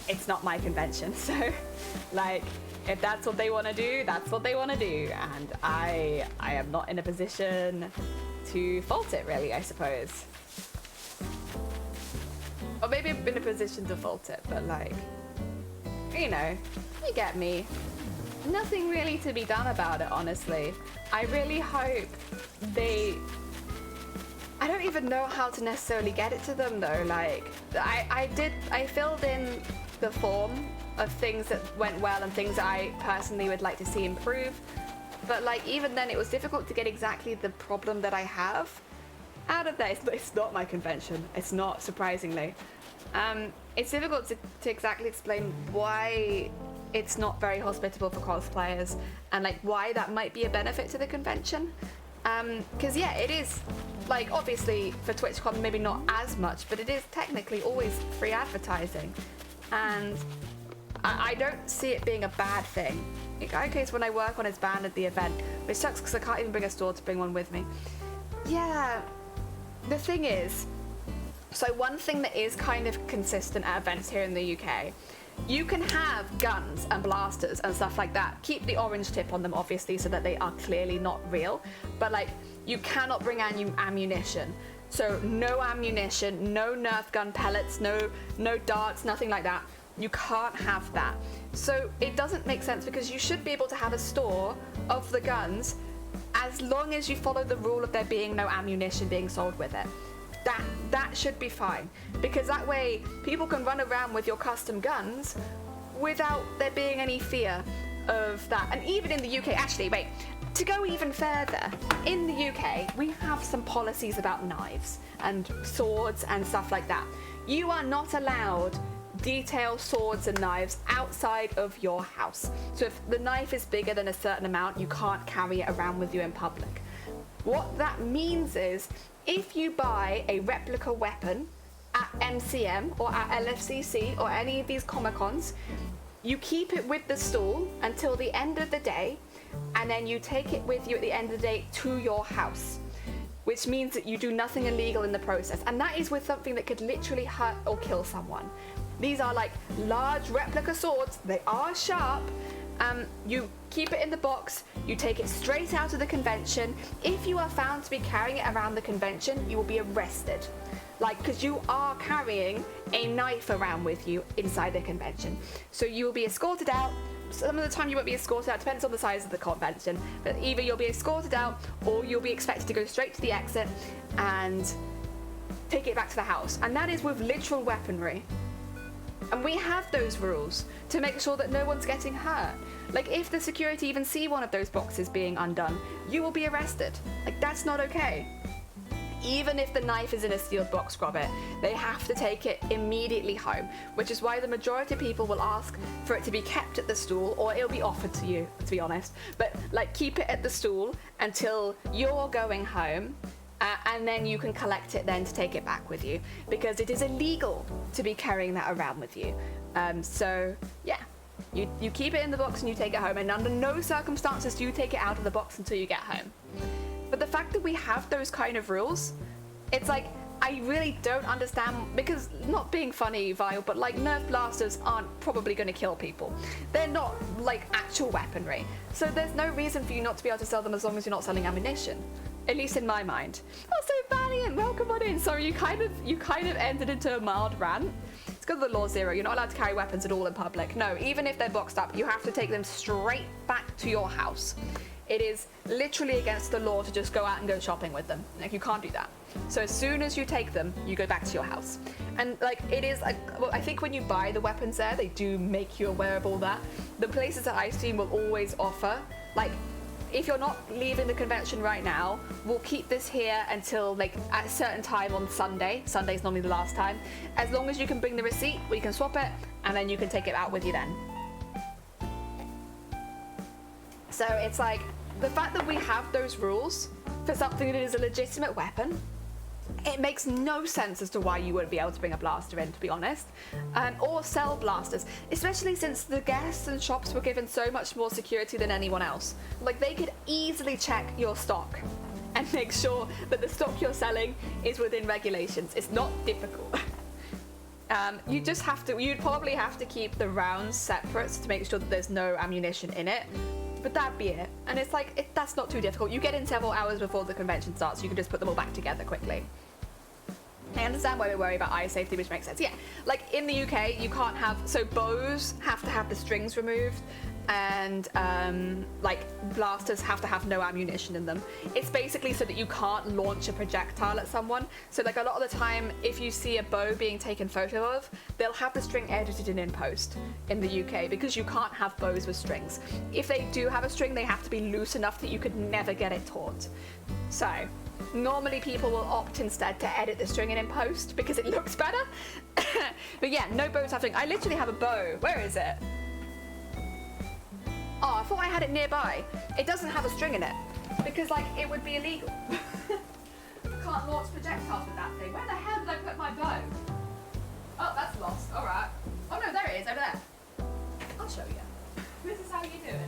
it's not my convention, so like, if that's what they want to do, that's what they want to do, and I am not in a position to fault it, really, I suppose. Or maybe I'm in a position to fault it, but like, you know, you get me. Nothing really to be done about it, honestly. I really hope I don't even know how to necessarily get it to them though. Like, I filled in the form of things that went well and things that I personally would like to see improve. But like, even then it was difficult to get exactly the problem that I have out of there. It's not my convention. It's not, surprisingly. It's difficult to exactly explain why it's not very hospitable for cosplayers, and like why that might be a benefit to the convention. Because yeah, it is, like, obviously for TwitchCon maybe not as much, but it is technically always free advertising, and I don't see it being a bad thing. In case when I work on his band at the event, which sucks because I can't even bring a store to bring one with me. Yeah, the thing is, so one thing that is kind of consistent at events here in the UK, you can have guns and blasters and stuff like that. Keep the orange tip on them, obviously, so that they are clearly not real. But like, you cannot bring ammunition. So no ammunition, no Nerf gun pellets, no darts, nothing like that. You can't have that. So it doesn't make sense, because you should be able to have a store of the guns as long as you follow the rule of there being no ammunition being sold with it. That should be fine, because that way people can run around with your custom guns without there being any fear of that. And even in the UK, actually, wait, to go even further, in the UK we have some policies about knives and swords and stuff like that. You are not allowed detail swords and knives outside of your house. So if the knife is bigger than a certain amount, you can't carry it around with you in public. What that means is, if you buy a replica weapon at MCM or at LFCC or any of these comicons, you keep it with the stall until the end of the day, and then you take it with you at the end of the day to your house, which means that you do nothing illegal in the process. And that is with something that could literally hurt or kill someone. These are like large replica swords, they are sharp. You keep it in the box, you take it straight out of the convention. If you are found to be carrying it around the convention, you will be arrested. Like, because you are carrying a knife around with you inside the convention. So you will be escorted out. Some of the time you won't be escorted out, depends on the size of the convention. But either you'll be escorted out, or you'll be expected to go straight to the exit and take it back to the house. And that is with literal weaponry. And we have those rules to make sure that no one's getting hurt. Like, if the security even see one of those boxes being undone, you will be arrested. Like, that's not okay. Even if the knife is in a sealed box, Robert, they have to take it immediately home, which is why the majority of people will ask for it to be kept at the stool, or it'll be offered to you, to be honest. But, like, keep it at the stool until you're going home, and then you can collect it then to take it back with you, because it is illegal to be carrying that around with you. So yeah, you keep it in the box and you take it home, and under no circumstances do you take it out of the box until you get home. But the fact that we have those kind of rules, it's like, I really don't understand, because, not being funny, Vile, but like, Nerf blasters aren't probably going to kill people. They're not like actual weaponry, so there's no reason for you not to be able to sell them as long as you're not selling ammunition. At least in my mind. Also, Valiant, welcome on in. Sorry, you kind of entered into a mild rant. It's because of the law zero. You're not allowed to carry weapons at all in public. No, even if they're boxed up, you have to take them straight back to your house. It is literally against the law to just go out and go shopping with them. Like, you can't do that. So as soon as you take them, you go back to your house. And like, it is like, well, I think when you buy the weapons there, they do make you aware of all that. The places at Ice Team will always offer, like, if you're not leaving the convention right now, we'll keep this here until like at a certain time on Sunday. Sunday's normally the last time. As long as you can bring the receipt, we can swap it, and then you can take it out with you then. So it's like, the fact that we have those rules for something that is a legitimate weapon, it makes no sense as to why you wouldn't be able to bring a blaster in, to be honest, or sell blasters, especially since the guests and shops were given so much more security than anyone else. Like, they could easily check your stock and make sure that the stock you're selling is within regulations. It's not difficult. You'd probably have to keep the rounds separate to make sure that there's no ammunition in it. But that'd be it. And it's like, that's not too difficult. You get in several hours before the convention starts, you can just put them all back together quickly. I understand why we worry about eye safety, which makes sense. Yeah, like in the UK, you can't have, so bows have to have the strings removed, and like blasters have to have no ammunition in them. It's basically so that you can't launch a projectile at someone. So like, a lot of the time, if you see a bow being taken photo of, they'll have the string edited in post in the UK, because you can't have bows with strings. If they do have a string, they have to be loose enough that you could never get it taut. So normally people will opt instead to edit the string in post because it looks better. But yeah, no bows have string. I literally have a bow. Where is it? Oh, I thought I had it nearby. It doesn't have a string in it because like it would be illegal. Can't launch projectiles with that thing. Where the hell did I put my bow? Oh, that's lost. All right. Oh no, there it is, over there. I'll show you. This is how you do it.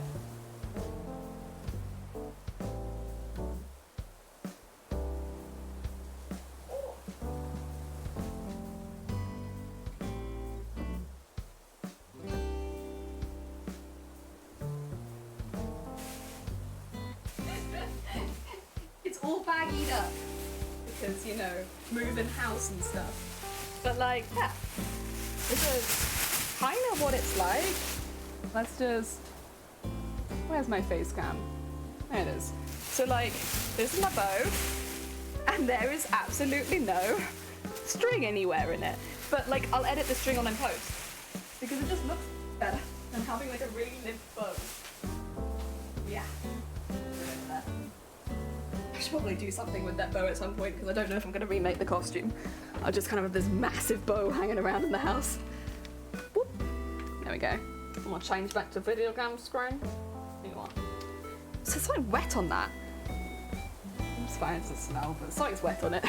It's all baggied up because, you know, moving house and stuff. But like, yeah, this is kind of what it's like. Let's just, where's my face cam? There it is. So like, this is my bow, and there is absolutely no string anywhere in it. But like, I'll edit the string on in post because it just looks better than having like a really limp bow. Yeah. I should probably do something with that bow at some point because I don't know if I'm going to remake the costume. I'll just kind of have this massive bow hanging around in the house. Whoop. There we go. I'm going to change back to video cam screen. Hang on. So there's something wet on that. It's fine, it doesn't smell, but something's wet on it.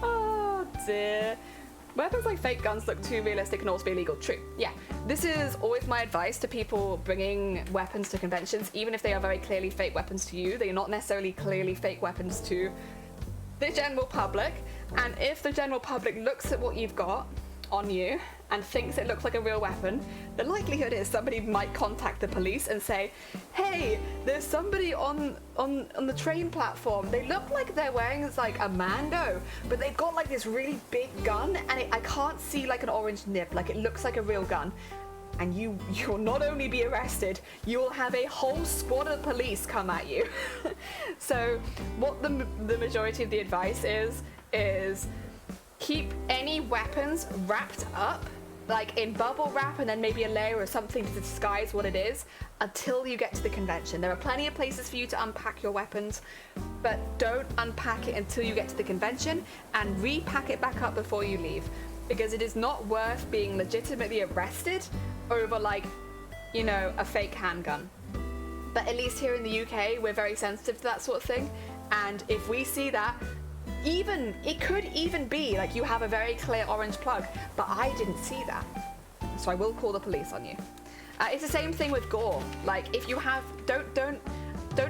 Oh dear. Weapons like fake guns look too realistic and also be illegal. True. Yeah. This is always my advice to people bringing weapons to conventions, even if they are very clearly fake weapons to you. They are not necessarily clearly fake weapons to the general public. And if the general public looks at what you've got on you and thinks it looks like a real weapon, the likelihood is somebody might contact the police and say, hey, there's somebody on the train platform. They look like they're wearing like a Mando, but they've got like this really big gun and I can't see like an orange nib, like it looks like a real gun. And you'll not only be arrested, you'll have a whole squad of police come at you. So what the majority of the advice is keep any weapons wrapped up, like in bubble wrap and then maybe a layer or something to disguise what it is until you get to the convention. There are plenty of places for you to unpack your weapons, but don't unpack it until you get to the convention and repack it back up before you leave, because it is not worth being legitimately arrested over like, you know, a fake handgun. But at least here in the UK, we're very sensitive to that sort of thing. And if we see that, it could even be like you have a very clear orange plug, but I didn't see that. So I will call the police on you. It's the same thing with gore. Like if you have, don't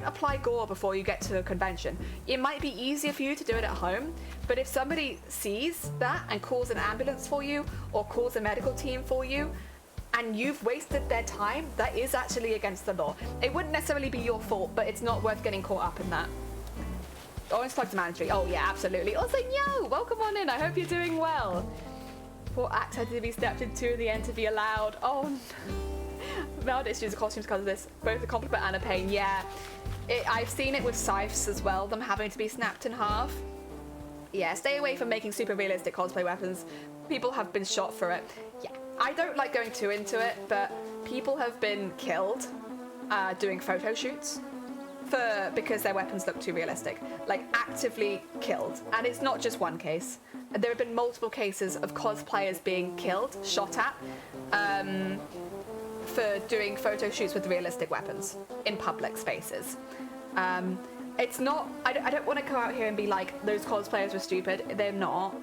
apply gore before you get to a convention. It might be easier for you to do it at home, but if somebody sees that and calls an ambulance for you or calls a medical team for you, and you've wasted their time, that is actually against the law. It wouldn't necessarily be your fault, but it's not worth getting caught up in that. Orange plugs mandatory. Oh yeah, absolutely. Also, yo, welcome on in. I hope you're doing well. Poor act had to be stepped into in the end to be allowed. Oh no. Valid issues of costumes because of this. Both a compliment and a pain. Yeah. I've seen it with scythes as well, them having to be snapped in half. Yeah, stay away from making super realistic cosplay weapons. People have been shot for it. Yeah. I don't like going too into it, but people have been killed doing photo shoots because their weapons look too realistic. Like, actively killed. And it's not just one case. There have been multiple cases of cosplayers being killed, shot at, for doing photo shoots with realistic weapons in public spaces. It's not, I don't want to come out here and be like, those cosplayers were stupid. They're not.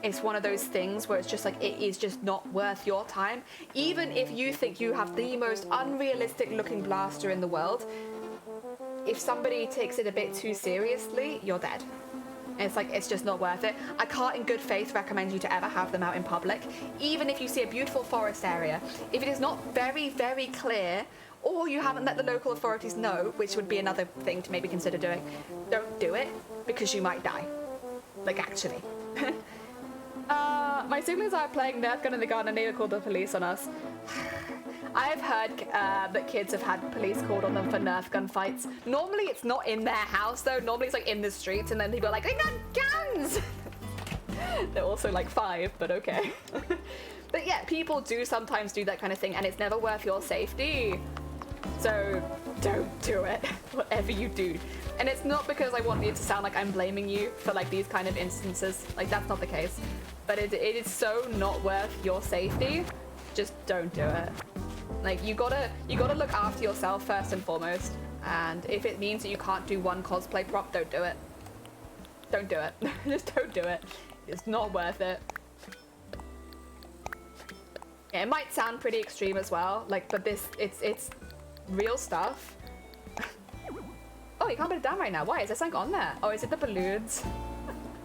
It's one of those things where it's just like, it is just not worth your time. Even if you think you have the most unrealistic looking blaster in the world, if somebody takes it a bit too seriously, you're dead. And it's like, it's just not worth it. I can't in good faith recommend you to ever have them out in public. Even if you see a beautiful forest area, if it is not very, very clear, or you haven't let the local authorities know, which would be another thing to maybe consider doing, don't do it, because you might die. Like, actually. My siblings are playing Nerf gun in the garden and they called the police on us. I've heard that kids have had police called on them for Nerf gun fights. Normally it's not in their house though, normally it's like in the streets and then people are like, they got guns! They're also like 5, but okay. But yeah, people do sometimes do that kind of thing and it's never worth your safety. So don't do it, whatever you do. And it's not because I want it to sound like I'm blaming you for like these kind of instances. Like that's not the case. But it is so not worth your safety. Just don't do it. Like, you gotta look after yourself first and foremost. And if it means that you can't do one cosplay prop, don't do it. Don't do it. Just don't do it. It's not worth it. Yeah, it might sound pretty extreme as well, like, but it's real stuff. Oh, you can't put it down right now. Why? Is there something on there? Oh, is it the balloons?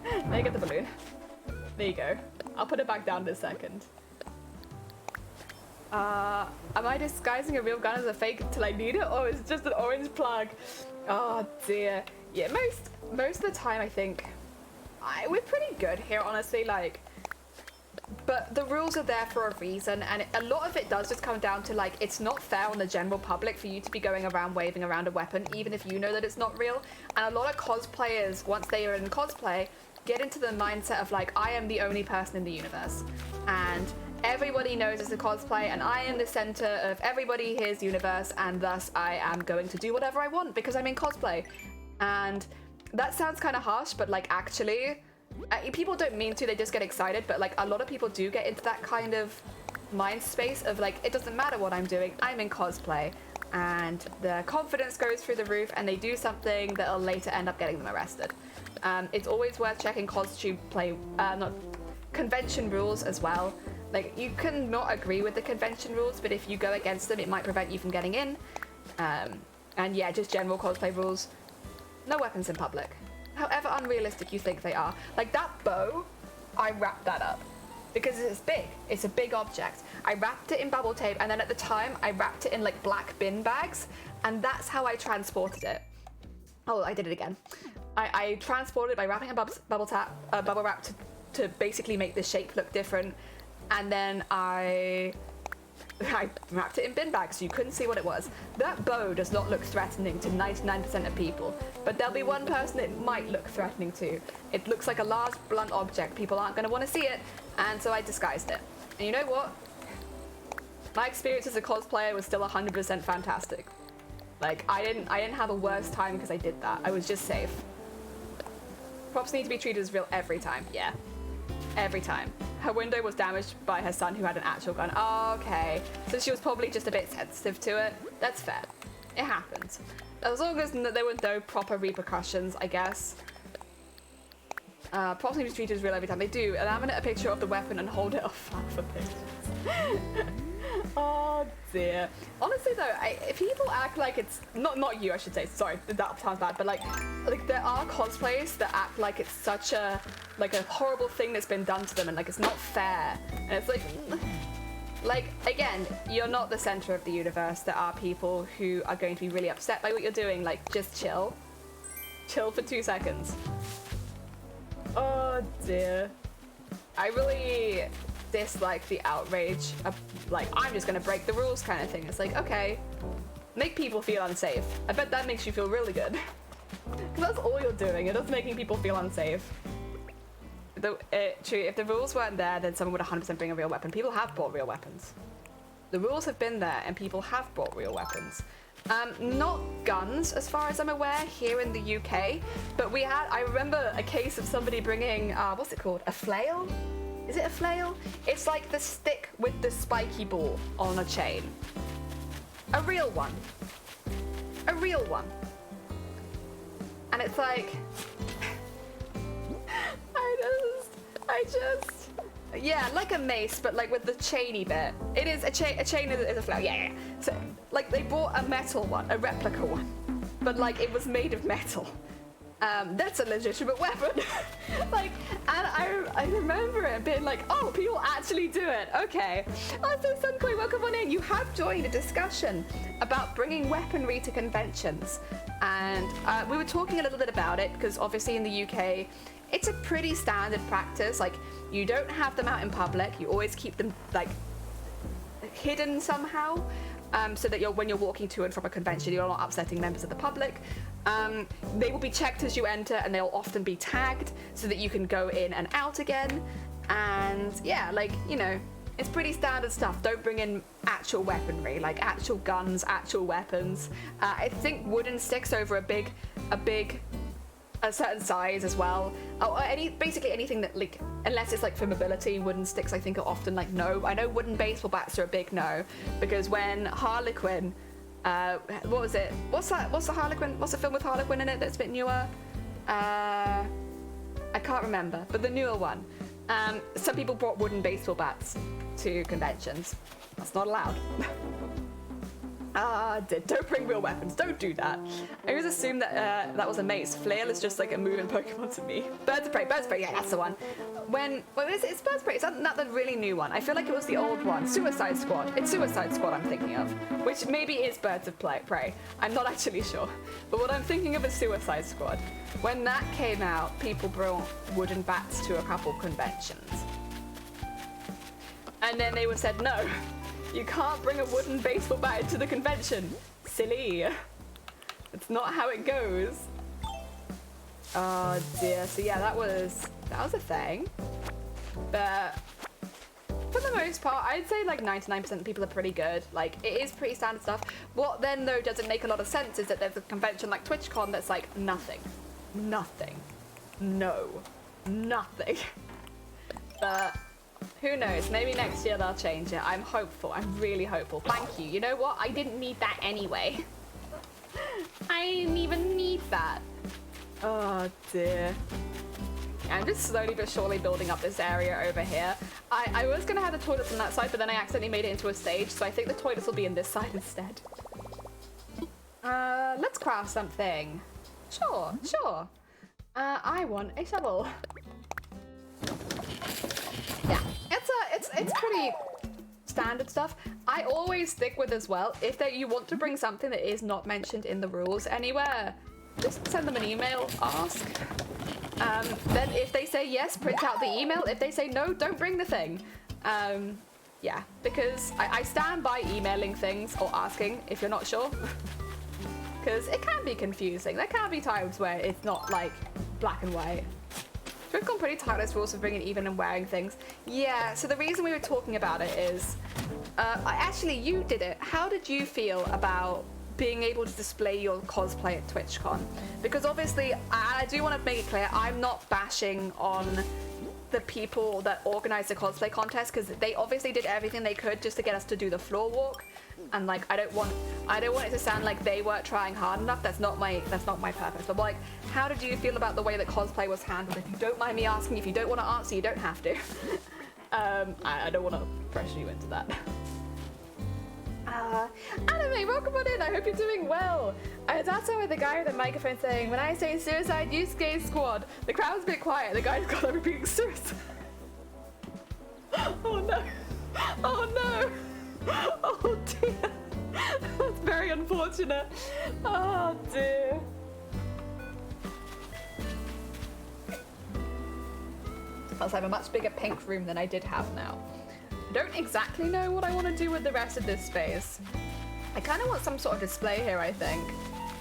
Let me get the balloon. There you go. I'll put it back down in a second. Am I disguising a real gun as a fake until I need it, or is it just an orange plug? Oh dear. Yeah, most of the time I think we're pretty good here, honestly, like, but the rules are there for a reason, and a lot of it does just come down to, like, it's not fair on the general public for you to be going around waving around a weapon, even if you know that it's not real. And a lot of cosplayers, once they are in cosplay, get into the mindset of, like, I am the only person in the universe, and everybody knows it's a cosplay, and I am the center of everybody here's universe, and thus I am going to do whatever I want because I'm in cosplay. And that sounds kind of harsh, but, like, actually, people don't mean to, they just get excited, but, like, a lot of people do get into that kind of mind space of, like, it doesn't matter what I'm doing, I'm in cosplay, and the confidence goes through the roof, and they do something that'll later end up getting them arrested. It's always worth checking convention rules as well. Like, you can not agree with the convention rules, but if you go against them, it might prevent you from getting in. And yeah, just general cosplay rules. No weapons in public. However unrealistic you think they are. Like, that bow, I wrapped that up because it's big. It's a big object. I wrapped it in bubble tape, and then at the time, I wrapped it in, like, black bin bags, and that's how I transported it. Oh, I did it again. I transported it by wrapping a bubble wrap to basically make the shape look different, and then I wrapped it in bin bags so you couldn't see what it was. That bow does not look threatening to 99% of people, but there'll be one person it might look threatening to. It looks like a large blunt object. People aren't going to want to see it, and so I disguised it. And you know what? My experience as a cosplayer was still 100% fantastic. Like, I didn't have a worse time because I did that. I was just safe. Props need to be treated as real every time. Yeah. Every time. Her window was damaged by her son who had an actual gun. Oh, okay. So she was probably just a bit sensitive to it. That's fair. It happens. As long as there were no proper repercussions, I guess. Props need to be treated as real every time. They do. And I'm gonna a picture of the weapon and hold it off for pictures. Oh dear. Honestly though, people act like it's not you, I should say. Sorry, that sounds bad. But like there are cosplays that act like it's such a horrible thing that's been done to them, and like it's not fair. And it's like again, you're not the center of the universe. There are people who are going to be really upset by what you're doing. Like, just chill. Chill for 2 seconds. Oh dear. I really dislike the outrage of, like, I'm just gonna break the rules kind of thing. It's like, okay, make people feel unsafe. I bet that makes you feel really good. Because that's all you're doing. It does making people feel unsafe. True, if the rules weren't there, then someone would 100% bring a real weapon. People have brought real weapons. The rules have been there, and people have brought real weapons. Not guns, as far as I'm aware, here in the UK, but I remember a case of somebody bringing, what's it called? A flail? Is it a flail? It's like the stick with the spiky ball on a chain. A real one. A real one. And it's like, yeah, like a mace, but like with the chainy bit. It is a chain is a flail, yeah. So, like, they bought a metal one, a replica one, but like it was made of metal. That's a legitimate weapon. Like, and I remember it being like, oh, people actually do it. Okay. Also, Sunkoi, welcome on in. You have joined a discussion about bringing weaponry to conventions. And we were talking a little bit about it because obviously in the UK, it's a pretty standard practice. Like, you don't have them out in public. You always keep them, like, hidden somehow. So that when you're walking to and from a convention, you're not upsetting members of the public. They will be checked as you enter, and they'll often be tagged so that you can go in and out again. And yeah, like, you know, it's pretty standard stuff. Don't bring in actual weaponry, like actual guns, actual weapons. I think wooden sticks over a big a certain size as well. Or basically anything that, like, unless it's like for mobility, wooden sticks I think are often like no. I know wooden baseball bats are a big no, because when Harlequin, what was it? What's the Harlequin? What's the film with Harlequin in it that's a bit newer? I can't remember, but the newer one. Some people brought wooden baseball bats to conventions. That's not allowed. Don't bring real weapons. Don't do that. I always assumed that that was a mace. Flail is just like a moving Pokemon to me. Birds of Prey. Yeah, that's the one. It's Birds of Prey. It's not the really new one. I feel like it was the old one. Suicide Squad. It's Suicide Squad I'm thinking of, which maybe is Birds of Prey. I'm not actually sure. But what I'm thinking of is Suicide Squad. When that came out, people brought wooden bats to a couple conventions. And then they were said, no, you can't bring a wooden baseball bat into the convention. Silly. It's not how it goes. Oh dear. So yeah, that was a thing. But for the most part, I'd say like 99% of people are pretty good. Like, it is pretty standard stuff. What then though doesn't make a lot of sense is that there's a convention like TwitchCon that's like nothing. No. Nothing. But who knows? Maybe next year they'll change it. I'm hopeful. I'm really hopeful. Thank you. You know what? I didn't need that anyway. I didn't even need that. Oh dear. I'm just slowly but surely building up this area over here. I was going to have the toilets on that side, but then I accidentally made it into a stage, so I think the toilets will be in this side instead. Let's craft something. Sure. I want a shovel. Yeah, it's pretty standard stuff. I always stick with as well, if you want to bring something that is not mentioned in the rules anywhere, just send them an email, ask. Then if they say yes, print out the email. If they say no, don't bring the thing. Yeah, because I stand by emailing things or asking if you're not sure. Because it can be confusing. There can be times where it's not like black and white. We've gone pretty tireless rules for bringing even and wearing things. Yeah, so the reason we were talking about it is, actually you did it. How did you feel about being able to display your cosplay at TwitchCon? Because obviously, I do want to make it clear, I'm not bashing on the people that organized the cosplay contest, because they obviously did everything they could just to get us to do the floor walk. And like, I don't want it to sound like they weren't trying hard enough. That's not my purpose. But like, how did you feel about the way that cosplay was handled? If you don't mind me asking, if you don't want to answer, you don't have to. I don't want to pressure you into that. Anime, welcome on in. I hope you're doing well. I was outside with the guy with the microphone saying, when I say suicide, Yusuke squad. The crowd's a bit quiet. The guy's got over being suicide. Oh no. Oh no. Oh dear. That's very unfortunate. Oh dear. Plus, I have a much bigger pink room than I did have now. I don't exactly know what I want to do with the rest of this space. I kind of want some sort of display here, I think,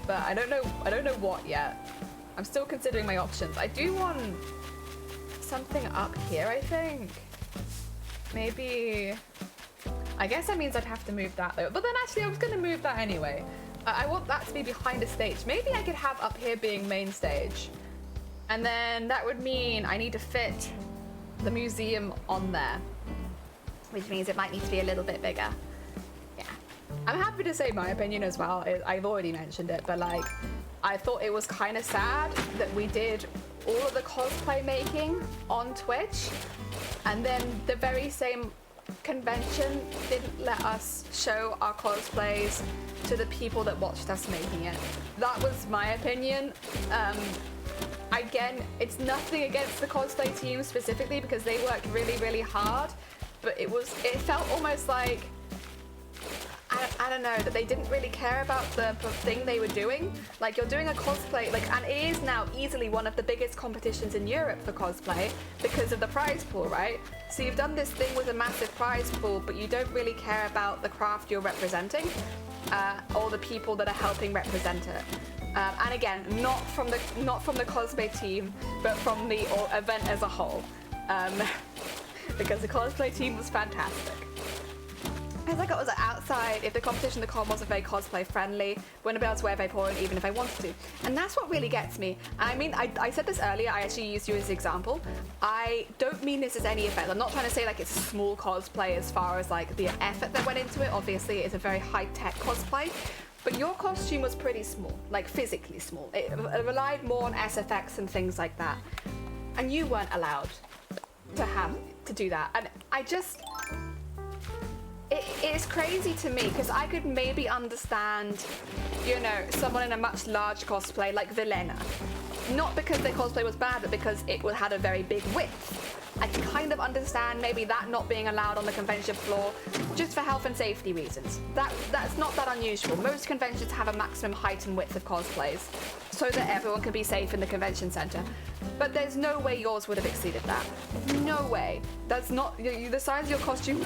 but I don't know what yet. I'm still considering my options. I do want something up here, I think. Maybe, I guess that means I'd have to move that though. But then actually I was going to move that anyway. I want that to be behind a stage. Maybe I could have up here being main stage. And then that would mean I need to fit the museum on there, which means it might need to be a little bit bigger. Yeah. I'm happy to say my opinion as well. I've already mentioned it, but like, I thought it was kind of sad that we did all of the cosplay making on Twitch, and then the very same convention didn't let us show our cosplays to the people that watched us making it. That was my opinion. Again, it's nothing against the cosplay team specifically, because they worked really, really hard, but it felt almost like, I don't know, that they didn't really care about the thing they were doing. Like, you're doing a cosplay, like, and it is now easily one of the biggest competitions in Europe for cosplay because of the prize pool, right? So you've done this thing with a massive prize pool, but you don't really care about the craft you're representing, or the people that are helping represent it. And again, not from the cosplay team, but from the event as a whole, because the cosplay team was fantastic. It's like it was outside, if the competition, the con wasn't very cosplay friendly, wouldn't be able to wear Vaporeon even if I wanted to. And that's what really gets me. I mean, I said this earlier, I actually used you as an example. I don't mean this as any effect. I'm not trying to say like it's a small cosplay as far as like the effort that went into it. Obviously, it's a very high-tech cosplay. But your costume was pretty small, like physically small. It relied more on SFX and things like that. And you weren't allowed to do that. And I just... It is crazy to me because I could maybe understand, you know, someone in a much larger cosplay like Velena. Not because their cosplay was bad, but because it had a very big width. I can kind of understand maybe that not being allowed on the convention floor just for health and safety reasons. That's not that unusual. Most conventions have a maximum height and width of cosplays so that everyone can be safe in the convention center. But there's no way yours would have exceeded that. No way. That's not, the size of your costume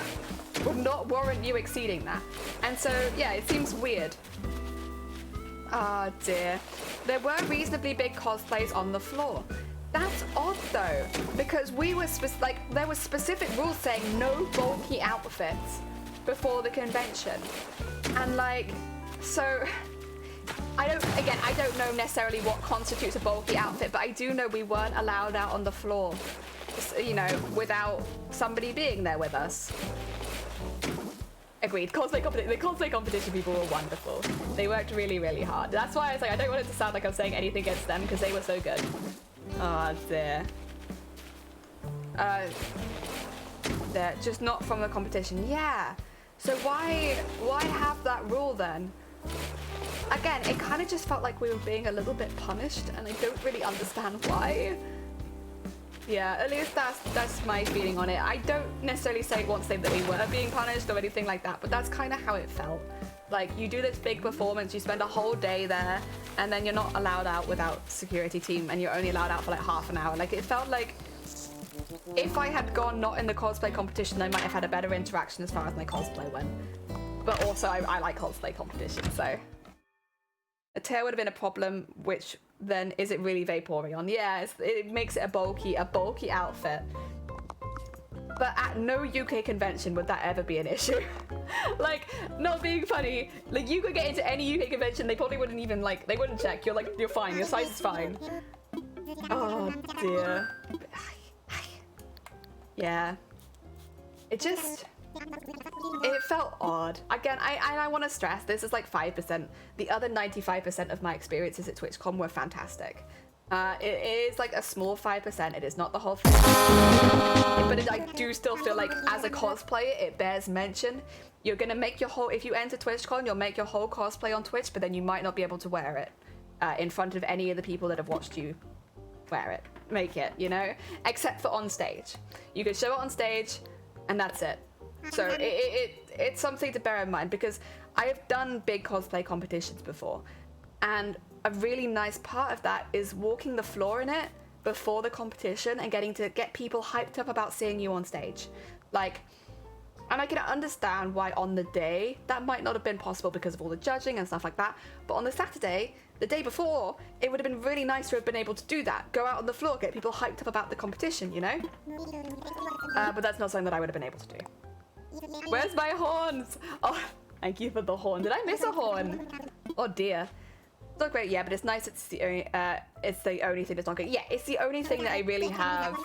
would not warrant you exceeding that. And so, yeah, it seems weird. Oh dear. There were reasonably big cosplays on the floor. That's odd though, because we were there was specific rules saying no bulky outfits before the convention. And like, so I don't know necessarily what constitutes a bulky outfit, but I do know we weren't allowed out on the floor, you know, without somebody being there with us. Agreed. The cosplay competition people were wonderful. They worked really, really hard. That's why I was like, I don't want it to sound like I'm saying anything against them because they were so good. Oh dear. They're just not from the competition. Yeah. So why have that rule then? Again, it kind of just felt like we were being a little bit punished, and I don't really understand why. Yeah, at least that's my feeling on it. I don't necessarily want to say that we were being punished or anything like that, but that's kind of how it felt. Like, you do this big performance, you spend a whole day there, and then you're not allowed out without security team, and you're only allowed out for like half an hour. Like, it felt like if I had gone not in the cosplay competition, I might have had a better interaction as far as my cosplay went. But also, I like cosplay competition, so. A tail would have been a problem, which then is it really Vaporeon? Yeah, it makes it a bulky outfit. But at no UK convention would that ever be an issue. Like, not being funny, like you could get into any UK convention, they probably wouldn't even like, they wouldn't check. You're like, you're fine, your size is fine. Oh dear. Yeah. It felt odd. Again, I want to stress, this is like 5%. The other 95% of my experiences at TwitchCon were fantastic. It is like a small 5%, it is not the whole thing. But I do still feel like as a cosplayer, it bears mention. You're gonna make your whole, if you enter TwitchCon, you'll make your whole cosplay on Twitch, but then you might not be able to wear it in front of any of the people that have watched you wear it. Make it, you know? Except for on stage. You can show it on stage, and that's it. So it's something to bear in mind, because I have done big cosplay competitions before, and a really nice part of that is walking the floor in it before the competition and getting to get people hyped up about seeing you on stage. Like, and I can understand why on the day that might not have been possible because of all the judging and stuff like that, but on the Saturday, the day before, it would have been really nice to have been able to do that. Go out on the floor, get people hyped up about the competition, you know? But that's not something that I would have been able to do. Where's my horns? Oh, thank you for the horn. Did I miss a horn? Oh dear. It's not great, yeah, but it's nice. It's the only thing that's not great. Yeah, it's the only thing that I really have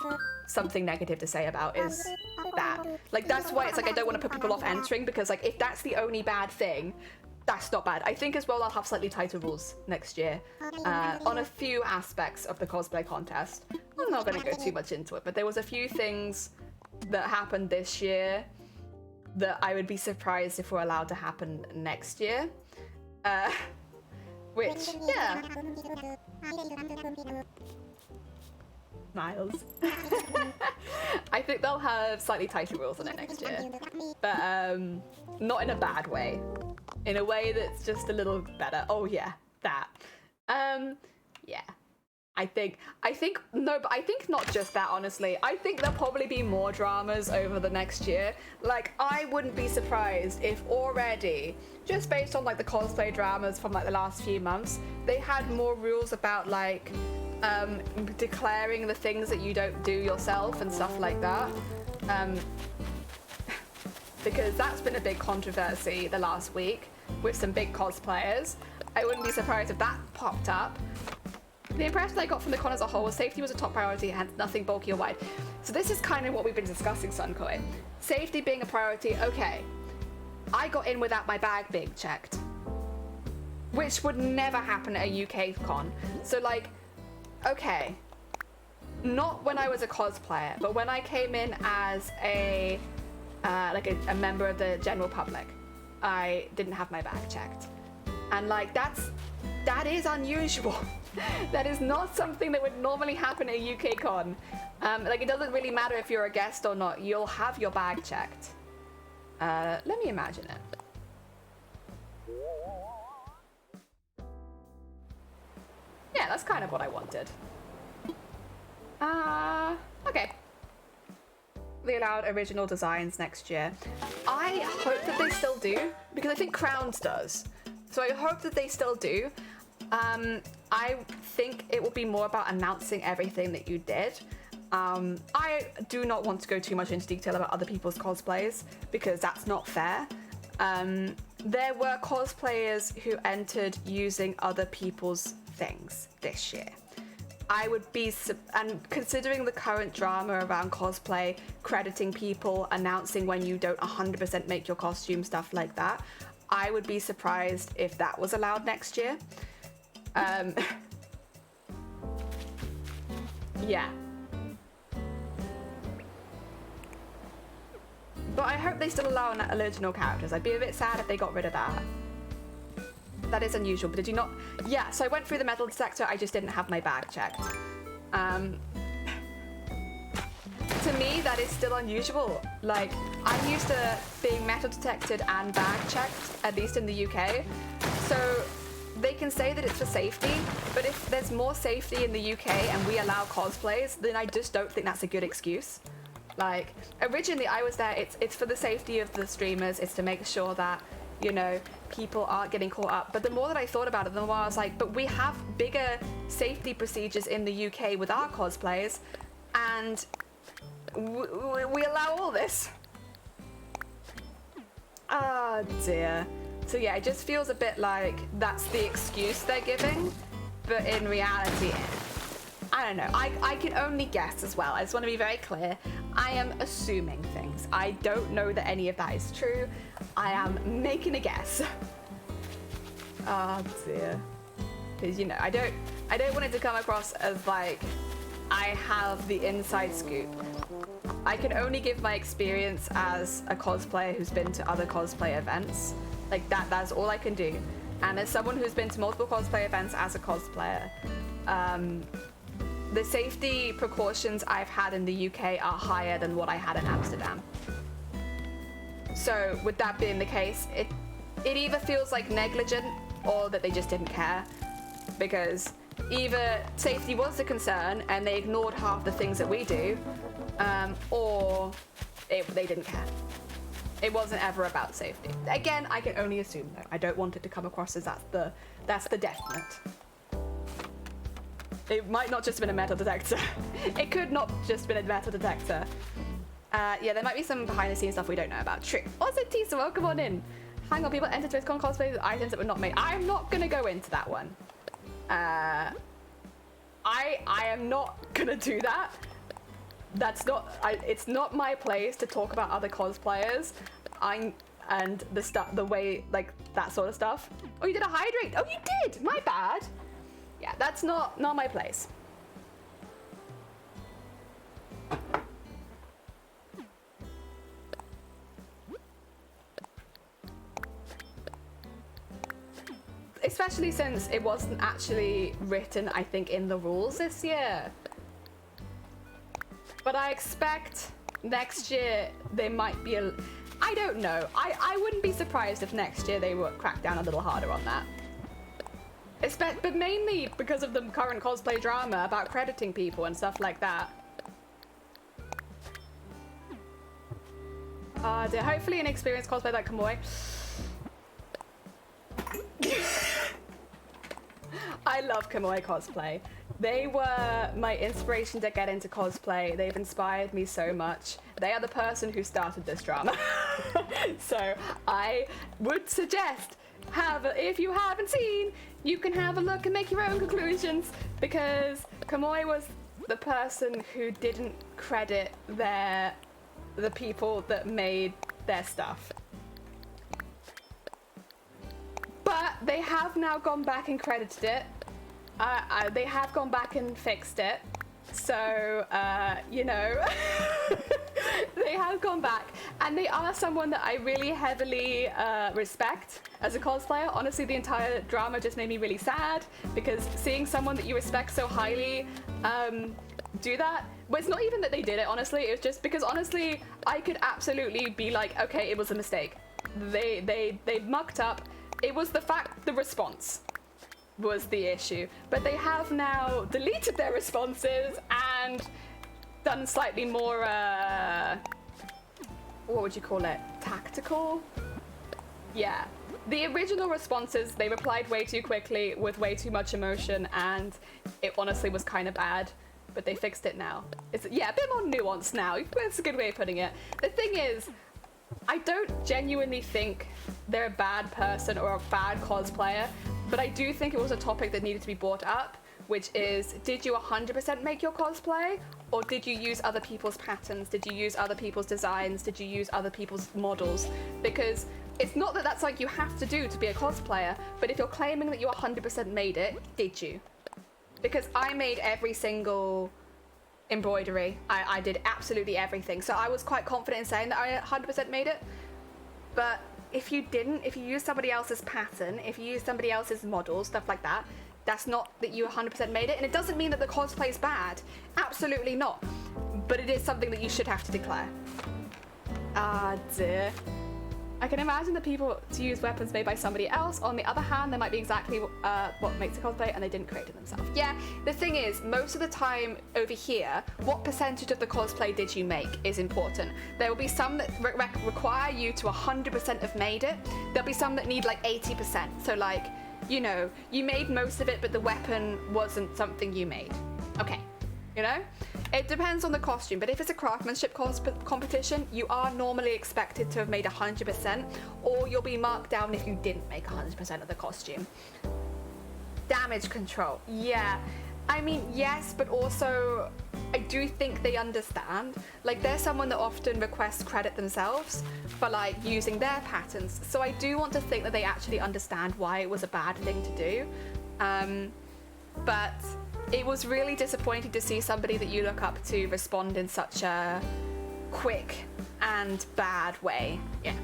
something negative to say about is that. Like, that's why it's like I don't want to put people off entering, because like if that's the only bad thing, that's not bad. I think as well I'll have slightly tighter rules next year on a few aspects of the cosplay contest. I'm not going to go too much into it, but there was a few things that happened this year that I would be surprised if were allowed to happen next year. Which, yeah. Smiles. I think they'll have slightly tighter rules on it next year. But not in a bad way. In a way that's just a little better. Oh yeah, that. Yeah. I think not just that, honestly. I think there'll probably be more dramas over the next year. Like, I wouldn't be surprised if already, just based on like the cosplay dramas from like the last few months, they had more rules about like declaring the things that you don't do yourself and stuff like that. because that's been a big controversy the last week with some big cosplayers. I wouldn't be surprised if that popped up. The impression I got from the con as a whole was safety was a top priority and nothing bulky or wide. So this is kind of what we've been discussing, Sunkoi. Safety being a priority, okay. I got in without my bag being checked, which would never happen at a UK con. So like, okay, not when I was a cosplayer, but when I came in as a member of the general public, I didn't have my bag checked. And like, that is unusual. That is not something that would normally happen at a UK con. Like, it doesn't really matter if you're a guest or not, you'll have your bag checked. Let me imagine it. Yeah, that's kind of what I wanted. Okay. They allowed original designs next year. I hope that they still do, because I think Crowns does. So I hope that they still do. I think it will be more about announcing everything that you did. I do not want to go too much into detail about other people's cosplays, because that's not fair. There were cosplayers who entered using other people's things this year. I would be, and considering the current drama around cosplay, crediting people, announcing when you don't 100% make your costume, stuff like that, I would be surprised if that was allowed next year. Yeah. But I hope they still allow original characters. I'd be a bit sad if they got rid of that. That is unusual, but did you not? Yeah, so I went through the metal detector, I just didn't have my bag checked. To me, that is still unusual. Like, I'm used to being metal detected and bag checked, at least in the UK. So they can say that it's for safety, but if there's more safety in the UK and we allow cosplays, then I just don't think that's a good excuse. Like, originally I was there, it's for the safety of the streamers, it's to make sure that, you know, people aren't getting caught up. But the more that I thought about it, the more I was like, but we have bigger safety procedures in the UK with our cosplays, and we allow all this. Oh dear. So yeah, it just feels a bit like that's the excuse they're giving, but in reality, I don't know. I can only guess as well. I just want to be very clear. I am assuming things. I don't know that any of that is true. I am making a guess. Oh dear. Because, you know, I don't want it to come across as like I have the inside scoop. I can only give my experience as a cosplayer who's been to other cosplay events. Like that's all I can do. And as someone who's been to multiple cosplay events as a cosplayer, the safety precautions I've had in the UK are higher than what I had in Amsterdam. So with that being the case, it either feels like negligent or that they just didn't care, because either safety was a concern and they ignored half the things that we do, or they didn't care. It wasn't ever about safety. Again, I can only assume though. I don't want it to come across as that's the definite. It might not just have been a metal detector. It could not just been a metal detector. Yeah, there might be some behind the scenes stuff we don't know about. True. Also, Tisa, welcome on in. Hang on, people entered TwitchCon cosplay with items that were not made. I'm not gonna go into that one. I am not gonna do that. That's not, it's not my place to talk about other cosplayers. And the stuff, the way, like, that sort of stuff. Oh, you did a hydrate. Oh, you did. My bad. Yeah, that's not my place. Especially since it wasn't actually written, I think, in the rules this year. But I expect next year there might be a... I don't know. I wouldn't be surprised if next year they would crack down a little harder on that. But mainly because of the current cosplay drama about crediting people and stuff like that. Hopefully an experienced cosplay like Kamoy. I love Kamoi cosplay. They were my inspiration to get into cosplay. They've inspired me so much. They are the person who started this drama. So I would suggest, if you haven't seen, you can have a look and make your own conclusions, because Kamoi was the person who didn't credit the people that made their stuff. But they have now gone back and credited it. They have gone back and fixed it. So, you know, they have gone back. And they are someone that I really heavily respect as a cosplayer. Honestly, the entire drama just made me really sad, because seeing someone that you respect so highly do that. But it's not even that they did it, honestly. It was just because, honestly, I could absolutely be like, okay, it was a mistake. They mucked up. It was the response was the issue. But they have now deleted their responses and done slightly more, what would you call it? Tactical? Yeah. The original responses, they replied way too quickly with way too much emotion, and it honestly was kind of bad. But they fixed it now. It's, yeah, a bit more nuanced now. That's a good way of putting it. The thing is, I don't genuinely think they're a bad person or a bad cosplayer, but I do think it was a topic that needed to be brought up, which is, did you 100% make your cosplay? Or did you use other people's patterns? Did you use other people's designs? Did you use other people's models? Because it's not that that's like you have to do to be a cosplayer, but if you're claiming that you 100% made it, did you? Because I made every single embroidery. I did absolutely everything. So I was quite confident in saying that I 100% made it. But if you didn't, if you used somebody else's pattern, if you used somebody else's model, stuff like that, that's not that you 100% made it. And it doesn't mean that the cosplay is bad. Absolutely not. But it is something that you should have to declare. Ah, dear. I can imagine the people to use weapons made by somebody else. On the other hand, they might be exactly what makes a cosplay, and they didn't create it themselves. Yeah, the thing is, most of the time over here, what percentage of the cosplay did you make is important. There will be some that require you to 100% have made it. There'll be some that need like 80%. So like, you know, you made most of it, but the weapon wasn't something you made. Okay, you know? It depends on the costume, but if it's a craftsmanship competition, you are normally expected to have made 100%, or you'll be marked down if you didn't make 100% of the costume. Damage control, yeah. I mean, yes, but also I do think they understand. Like, they're someone that often requests credit themselves for like using their patterns. So I do want to think that they actually understand why it was a bad thing to do. But it was really disappointing to see somebody that you look up to respond in such a quick and bad way. Yeah.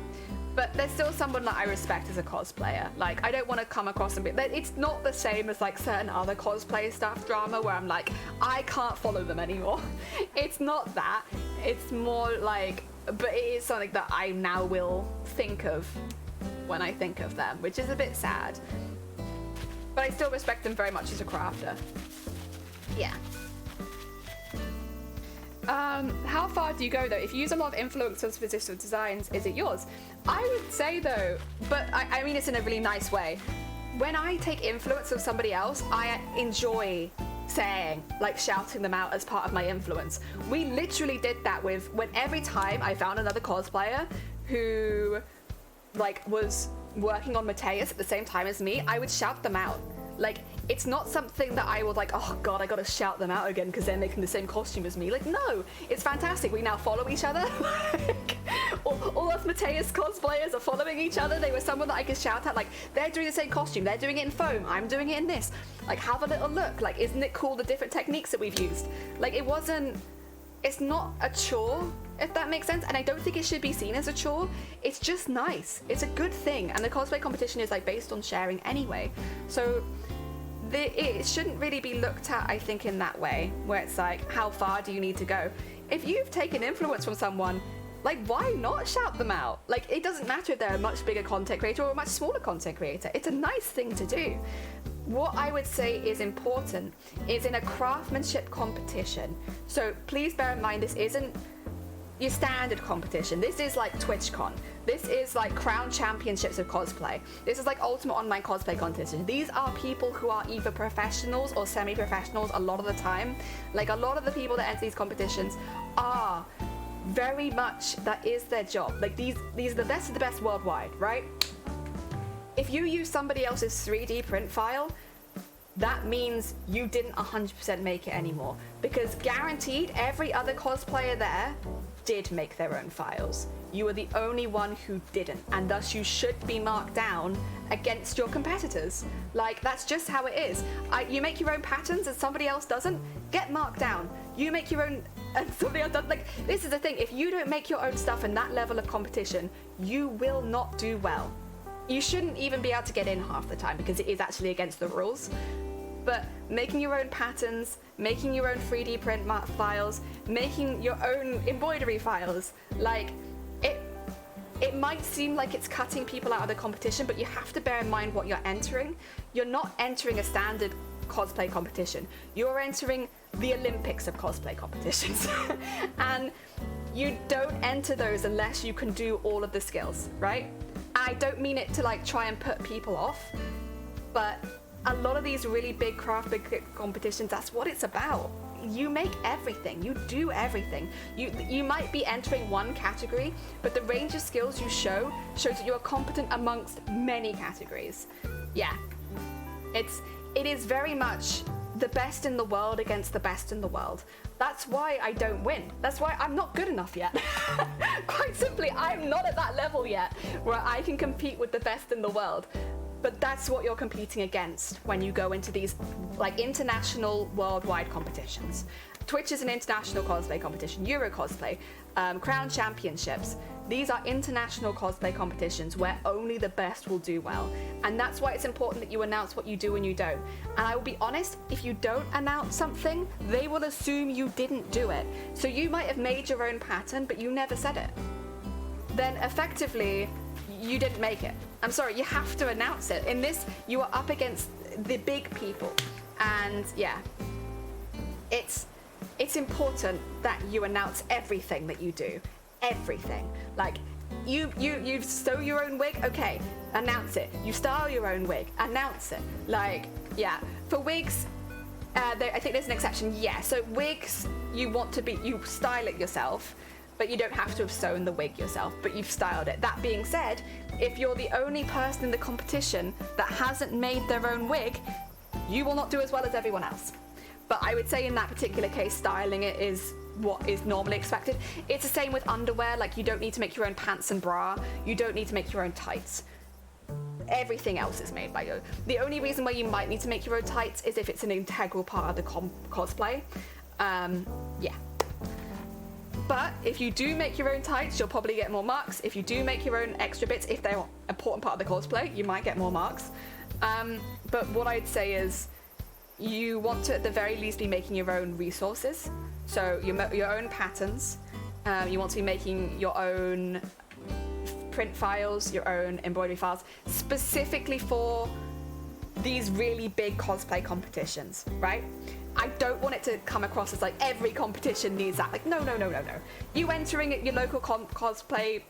But there's still someone that I respect as a cosplayer. Like, I don't want to come across and be... It's not the same as, like, certain other cosplay stuff drama where I'm like, I can't follow them anymore. It's not that. It's more like... But it is something that I now will think of when I think of them, which is a bit sad. But I still respect them very much as a crafter. Yeah. How far do you go though? If you use a lot of influencers for digital designs, is it yours? I would say though, but I mean it's in a really nice way. When I take influence of somebody else, I enjoy saying, like shouting them out as part of my influence. We literally did that when every time I found another cosplayer who like was working on Mateus at the same time as me, I would shout them out. Like, it's not something that I would like, oh god, I gotta shout them out again because they're making the same costume as me. Like, no, it's fantastic. We now follow each other. Like, all of Mateus cosplayers are following each other. They were someone that I could shout at, like, they're doing the same costume, they're doing it in foam, I'm doing it in this. Like, have a little look. Like, isn't it cool the different techniques that we've used? Like, it's not a chore, if that makes sense, and I don't think it should be seen as a chore. It's just nice. It's a good thing, and the cosplay competition is like based on sharing anyway. So it shouldn't really be looked at, I think, in that way, where it's like, how far do you need to go? If you've taken influence from someone, like, why not shout them out? Like, it doesn't matter if they're a much bigger content creator or a much smaller content creator. It's a nice thing to do. What I would say is important is in a craftsmanship competition. So please bear in mind, this isn't, your standard competition. This is like TwitchCon. This is like Crown Championships of Cosplay. This is like Ultimate Online Cosplay Competition. These are people who are either professionals or semi-professionals a lot of the time. Like a lot of the people that enter these competitions are very much, that is their job. Like these are the best of the best worldwide, right? If you use somebody else's 3D print file, that means you didn't 100% make it anymore, because guaranteed every other cosplayer there did make their own files. You are the only one who didn't, and thus you should be marked down against your competitors. Like, that's just how it is. You make your own patterns and somebody else doesn't, get marked down. You make your own and somebody else doesn't. Like, this is the thing, if you don't make your own stuff in that level of competition, you will not do well. You shouldn't even be able to get in half the time because it is actually against the rules. But making your own patterns, making your own 3D print files, making your own embroidery files, like, it might seem like it's cutting people out of the competition, but you have to bear in mind what you're entering. You're not entering a standard cosplay competition. You're entering the Olympics of cosplay competitions. And you don't enter those unless you can do all of the skills, right? I don't mean it to like try and put people off, but a lot of these really big craft big competitions, that's what it's about. You make everything, you do everything. You might be entering one category, but the range of skills you shows that you are competent amongst many categories. Yeah, it is very much the best in the world against the best in the world. That's why I don't win. That's why I'm not good enough yet. Quite simply, I'm not at that level yet where I can compete with the best in the world. But that's what you're competing against when you go into these like international worldwide competitions. Twitch is an international cosplay competition, Euro cosplay, Crown Championships. These are international cosplay competitions where only the best will do well. And that's why it's important that you announce what you do and you don't. And I will be honest, if you don't announce something, they will assume you didn't do it. So you might have made your own pattern, but you never said it. Then effectively, you didn't make it. I'm sorry, you have to announce it. In this, you are up against the big people. And yeah, it's important that you announce everything that you do. Everything. Like, you sew your own wig, okay, announce it. You style your own wig, announce it. Like, yeah. For wigs, I think there's an exception, yeah. So wigs, you style it yourself, but you don't have to have sewn the wig yourself, but you've styled it. That being said, if you're the only person in the competition that hasn't made their own wig, you will not do as well as everyone else. But I would say in that particular case, styling it is what is normally expected. It's the same with underwear. Like, you don't need to make your own pants and bra. You don't need to make your own tights. Everything else is made by you. The only reason why you might need to make your own tights is if it's an integral part of the cosplay. Yeah. But if you do make your own tights, you'll probably get more marks. If you do make your own extra bits, if they're an important part of the cosplay, you might get more marks. But what I'd say is you want to at the very least be making your own resources. So your own patterns. You want to be making your own print files, your own embroidery files, specifically for these really big cosplay competitions, right? I don't want it to come across as like every competition needs that. Like, no. You entering at your local cosplay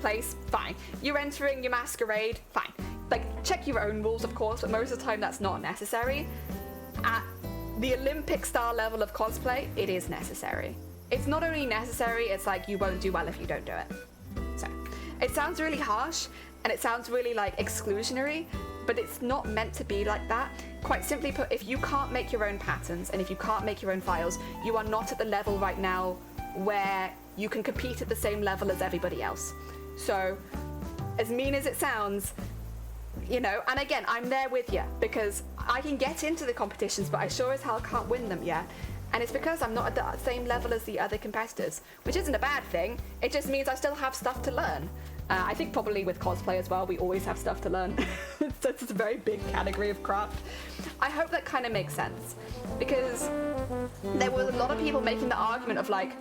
place, fine. You're entering your masquerade, fine. Like, check your own rules, of course, but most of the time that's not necessary. At the Olympic star level of cosplay, it is necessary. It's not only necessary, it's like you won't do well if you don't do it. So, it sounds really harsh, and it sounds really like exclusionary, but it's not meant to be like that. Quite simply put, if you can't make your own patterns and if you can't make your own files, you are not at the level right now where you can compete at the same level as everybody else. So, as mean as it sounds, you know, and again, I'm there with you because I can get into the competitions, but I sure as hell can't win them yet. And it's because I'm not at the same level as the other competitors, which isn't a bad thing. It just means I still have stuff to learn. I think probably with cosplay as well, we always have stuff to learn. So it's a very big category of craft. I hope that kind of makes sense, because there were a lot of people making the argument of like,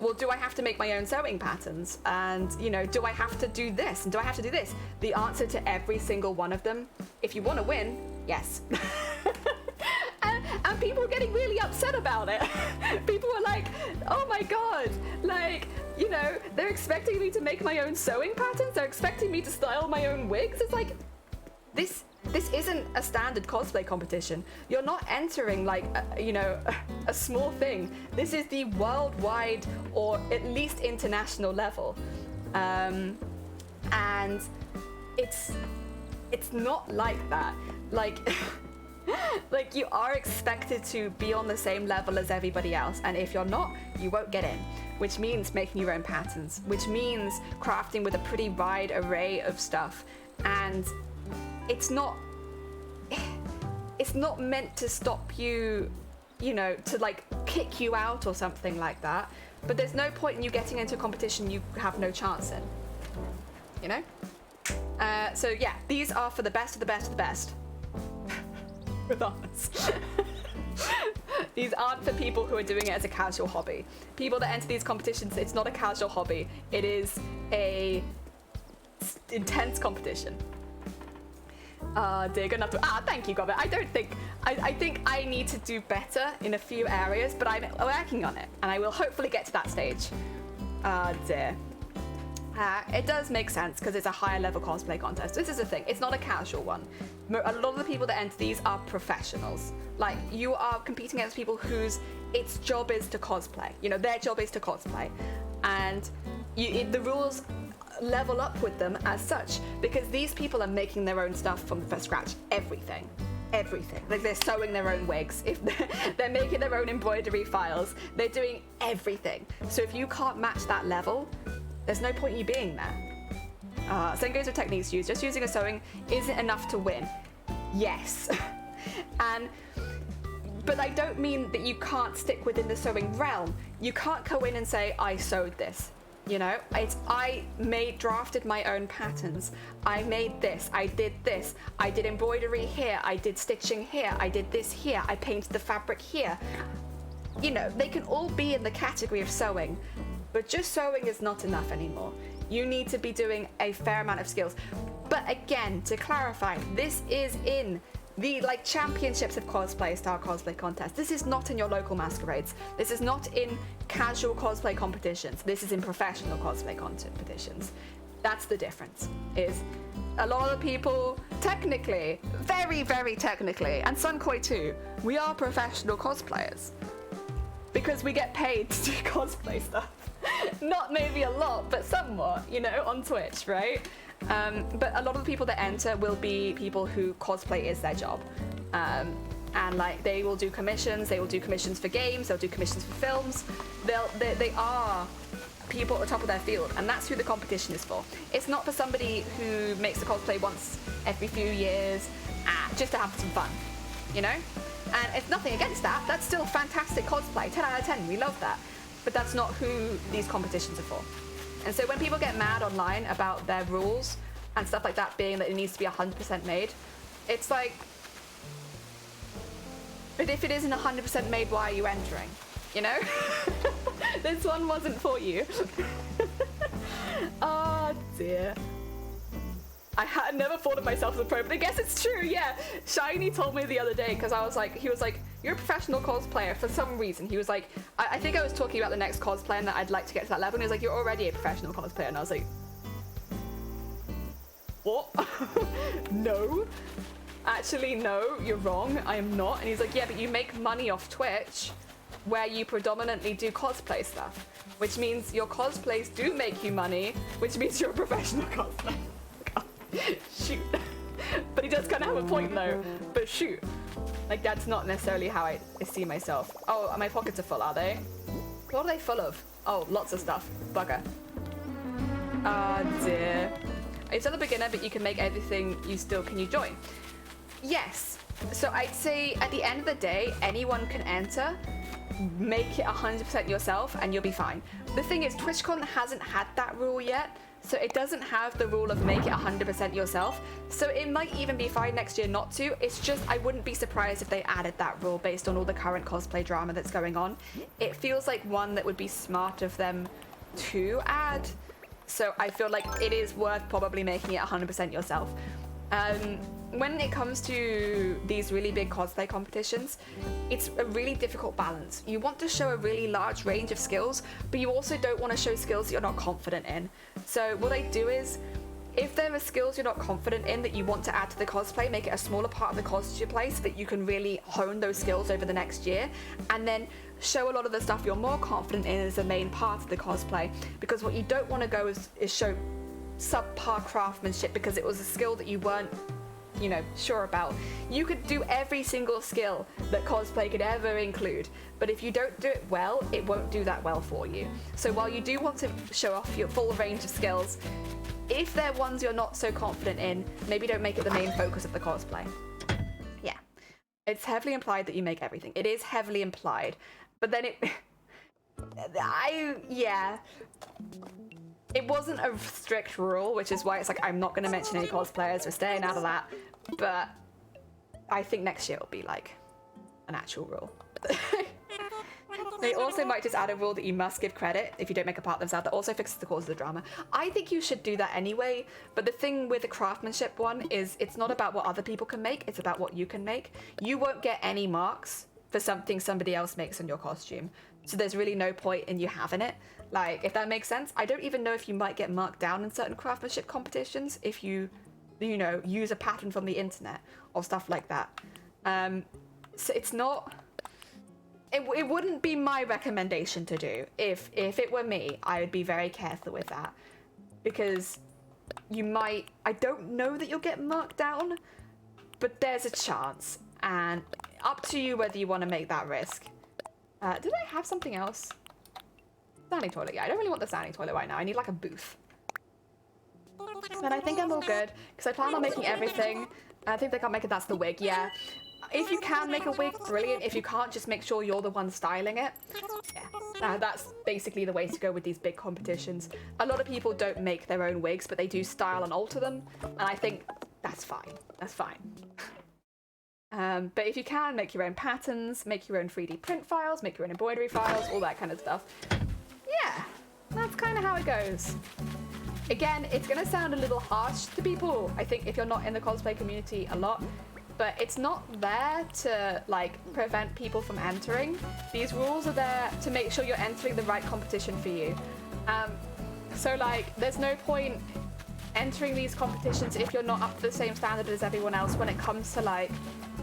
well, do I have to make my own sewing patterns? And, you know, do I have to do this? And do I have to do this? The answer to every single one of them, if you want to win, yes. And people were getting really upset about it. People were like, oh my God, like, you know, they're expecting me to make my own sewing patterns. They're expecting me to style my own wigs. It's like, this isn't a standard cosplay competition. You're not entering like, you know, a small thing. This is the worldwide or at least international level. And it's not like that. Like, like you are expected to be on the same level as everybody else. And if you're not, you won't get in, which means making your own patterns, which means crafting with a pretty wide array of stuff. And it's not meant to stop you, you know, to like kick you out or something like that. But there's no point in you getting into a competition you have no chance in, you know? So yeah, these are for the best of the best of the best. With us. These aren't for people who are doing it as a casual hobby. People that enter these competitions, it's not a casual hobby. It is a intense competition. Dear, good enough to, thank you, Gobbet. I think I need to do better in a few areas, but I'm working on it, and I will hopefully get to that stage. Dear. It does make sense because it's a higher level cosplay contest. This is the thing, it's not a casual one. A lot of the people that enter these are professionals. Like, you are competing against people whose its job is to cosplay. You know, their job is to cosplay. And the rules level up with them as such, because these people are making their own stuff from scratch. Everything. Like, they're sewing their own wigs, if they're making their own embroidery files, they're doing everything. So if you can't match that level, there's no point in you being there. Same goes with techniques used. Just using a sewing isn't enough to win. Yes. But I don't mean that you can't stick within the sewing realm. You can't go in and say, I sewed this. You know, I drafted my own patterns. I made this, I did this, I did embroidery here, I did stitching here, I did this here, I painted the fabric here. You know, they can all be in the category of sewing, but just sewing is not enough anymore. You need to be doing a fair amount of skills. But again, to clarify, this is in the like championships of cosplay, style cosplay contests. This is not in your local masquerades. This is not in casual cosplay competitions. This is in professional cosplay competitions. That's the difference. Is a lot of people, technically, very, very technically, and Sunkoi too, we are professional cosplayers. Because we get paid to do cosplay stuff. Not maybe a lot, but somewhat, you know, on Twitch, right? But a lot of the people that enter will be people who cosplay is their job. And like, they will do commissions for games, they'll do commissions for films. They are people at the top of their field, and that's who the competition is for. It's not for somebody who makes a cosplay once every few years, just to have some fun, you know? And it's nothing against that, that's still fantastic cosplay, 10 out of 10, we love that. But that's not who these competitions are for. And so when people get mad online about their rules and stuff like that being that it needs to be 100% made, it's like, but if it isn't 100% made, why are you entering? You know? This one wasn't for you. Oh dear. I had never thought of myself as a pro, but I guess it's true, yeah. Shiny told me the other day, because he was like, you're a professional cosplayer for some reason. He was like, I think I was talking about the next cosplay and that I'd like to get to that level, and he was like, you're already a professional cosplayer, and I was like, what? No. Actually, no, you're wrong, I am not. And he's like, yeah, but you make money off Twitch, where you predominantly do cosplay stuff, which means your cosplays do make you money, which means you're a professional cosplayer. Shoot. But he does kind of have a point though, but shoot. Like, that's not necessarily how I see myself. Oh, my pockets are full, are they? What are they full of? Oh, lots of stuff. Bugger. Ah, dear. You're still a beginner, but you can make everything can you join? Yes. So I'd say at the end of the day, anyone can enter, make it 100% yourself, and you'll be fine. The thing is, TwitchCon hasn't had that rule yet, so it doesn't have the rule of make it 100% yourself. So it might even be fine next year not to. It's just, I wouldn't be surprised if they added that rule based on all the current cosplay drama that's going on. It feels like one that would be smart of them to add. So I feel like it is worth probably making it 100% yourself. When it comes to these really big cosplay competitions, it's a really difficult balance. You want to show a really large range of skills, but you also don't want to show skills that you're not confident in. So what I do is, if there are skills you're not confident in that you want to add to the cosplay, make it a smaller part of the cosplay so that you can really hone those skills over the next year, and then show a lot of the stuff you're more confident in as the main part of the cosplay. Because what you don't want to go is show subpar craftsmanship because it was a skill that you weren't, you know, sure about. You could do every single skill that cosplay could ever include, but if you don't do it well, it won't do that well for you. So while you do want to show off your full range of skills, if they're ones you're not so confident in, maybe don't make it the main focus of the cosplay. Yeah. It's heavily implied that you make everything. It is heavily implied, but then yeah. It wasn't a strict rule, which is why it's like, I'm not going to mention any cosplayers, we're staying out of that. But I think next year it'll be like an actual rule. They also might just add a rule that you must give credit if you don't make a part themselves. That also fixes the cause of the drama. I think you should do that anyway, but the thing with the craftsmanship one is it's not about what other people can make, it's about what you can make. You won't get any marks for something somebody else makes on your costume. So there's really no point in you having it. Like, if that makes sense. I don't even know if you might get marked down in certain craftsmanship competitions if you know, use a pattern from the internet or stuff like that. So it's not... It wouldn't be my recommendation to do. If it were me, I would be very careful with that. Because you might... I don't know that you'll get marked down, but there's a chance. And up to you whether you want to make that risk. Did I have something else? Standing toilet, yeah. I don't really want the standing toilet right now. I need like a booth. But I think I'm all good, because I plan on making everything. I think they can't make it, that's the wig, yeah. If you can make a wig, brilliant. If you can't, just make sure you're the one styling it. Yeah, that's basically the way to go with these big competitions. A lot of people don't make their own wigs, but they do style and alter them. And I think that's fine. That's fine. But if you can, make your own patterns, make your own 3D print files, make your own embroidery files, all that kind of stuff. Yeah, that's kind of how it goes. Again, it's going to sound a little harsh to people, I think, if you're not in the cosplay community a lot, but it's not there to, like, prevent people from entering. These rules are there to make sure you're entering the right competition for you. So, like, there's no point entering these competitions if you're not up to the same standard as everyone else when it comes to, like,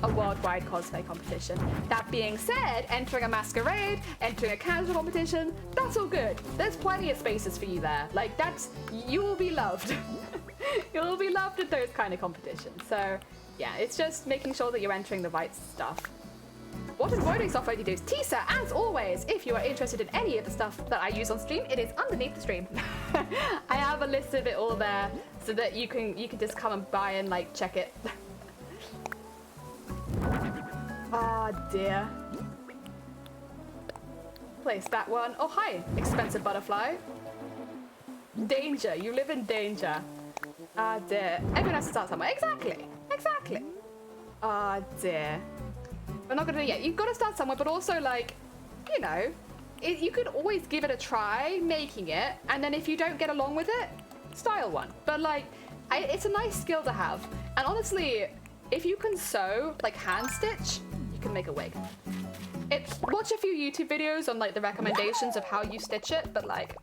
a worldwide cosplay competition. That being said, entering a masquerade, entering a casual competition, that's all good. There's plenty of spaces for you there. Like, you will be loved. You will be loved at those kind of competitions. So, yeah, it's just making sure that you're entering the right stuff. What embroidery software do you use? Tisa, as always, if you are interested in any of the stuff that I use on stream, it is underneath the stream. I have a list of it all there so that you can just come and buy and, like, check it. Ah, dear. Place that one. Oh, hi, expensive butterfly. Danger. You live in danger. Ah, dear. Everyone has to start somewhere. Exactly. Exactly. Ah, dear. We're not gonna do it yet. You've got to start somewhere, but also, like, you know, you could always give it a try making it, and then if you don't get along with it, style one. But, like, it's a nice skill to have. And honestly, if you can sew, like hand stitch, you can make a wig. Watch a few YouTube videos on, like, the recommendations of how you stitch it, but, like,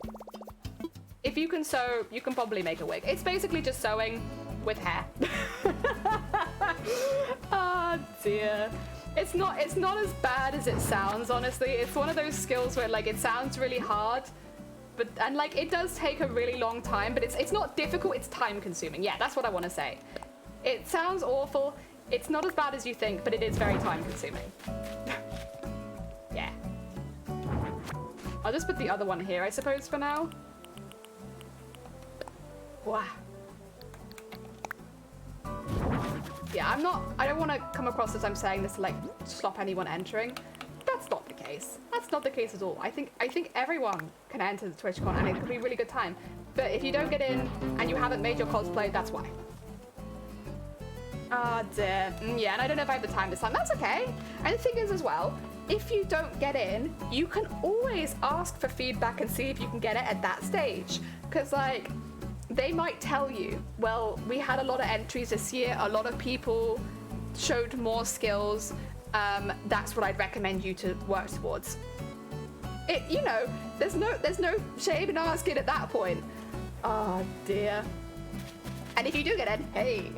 if you can sew, you can probably make a wig. It's basically just sewing with hair. Oh dear. It's not as bad as it sounds, honestly. It's one of those skills where, like, it sounds really hard, and like, it does take a really long time, but it's not difficult, it's time consuming. Yeah, that's what I want to say. It sounds awful. It's not as bad as you think, but it is very time consuming. Yeah. I'll just put the other one here, I suppose, for now. Wow. Yeah, I don't want to come across as I'm saying this to, like, stop anyone entering. That's not the case. That's not the case at all. I think everyone can enter the TwitchCon and it could be a really good time. But if you don't get in and you haven't made your cosplay, that's why. Ah, dear. Yeah, and I don't know if I have the time this time. That's okay. And the thing is as well, if you don't get in, you can always ask for feedback and see if you can get it at that stage. Because, like, they might tell you, well, we had a lot of entries this year, a lot of people showed more skills, that's what I'd recommend you to work towards. It, you know, there's no shame in asking at that point. Oh dear. And if you do get in, hey,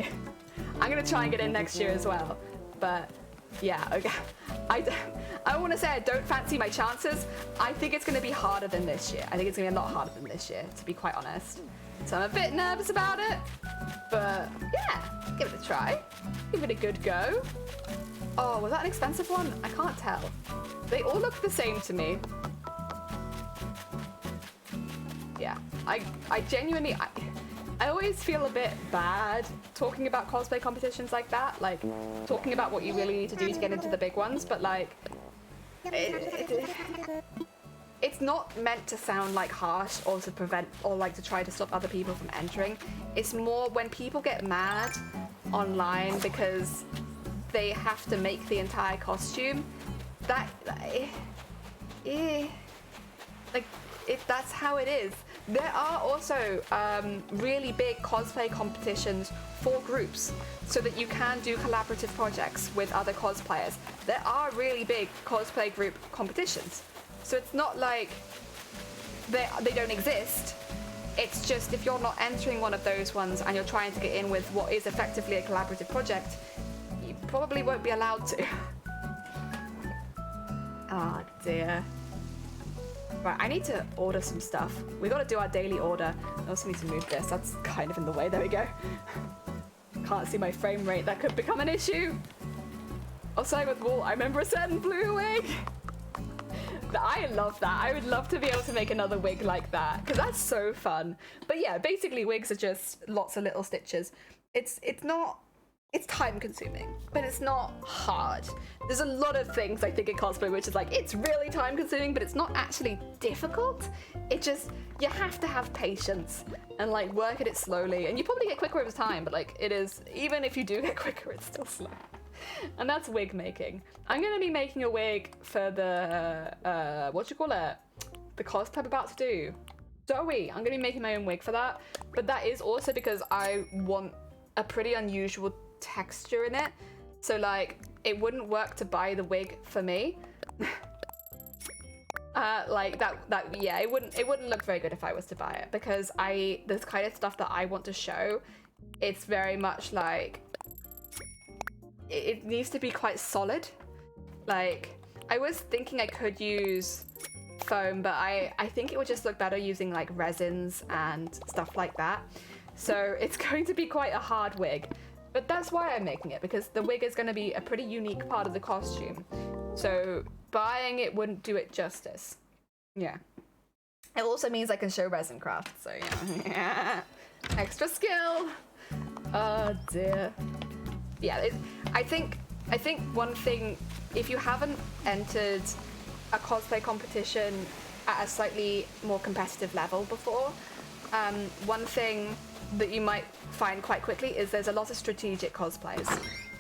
I'm gonna try and get in next year as well. But yeah, okay. I want to say I don't fancy my chances. I think it's gonna be harder than this year. I think it's gonna be a lot harder than this year, to be quite honest. So I'm a bit nervous about it, but yeah, give it a try. Give it a good go. Oh, was that an expensive one? I can't tell. They all look the same to me. Yeah, I genuinely, I always feel a bit bad talking about cosplay competitions like that, like talking about what you really need to do to get into the big ones, but like, it's not meant to sound like harsh or to prevent or like to try to stop other people from entering. It's more when people get mad online because they have to make the entire costume, that's how it is. There are also really big cosplay competitions for groups so that you can do collaborative projects with other cosplayers. There are really big cosplay group competitions. So it's not like they don't exist. It's just if you're not entering one of those ones and you're trying to get in with what is effectively a collaborative project, you probably won't be allowed to. Oh dear. Right, I need to order some stuff. We gotta do our daily order. I also need to move this. That's kind of in the way. There we go. Can't see my frame rate. That could become an issue. Also with wool, I remember a certain blue wig. I love that. I would love to be able to make another wig like that because that's so fun. But yeah, basically wigs are just lots of little stitches. It's time consuming, but it's not hard. There's a lot of things I think in cosplay which is like, it's really time consuming, but it's not actually difficult. It just, you have to have patience and like work at it slowly. And you probably get quicker over time, but like it is, even if you do get quicker, it's still slow. And that's wig making. I'm gonna be making a wig for the, the cosplay I'm about to do. Zoe, I'm gonna be making my own wig for that. But that is also because I want a pretty unusual texture in it. So like, it wouldn't work to buy the wig for me. Like yeah, it wouldn't look very good if I was to buy it because this kind of stuff that I want to show, it's very much like, it needs to be quite solid. Like, I was thinking I could use foam, but I think it would just look better using like resins and stuff like that. So it's going to be quite a hard wig, but that's why I'm making it, because the wig is going to be a pretty unique part of the costume. So buying it wouldn't do it justice. Yeah. It also means I can show resin craft, so yeah. Extra skill. Oh dear. Yeah, I think one thing, if you haven't entered a cosplay competition at a slightly more competitive level before, one thing that you might find quite quickly is there's a lot of strategic cosplays.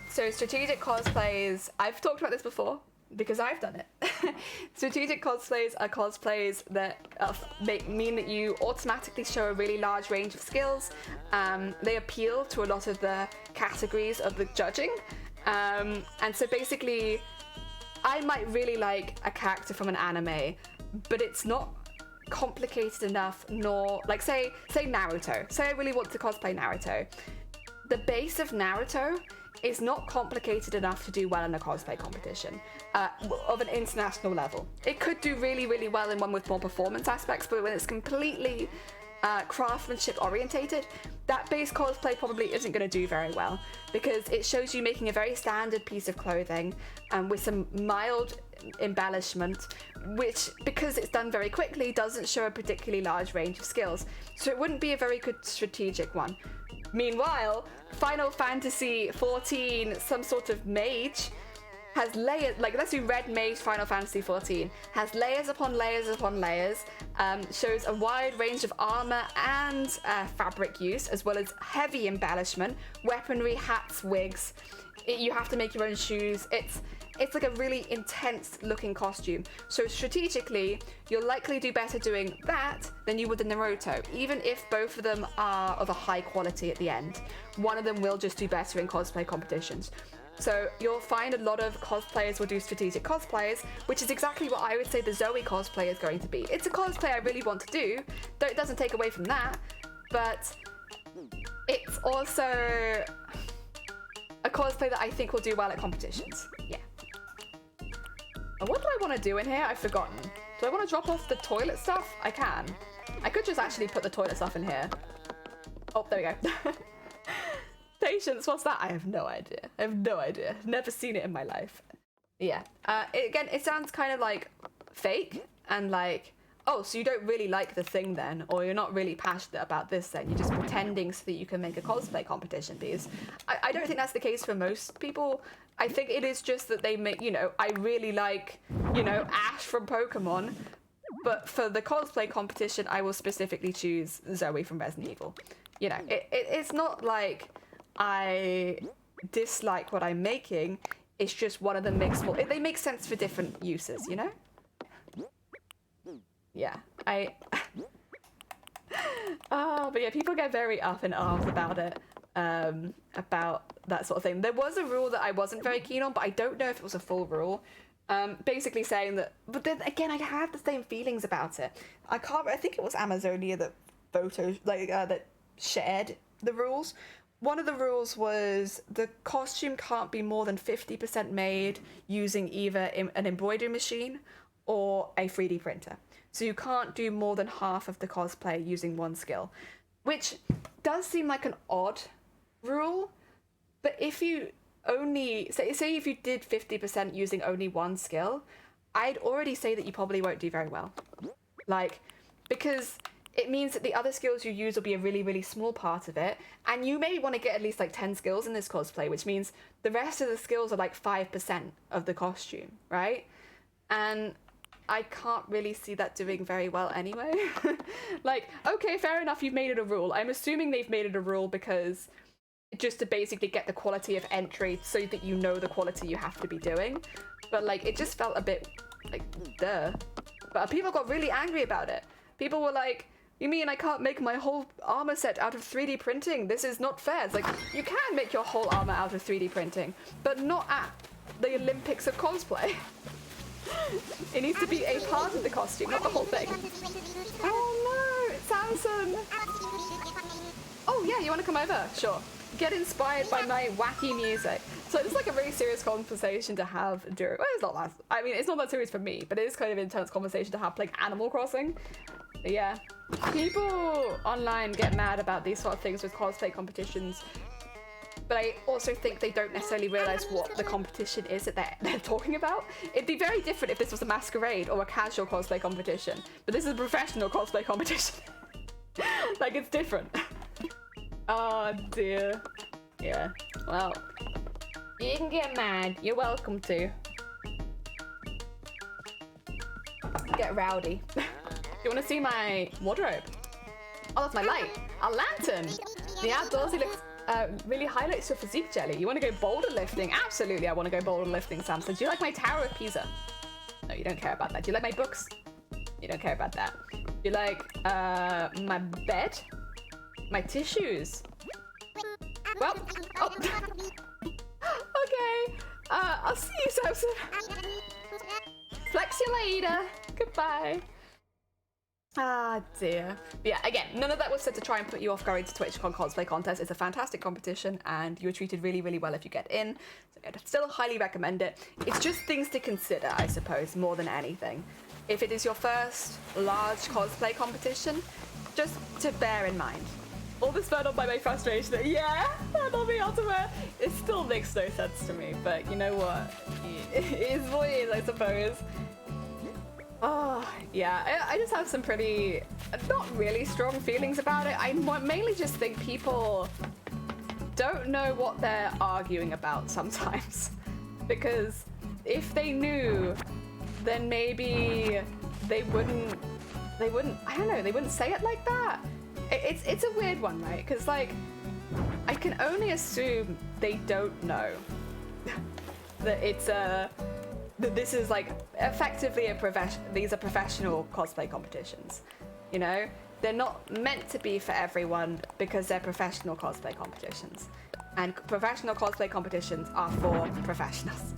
So strategic cosplays, I've talked about this before because I've done it. Strategic cosplays are cosplays that mean that you automatically show a really large range of skills. They appeal to a lot of the categories of the judging. And so basically, I might really like a character from an anime, but it's not complicated enough, nor like say Naruto. Say I really want to cosplay Naruto. The base of Naruto is not complicated enough to do well in a cosplay competition of an international level. It could do really, really well in one with more performance aspects, but when it's completely craftsmanship orientated, that base cosplay probably isn't going to do very well because it shows you making a very standard piece of clothing with some mild embellishment, which, because it's done very quickly, doesn't show a particularly large range of skills. So it wouldn't be a very good strategic one. Meanwhile, Final Fantasy XIV, some sort of mage, has layers, like let's do red mage Final Fantasy 14, has layers upon layers upon layers, shows a wide range of armor and fabric use, as well as heavy embellishment, weaponry, hats, wigs. You have to make your own shoes. It's like a really intense looking costume. So strategically, you'll likely do better doing that than you would in Naruto, even if both of them are of a high quality at the end. One of them will just do better in cosplay competitions. So you'll find a lot of cosplayers will do strategic cosplays, which is exactly what I would say the Zoe cosplay is going to be. It's a cosplay I really want to do, though it doesn't take away from that, but it's also a cosplay that I think will do well at competitions. Yeah. And what do I want to do in here? I've forgotten. Do I want to drop off the toilet stuff? I can. I could just actually put the toilet stuff in here. Oh, there we go. Patience, what's that? I have no idea. I have no idea. Never seen it in my life. Yeah. Again, it sounds kind of like fake and like, oh, so you don't really like the thing then, or you're not really passionate about this then. You're just pretending so that you can make a cosplay competition, because I don't think that's the case for most people. I think it is just that they make, you know, I really like, you know, Ash from Pokemon, but for the cosplay competition, I will specifically choose Zoe from Resident Evil. You know, it's not like I dislike what I'm making. It's just one of them makes more. They make sense for different uses, you know? Yeah, but yeah, people get very up in arms about it, about that sort of thing. There was a rule that I wasn't very keen on, but I don't know if it was a full rule. Basically saying that, but then again, I had the same feelings about it. I think it was Amazonia that that shared the rules. One of the rules was the costume can't be more than 50% made using either an embroidery machine or a 3D printer. So you can't do more than half of the cosplay using one skill, which does seem like an odd rule. But if you only, say if you did 50% using only one skill, I'd already say that you probably won't do very well. Like, because it means that the other skills you use will be a really, really small part of it. And you may want to get at least like 10 skills in this cosplay, which means the rest of the skills are like 5% of the costume, right? And I can't really see that doing very well anyway. Like, okay, fair enough, you've made it a rule. I'm assuming they've made it a rule because just to basically get the quality of entry so that you know the quality you have to be doing. But like, it just felt a bit like, duh. But people got really angry about it. People were like, you mean I can't make my whole armor set out of 3D printing? This is not fair. It's like, you can make your whole armor out of 3D printing, but not at the Olympics of cosplay. It needs to be a part of the costume, not the whole thing. Oh no, it's Samson. Oh yeah, you want to come over? Sure. Get inspired by my wacky music. So it's like a really serious conversation to have during, well, it's not that, I mean, it's not that serious for me, but it is kind of an intense conversation to have playing Animal Crossing. But yeah, people online get mad about these sort of things with cosplay competitions, but I also think they don't necessarily realize what the competition is that they're talking about. It'd be very different if this was a masquerade or a casual cosplay competition, but this is a professional cosplay competition. Like, it's different. Oh dear. Yeah, well, you can get mad. You're welcome to. Get rowdy. You want to see my wardrobe? Oh, that's my light. A lantern. The outdoorsy looks really highlights your physique, Jelly. You want to go boulder lifting? Absolutely, I want to go boulder lifting, Samson. Do you like my Tower of Pisa? No, you don't care about that. Do you like my books? You don't care about that. Do you like my bed? My tissues? Well, oh. Okay. I'll see you, Samson. Flex you later. Goodbye. Ah, dear. But yeah, again, none of that was said to try and put you off going to TwitchCon cosplay contest. It's a fantastic competition and you're treated really, really well if you get in. So I'd still highly recommend it. It's just things to consider, I suppose, more than anything. If it is your first large cosplay competition, just to bear in mind. All this fed up by my frustration that, yeah, that'll be ultimate. It still makes no sense to me, but you know what? It is what it is, I suppose. Oh, yeah, I just have some pretty, not really strong feelings about it. I mainly just think people don't know what they're arguing about sometimes. Because if they knew, then maybe they wouldn't, I don't know, they wouldn't say it like that. It's a weird one, right? Because, like, I can only assume they don't know that it's that this is, like, effectively these are professional cosplay competitions, you know? They're not meant to be for everyone because they're professional cosplay competitions. And professional cosplay competitions are for professionals.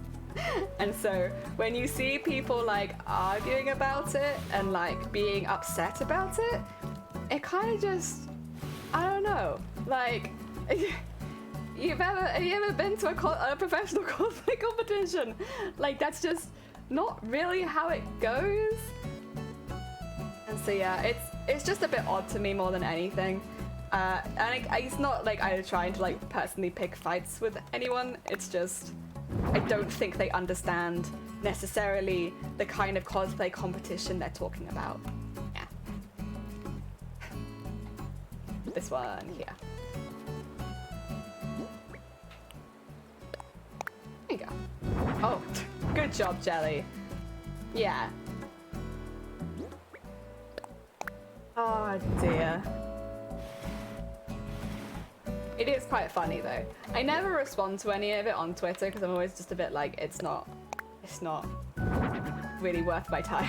And so when you see people like arguing about it and like being upset about it, it kind of just, I don't know, like, have you ever been to a professional cosplay competition? Like, that's just not really how it goes. And so yeah, it's just a bit odd to me more than anything. And it's not like I'm trying to like personally pick fights with anyone. It's just I don't think they understand necessarily the kind of cosplay competition they're talking about. Yeah. This one here. There you go. Oh, good job, Jelly. Yeah. Oh dear. It is quite funny though. I never respond to any of it on Twitter because I'm always just a bit like, it's not really worth my time.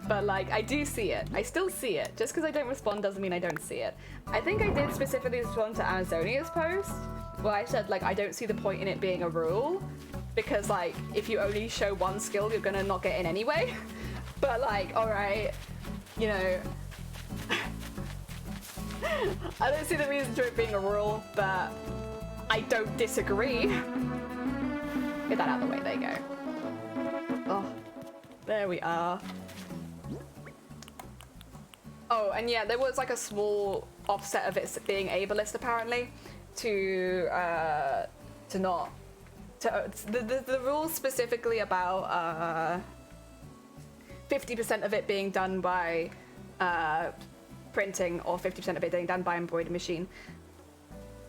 But like, I do see it. I still see it. Just because I don't respond doesn't mean I don't see it. I think I did specifically respond to Amazonia's post where I said like, I don't see the point in it being a rule because like, if you only show one skill, you're gonna not get in anyway. But like, all right, you know, I don't see the reason to it being a rule, but I don't disagree. Get that out of the way, there you go. Oh, there we are. Oh, and yeah, there was like a small offset of it being ableist apparently the rules specifically about 50% of it being done by printing or 50% of it being done by embroidery machine.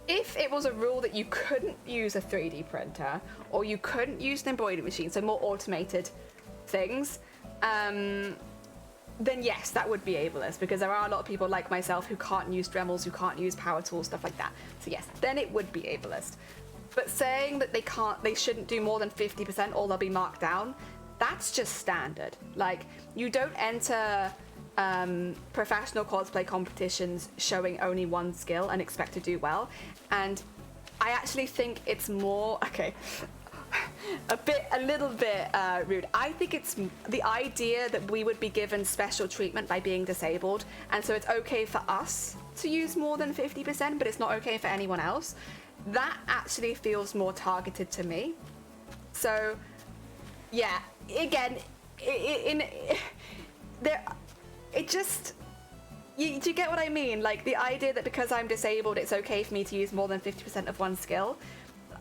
If it was a rule that you couldn't use a 3D printer or you couldn't use an embroidery machine, so more automated things, then yes, that would be ableist because there are a lot of people like myself who can't use Dremels, who can't use power tools, stuff like that. So yes, then it would be ableist. But saying that they shouldn't do more than 50% or they'll be marked down, that's just standard. Like, you don't enter professional cosplay competitions showing only one skill and expect to do well. And I actually think it's more, okay, a little bit rude. I think it's the idea that we would be given special treatment by being disabled, and so it's okay for us to use more than 50%, but it's not okay for anyone else. That actually feels more targeted to me. So yeah, again, do you get what I mean? Like, the idea that because I'm disabled, it's okay for me to use more than 50% of one skill.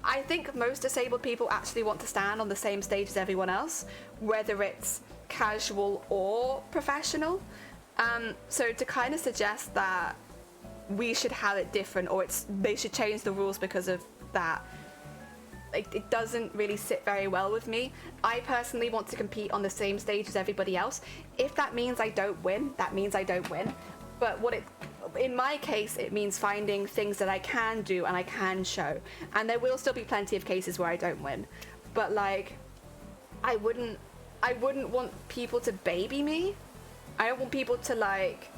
I think most disabled people actually want to stand on the same stage as everyone else, whether it's casual or professional. So to kind of suggest that we should have it different, or they should change the rules because of that, like, it doesn't really sit very well with me. I personally want to compete on the same stage as everybody else. If that means I don't win, that means I don't win. But in my case, it means finding things that I can do and I can show. And there will still be plenty of cases where I don't win. But like, I wouldn't want people to baby me. I don't want people to like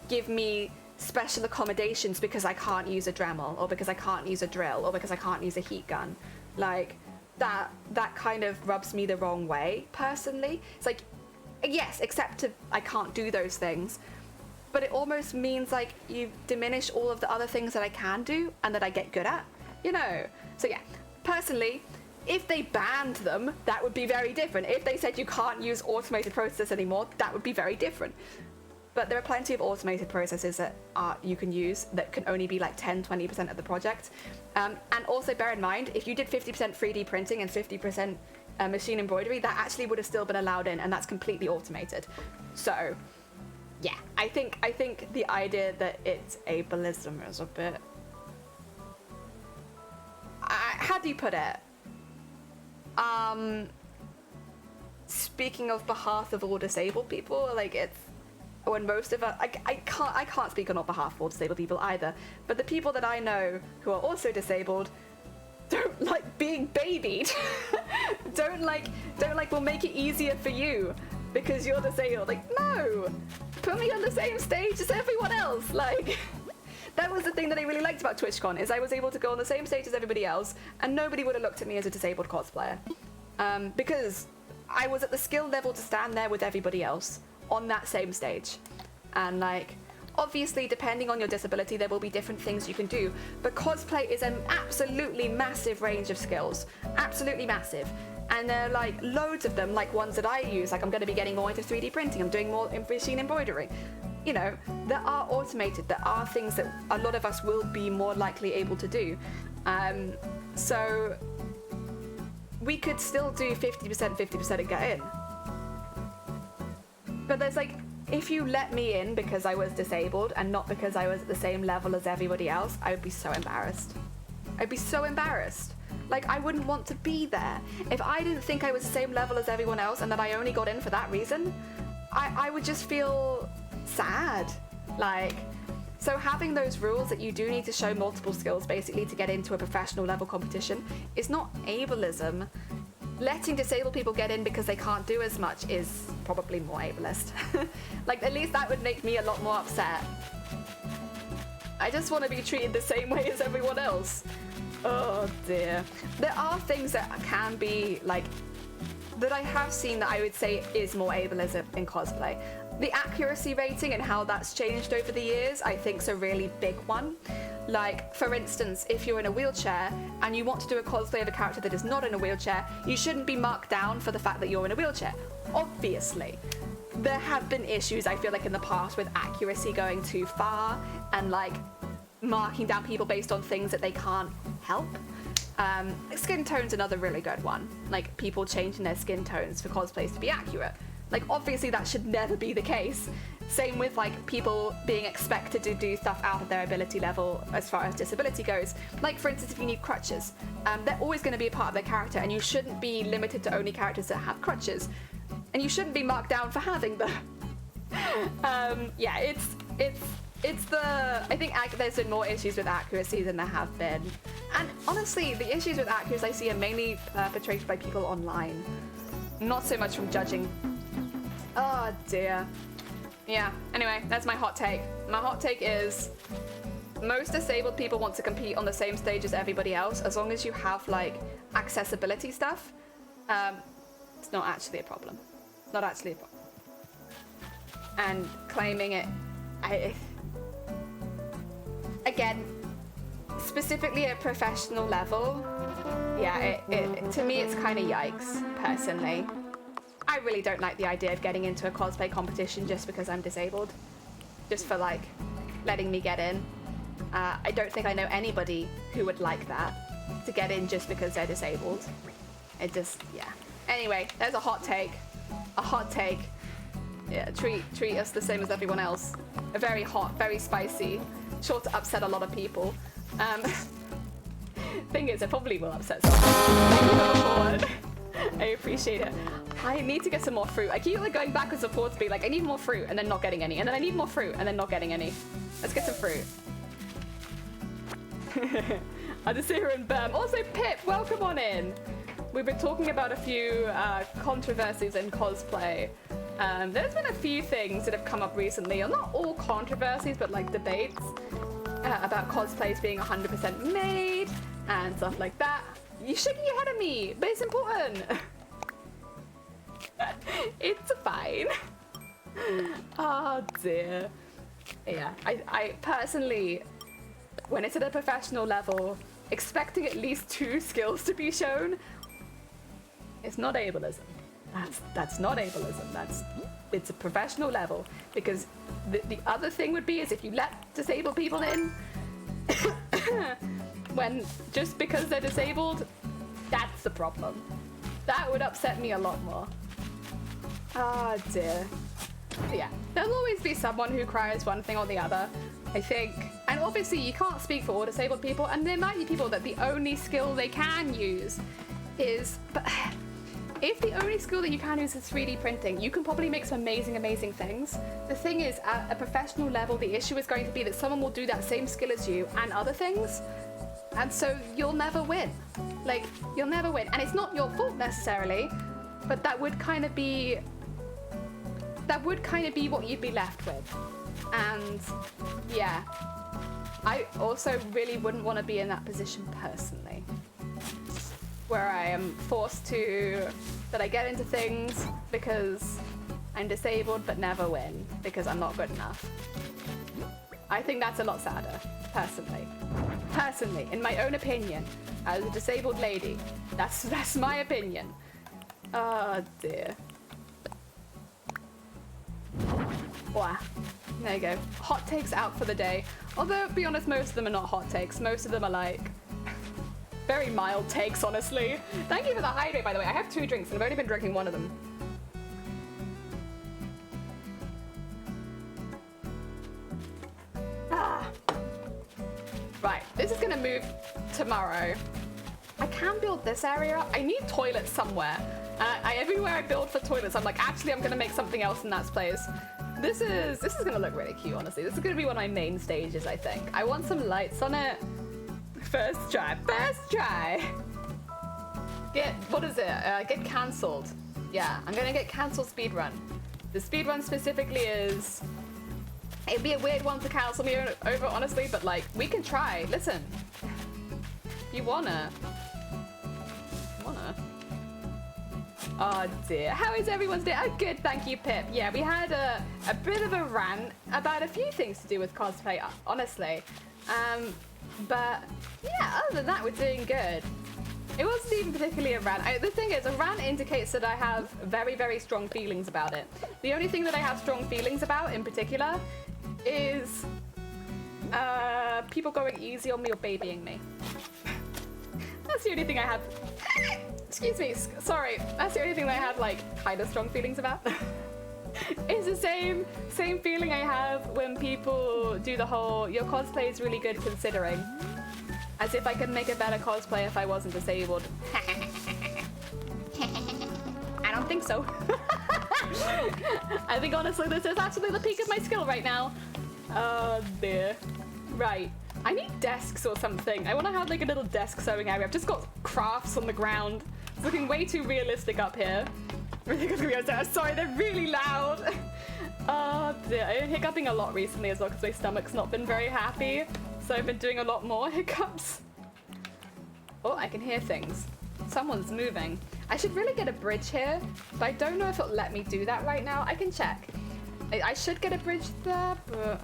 give me special accommodations because I can't use a Dremel, or because I can't use a drill, or because I can't use a heat gun. Like, that kind of rubs me the wrong way, personally. It's like, yes, except I can't do those things, but it almost means like you diminish all of the other things that I can do and that I get good at, you know? So yeah, personally, if they banned them, that would be very different. If they said you can't use automated processes anymore, that would be very different. But there are plenty of automated processes that you can use that can only be like 10-20% of the project. And also bear in mind, if you did 50% 3D printing and 50% machine embroidery, that actually would have still been allowed in, and that's completely automated. So yeah, I think the idea that it's ableism is a bit... how do you put it? speaking of behalf of all disabled people, like it's when most of us, I can't speak on behalf of all disabled people either, but the people that I know who are also disabled don't like being babied. don't like we'll make it easier for you because you're disabled. Like, no, put me on the same stage as everyone else. Like, that was the thing that I really liked about TwitchCon, is I was able to go on the same stage as everybody else and nobody would have looked at me as a disabled cosplayer, because I was at the skill level to stand there with everybody else on that same stage. And like, obviously depending on your disability there will be different things you can do, but cosplay is an absolutely massive range of skills, absolutely massive, and there are like loads of them, like ones that I use, like I'm going to be getting more into 3D printing, I'm doing more machine embroidery, you know, that are automated, that are things that a lot of us will be more likely able to do. So we could still do 50%, 50% and get in. But there's like, if you let me in because I was disabled and not because I was at the same level as everybody else, I would be so embarrassed. I'd be so embarrassed. Like, I wouldn't want to be there. If I didn't think I was the same level as everyone else and that I only got in for that reason, I would just feel sad. Like, so having those rules that you do need to show multiple skills basically to get into a professional level competition is not ableism. Letting disabled people get in because they can't do as much is probably more ableist. Like, at least that would make me a lot more upset. I just want to be treated the same way as everyone else. Oh dear. There are things that can be, like, that I have seen that I would say is more ableism in cosplay. The accuracy rating and how that's changed over the years, I think, is a really big one. Like, for instance, if you're in a wheelchair and you want to do a cosplay of a character that is not in a wheelchair, you shouldn't be marked down for the fact that you're in a wheelchair. Obviously. There have been issues, I feel like, in the past with accuracy going too far and, like, marking down people based on things that they can't help. Skin tone's another really good one. Like, people changing their skin tones for cosplays to be accurate. Like, obviously that should never be the case. Same with, like, people being expected to do stuff out of their ability level as far as disability goes. Like, for instance, if you need crutches, they're always going to be a part of their character, and you shouldn't be limited to only characters that have crutches. And you shouldn't be marked down for having them. Yeah, it's the... I think there's been more issues with accuracy than there have been. And honestly, the issues with accuracy I see are mainly perpetrated by people online. Not so much from judging. Oh dear. Yeah, anyway, that's my hot take. My hot take is most disabled people want to compete on the same stage as everybody else, as long as you have, like, accessibility stuff. It's not actually a problem. Not actually a problem. And claiming it, again, specifically at professional level, yeah, to me it's kind of yikes, personally. I really don't like the idea of getting into a cosplay competition just because I'm disabled. Just for, like, letting me get in. I don't think I know anybody who would like that, to get in just because they're disabled. It just, yeah. Anyway, there's a hot take. A hot take. Yeah, treat us the same as everyone else. A very hot, very spicy. Sure to upset a lot of people. Thing is, it probably will upset someone. I appreciate it. I need to get some more fruit. I keep, like, going backwards and forwards to be like, I need more fruit, and then not getting any. And then I need more fruit, and then not getting any. Let's get some fruit. Adesira and Bam. Also, Pip, welcome on in. We've been talking about a few controversies in cosplay. There's been a few things that have come up recently. Not all controversies, but, like, debates about cosplays being 100% made and stuff like that. You're shaking your head at me, but it's important. It's fine. Oh dear. Yeah, I personally, when it's at a professional level, expecting at least 2 skills to be shown, it's not ableism. That's not ableism. It's a professional level, because the other thing would be is if you let disabled people in, when just because they're disabled, that's the problem. That would upset me a lot more. Ah, dear. Yeah, there'll always be someone who cries one thing or the other, I think. And obviously you can't speak for all disabled people, and there might be people that the only skill they can use is... But if the only skill that you can use is 3D printing, you can probably make some amazing things. The thing is, at a professional level, the issue is going to be that someone will do that same skill as you and other things, and so you'll never win. Like, you'll never win. And it's not your fault necessarily, but that would kind of be what you'd be left with. And yeah, I also really wouldn't want to be in that position personally, where I am forced to, that I get into things because I'm disabled but never win because I'm not good enough. I think that's a lot sadder, personally. Personally, in my own opinion, as a disabled lady, that's my opinion. Oh dear. Wow. There you go. Hot takes out for the day. Although, to be honest, most of them are not hot takes. Most of them are like very mild takes, honestly. Thank you for the hydrate, by the way. I have 2 drinks and I've only been drinking one of them. Ah. Right, this is gonna move tomorrow. I can build this area. I need toilets somewhere. Everywhere I build for toilets, I'm like, actually, I'm gonna make something else in that place. This is gonna look really cute, honestly. This is gonna be one of my main stages, I think. I want some lights on it. First try. What is it? Get cancelled. Yeah, I'm gonna get cancelled speedrun. The speedrun specifically is, it'd be a weird one to cancel me over, honestly, but like, we can try. Listen, if you wanna. Oh dear, how is everyone's day? Oh good, thank you, Pip. Yeah, we had a bit of a rant about a few things to do with cosplay, honestly. But yeah, other than that, we're doing good. It wasn't even particularly a rant. The thing is, a rant indicates that I have very strong feelings about it. The only thing that I have strong feelings about in particular is people going easy on me or babying me. That's the only thing I have. Excuse me, sorry. That's the only thing that I have like kind of strong feelings about. It's the same feeling I have when people do the whole, your cosplay is really good considering. As if I could make a better cosplay if I wasn't disabled. I don't think so. I think honestly this is actually the peak of my skill right now. Oh dear. Right. I need desks or something. I want to have like a little desk sewing area. I've just got crafts on the ground. It's looking way too realistic up here. Sorry, they're really loud. Oh dear. I've been hiccuping a lot recently as well because my stomach's not been very happy. So I've been doing a lot more hiccups. Oh, I can hear things. Someone's moving. I should really get a bridge here, but I don't know if it'll let me do that right now. I can check. I should get a bridge there, but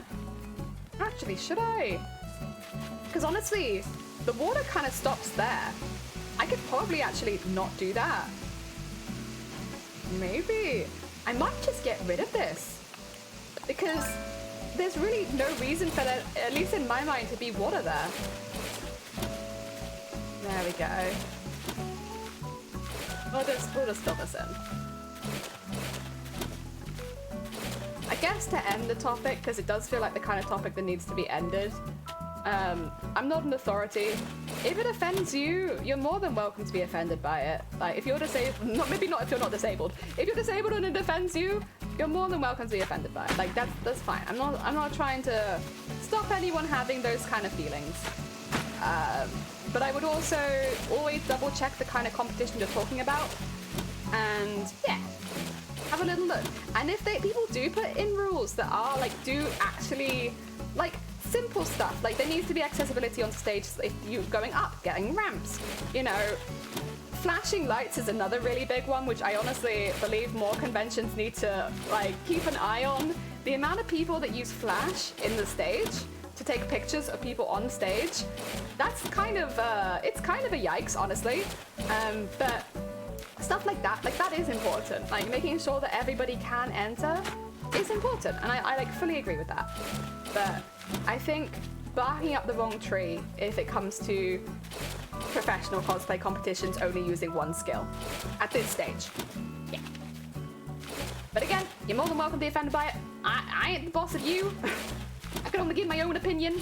actually, should I? Because honestly, the water kind of stops there. I could probably actually not do that. Maybe. I might just get rid of this. Because there's really no reason for that, at least in my mind, to be water there. There we go. We'll just fill this in. I guess to end the topic, because it does feel like the kind of topic that needs to be ended, I'm not an authority. If it offends you, you're more than welcome to be offended by it. Like, if you're disabled, maybe not if you're not disabled. If you're disabled and it offends you, you're more than welcome to be offended by it. Like, that's fine. I'm not trying to stop anyone having those kind of feelings. But I would also always double check the kind of competition you're talking about. And yeah, have a little look. And if people do put in rules that are like, do actually, like, simple stuff, like there needs to be accessibility on stage if you're going up, getting ramps, you know. Flashing lights is another really big one, which I honestly believe more conventions need to like keep an eye on. The amount of people that use flash in the stage to take pictures of people on stage, that's kind of it's kind of a yikes, honestly. But stuff like that is important. Like making sure that everybody can enter is important, and I like fully agree with that. But I think barking up the wrong tree if it comes to professional cosplay competitions only using one skill at this stage. Yeah. But again, you're more than welcome to be offended by it. I ain't the boss of you. I can only give my own opinion.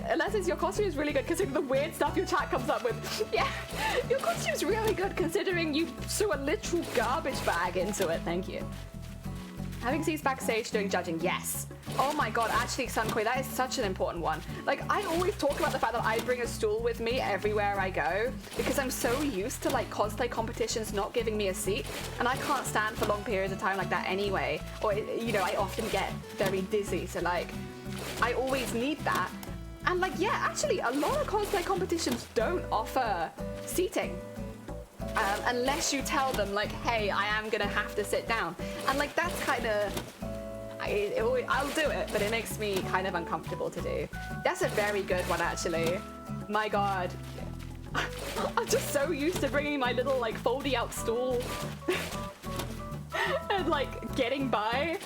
unless it's your costume is really good considering the weird stuff your chat comes up with. Yeah, your costume's really good considering you threw a literal garbage bag into it. Thank you. Having seats backstage doing judging, yes. Oh my god, actually, Sunkoi, that is such an important one. Like, I always talk about the fact that I bring a stool with me everywhere I go because I'm so used to like cosplay competitions not giving me a seat, and I can't stand for long periods of time like that anyway. Or, you know, I often get very dizzy, so like, I always need that. And like, yeah, actually, a lot of cosplay competitions don't offer seating. Unless you tell them like, hey, I am gonna have to sit down. And like, that's kind of, I'll do it, but it makes me kind of uncomfortable to do. That's a very good one, actually. My god. I'm just so used to bringing my little like foldy out stool and like getting by.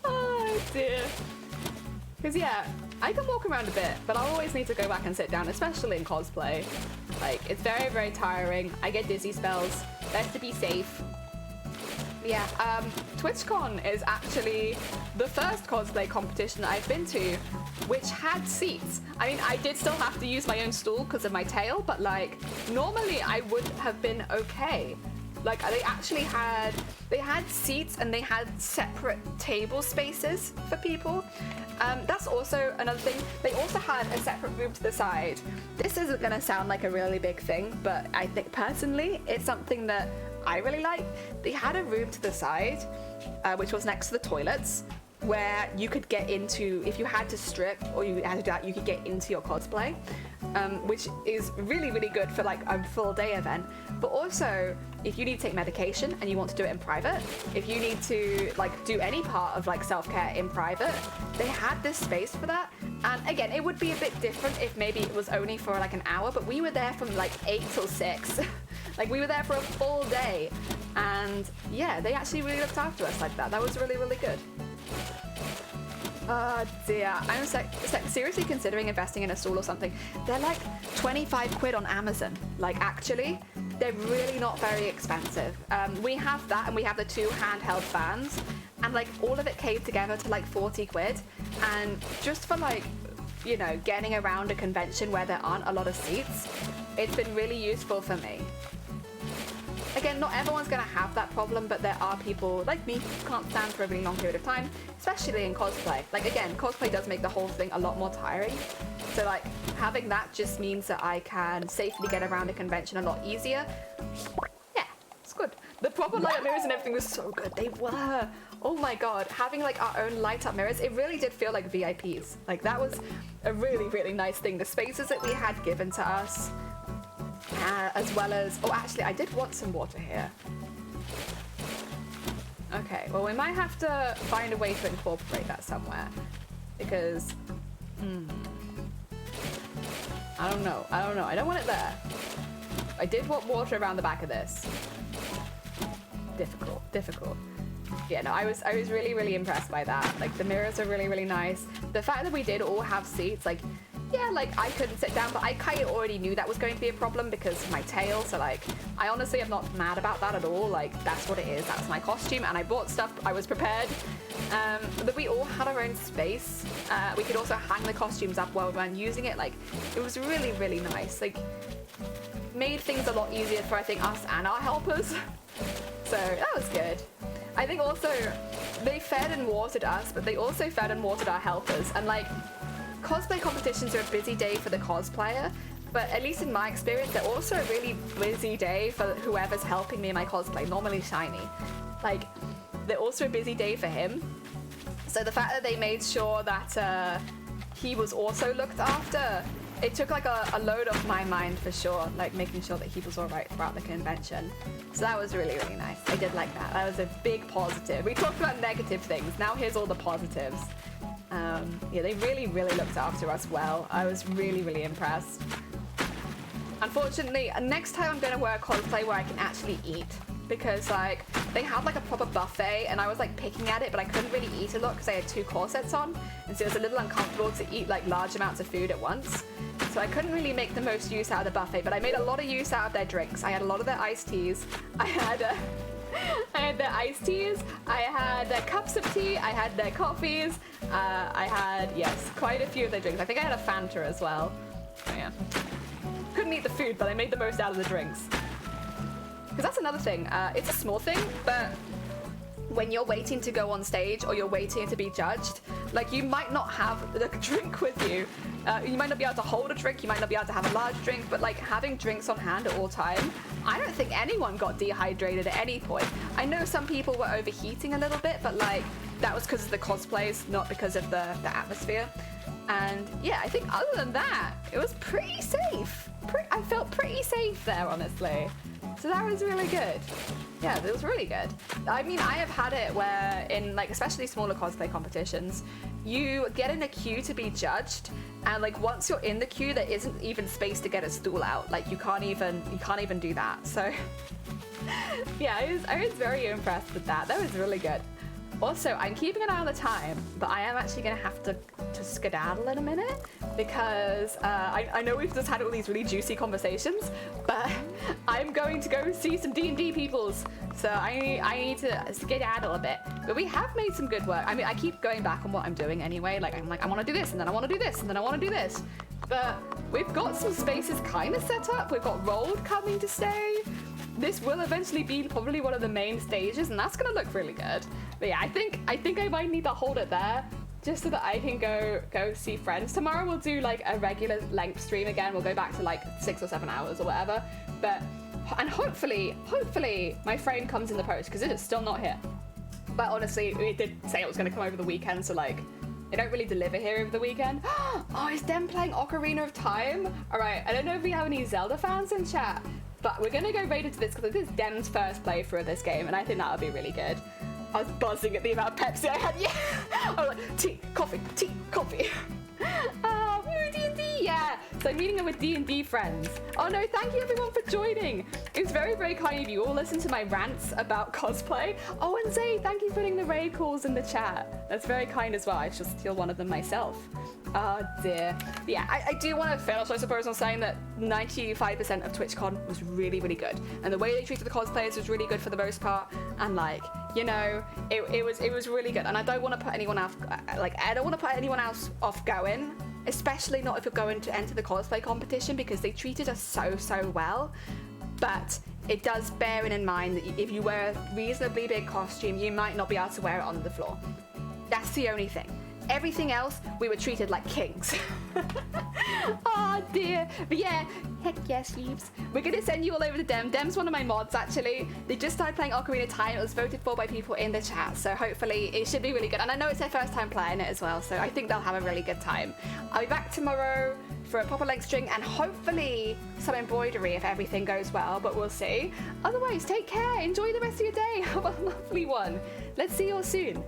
Oh dear. Because yeah, I can walk around a bit, but I'll always need to go back and sit down, especially in cosplay. Like, it's very, very tiring. I get dizzy spells. Best to be safe. Yeah, TwitchCon is actually the first cosplay competition I've been to which had seats. I mean, I did still have to use my own stool because of my tail, but like, normally I would have been okay. Like, they actually had seats and they had separate table spaces for people. That's also another thing. They also had a separate room to the side. This isn't gonna sound like a really big thing, but I think personally, it's something that I really like. They had a room to the side, which was next to the toilets, where you could get into, if you had to strip or you had to do that, you could get into your cosplay, which is really, really good for like a full day event. But also, if you need to take medication and you want to do it in private, if you need to like do any part of like self-care in private, they had this space for that. And again, it would be a bit different if maybe it was only for like an hour, but we were there from like 8 till 6. Like, we were there for a full day. And yeah, they actually really looked after us like that. That was really, really good. Oh dear, I'm seriously considering investing in a stool or something. They're like 25 quid on Amazon. Like, actually, they're really not very expensive. We have that, and we have the 2 handheld fans, and like all of it came together to like 40 quid. And just for like, you know, getting around a convention where there aren't a lot of seats, it's been really useful for me. Again, not everyone's going to have that problem, but there are people like me who can't stand for a really long period of time, especially in cosplay. Like, again, cosplay does make the whole thing a lot more tiring. So, like, having that just means that I can safely get around a convention a lot easier. Yeah, it's good. The proper light-up mirrors and everything was so good. They were. Oh my god. Having, like, our own light-up mirrors, it really did feel like VIPs. Like, that was a really, really nice thing. The spaces that we had given to us, as well as, oh, actually, I did want some water here. Okay, well, we might have to find a way to incorporate that somewhere, because, I don't know, I don't want it there. I did want water around the back of this. Difficult. Yeah, no, I was really, really impressed by that. Like, the mirrors are really, really nice. The fact that we did all have seats, like, yeah, like, I couldn't sit down, but I kind of already knew that was going to be a problem because of my tail, so, like, I honestly am not mad about that at all. Like, that's what it is. That's my costume, and I bought stuff. I was prepared. But we all had our own space. We could also hang the costumes up while we weren't using it. Like, it was really, really nice. Like, made things a lot easier for, I think, us and our helpers. So, that was good. I think also, they fed and watered us, but they also fed and watered our helpers, and, like, cosplay competitions are a busy day for the cosplayer, but at least in my experience, they're also a really busy day for whoever's helping me in my cosplay, normally Shiny. Like, they're also a busy day for him. So the fact that they made sure that he was also looked after, it took like a load off my mind for sure, like making sure that he was all right throughout the convention. So that was really, really nice. I did like that. That was a big positive. We talked about negative things. Now here's all the positives. Yeah, they really, really looked after us well. I was really, really impressed. Unfortunately, next time I'm going to wear a cosplay where I can actually eat, because like they had like a proper buffet and I was like picking at it, but I couldn't really eat a lot because I had 2 corsets on, and so it was a little uncomfortable to eat like large amounts of food at once. So I couldn't really make the most use out of the buffet, but I made a lot of use out of their drinks. I had a lot of their iced teas. I had had their iced teas, I had their cups of tea, I had their coffees, I had, yes, quite a few of their drinks. I think I had a Fanta as well. So yeah. Couldn't eat the food, but I made the most out of the drinks. Because that's another thing. It's a small thing, but when you're waiting to go on stage or you're waiting to be judged, like you might not have a drink with you. You might not be able to hold a drink, you might not be able to have a large drink, but like having drinks on hand at all time, I don't think anyone got dehydrated at any point. I know some people were overheating a little bit, but like that was because of the cosplays, not because of the atmosphere. And yeah, I think other than that, it was pretty safe. I felt pretty safe there, honestly. So that was really good. Yeah, it was really good. I mean, I have had it where in like, especially smaller cosplay competitions, you get in a queue to be judged, and like once you're in the queue, there isn't even space to get a stool out. Like you can't even do that. So yeah, I was very impressed with that. That was really good. Also, I'm keeping an eye on the time, but I am actually going to have to skedaddle in a minute because I know we've just had all these really juicy conversations, but I'm going to go see some D&D peoples, so I need to skedaddle a bit. But we have made some good work. I mean, I keep going back on what I'm doing anyway. Like, I'm like, I want to do this, and then I want to do this, and then I want to do this. But we've got some spaces kind of set up. We've got Rolled coming to stay. This will eventually be probably one of the main stages, and that's gonna look really good. But yeah, I think I might need to hold it there just so that I can go see friends. Tomorrow we'll do like a regular length stream again. We'll go back to like 6 or 7 hours or whatever. And hopefully my frame comes in the post because it is still not here. But honestly, it did say it was gonna come over the weekend, so like they don't really deliver here over the weekend. Oh, is Dem playing Ocarina of Time? All right, I don't know if we have any Zelda fans in chat, but we're gonna go right into this because this is Dem's first playthrough of this game, and I think that would be really good. I was buzzing at the amount of Pepsi I had. Yeah, I was like, tea, coffee, tea, coffee. D&D, yeah. So I'm meeting up with D&D friends. Oh no, thank you everyone for joining. It was very, very kind of you. All listen to my rants about cosplay. Oh, and Zay, thank you for putting the raid calls in the chat. That's very kind as well. I should steal one of them myself. Oh dear. Yeah, I do want to finish, I suppose, on saying that 95% of TwitchCon was really, really good. And the way they treated the cosplayers was really good for the most part. And like, you know, it was really good. And I don't want to put anyone off, off going, especially not if you're going to enter the cosplay competition, because they treated us so well. But it does bear in mind that if you wear a reasonably big costume, you might not be able to wear it on the floor. That's the only thing. Everything else, we were treated like kings. Oh dear. But yeah, heck yes, Reeves. We're gonna send you all over to Dem. Dem's one of my mods, actually. They just started playing Ocarina of Time. It was voted for by people in the chat, so hopefully it should be really good. And I know it's their first time playing it as well, so I think they'll have a really good time. I'll be back tomorrow for a proper length string and hopefully some embroidery if everything goes well, but we'll see. Otherwise, take care. Enjoy the rest of your day. Have a lovely one. Let's see you all soon.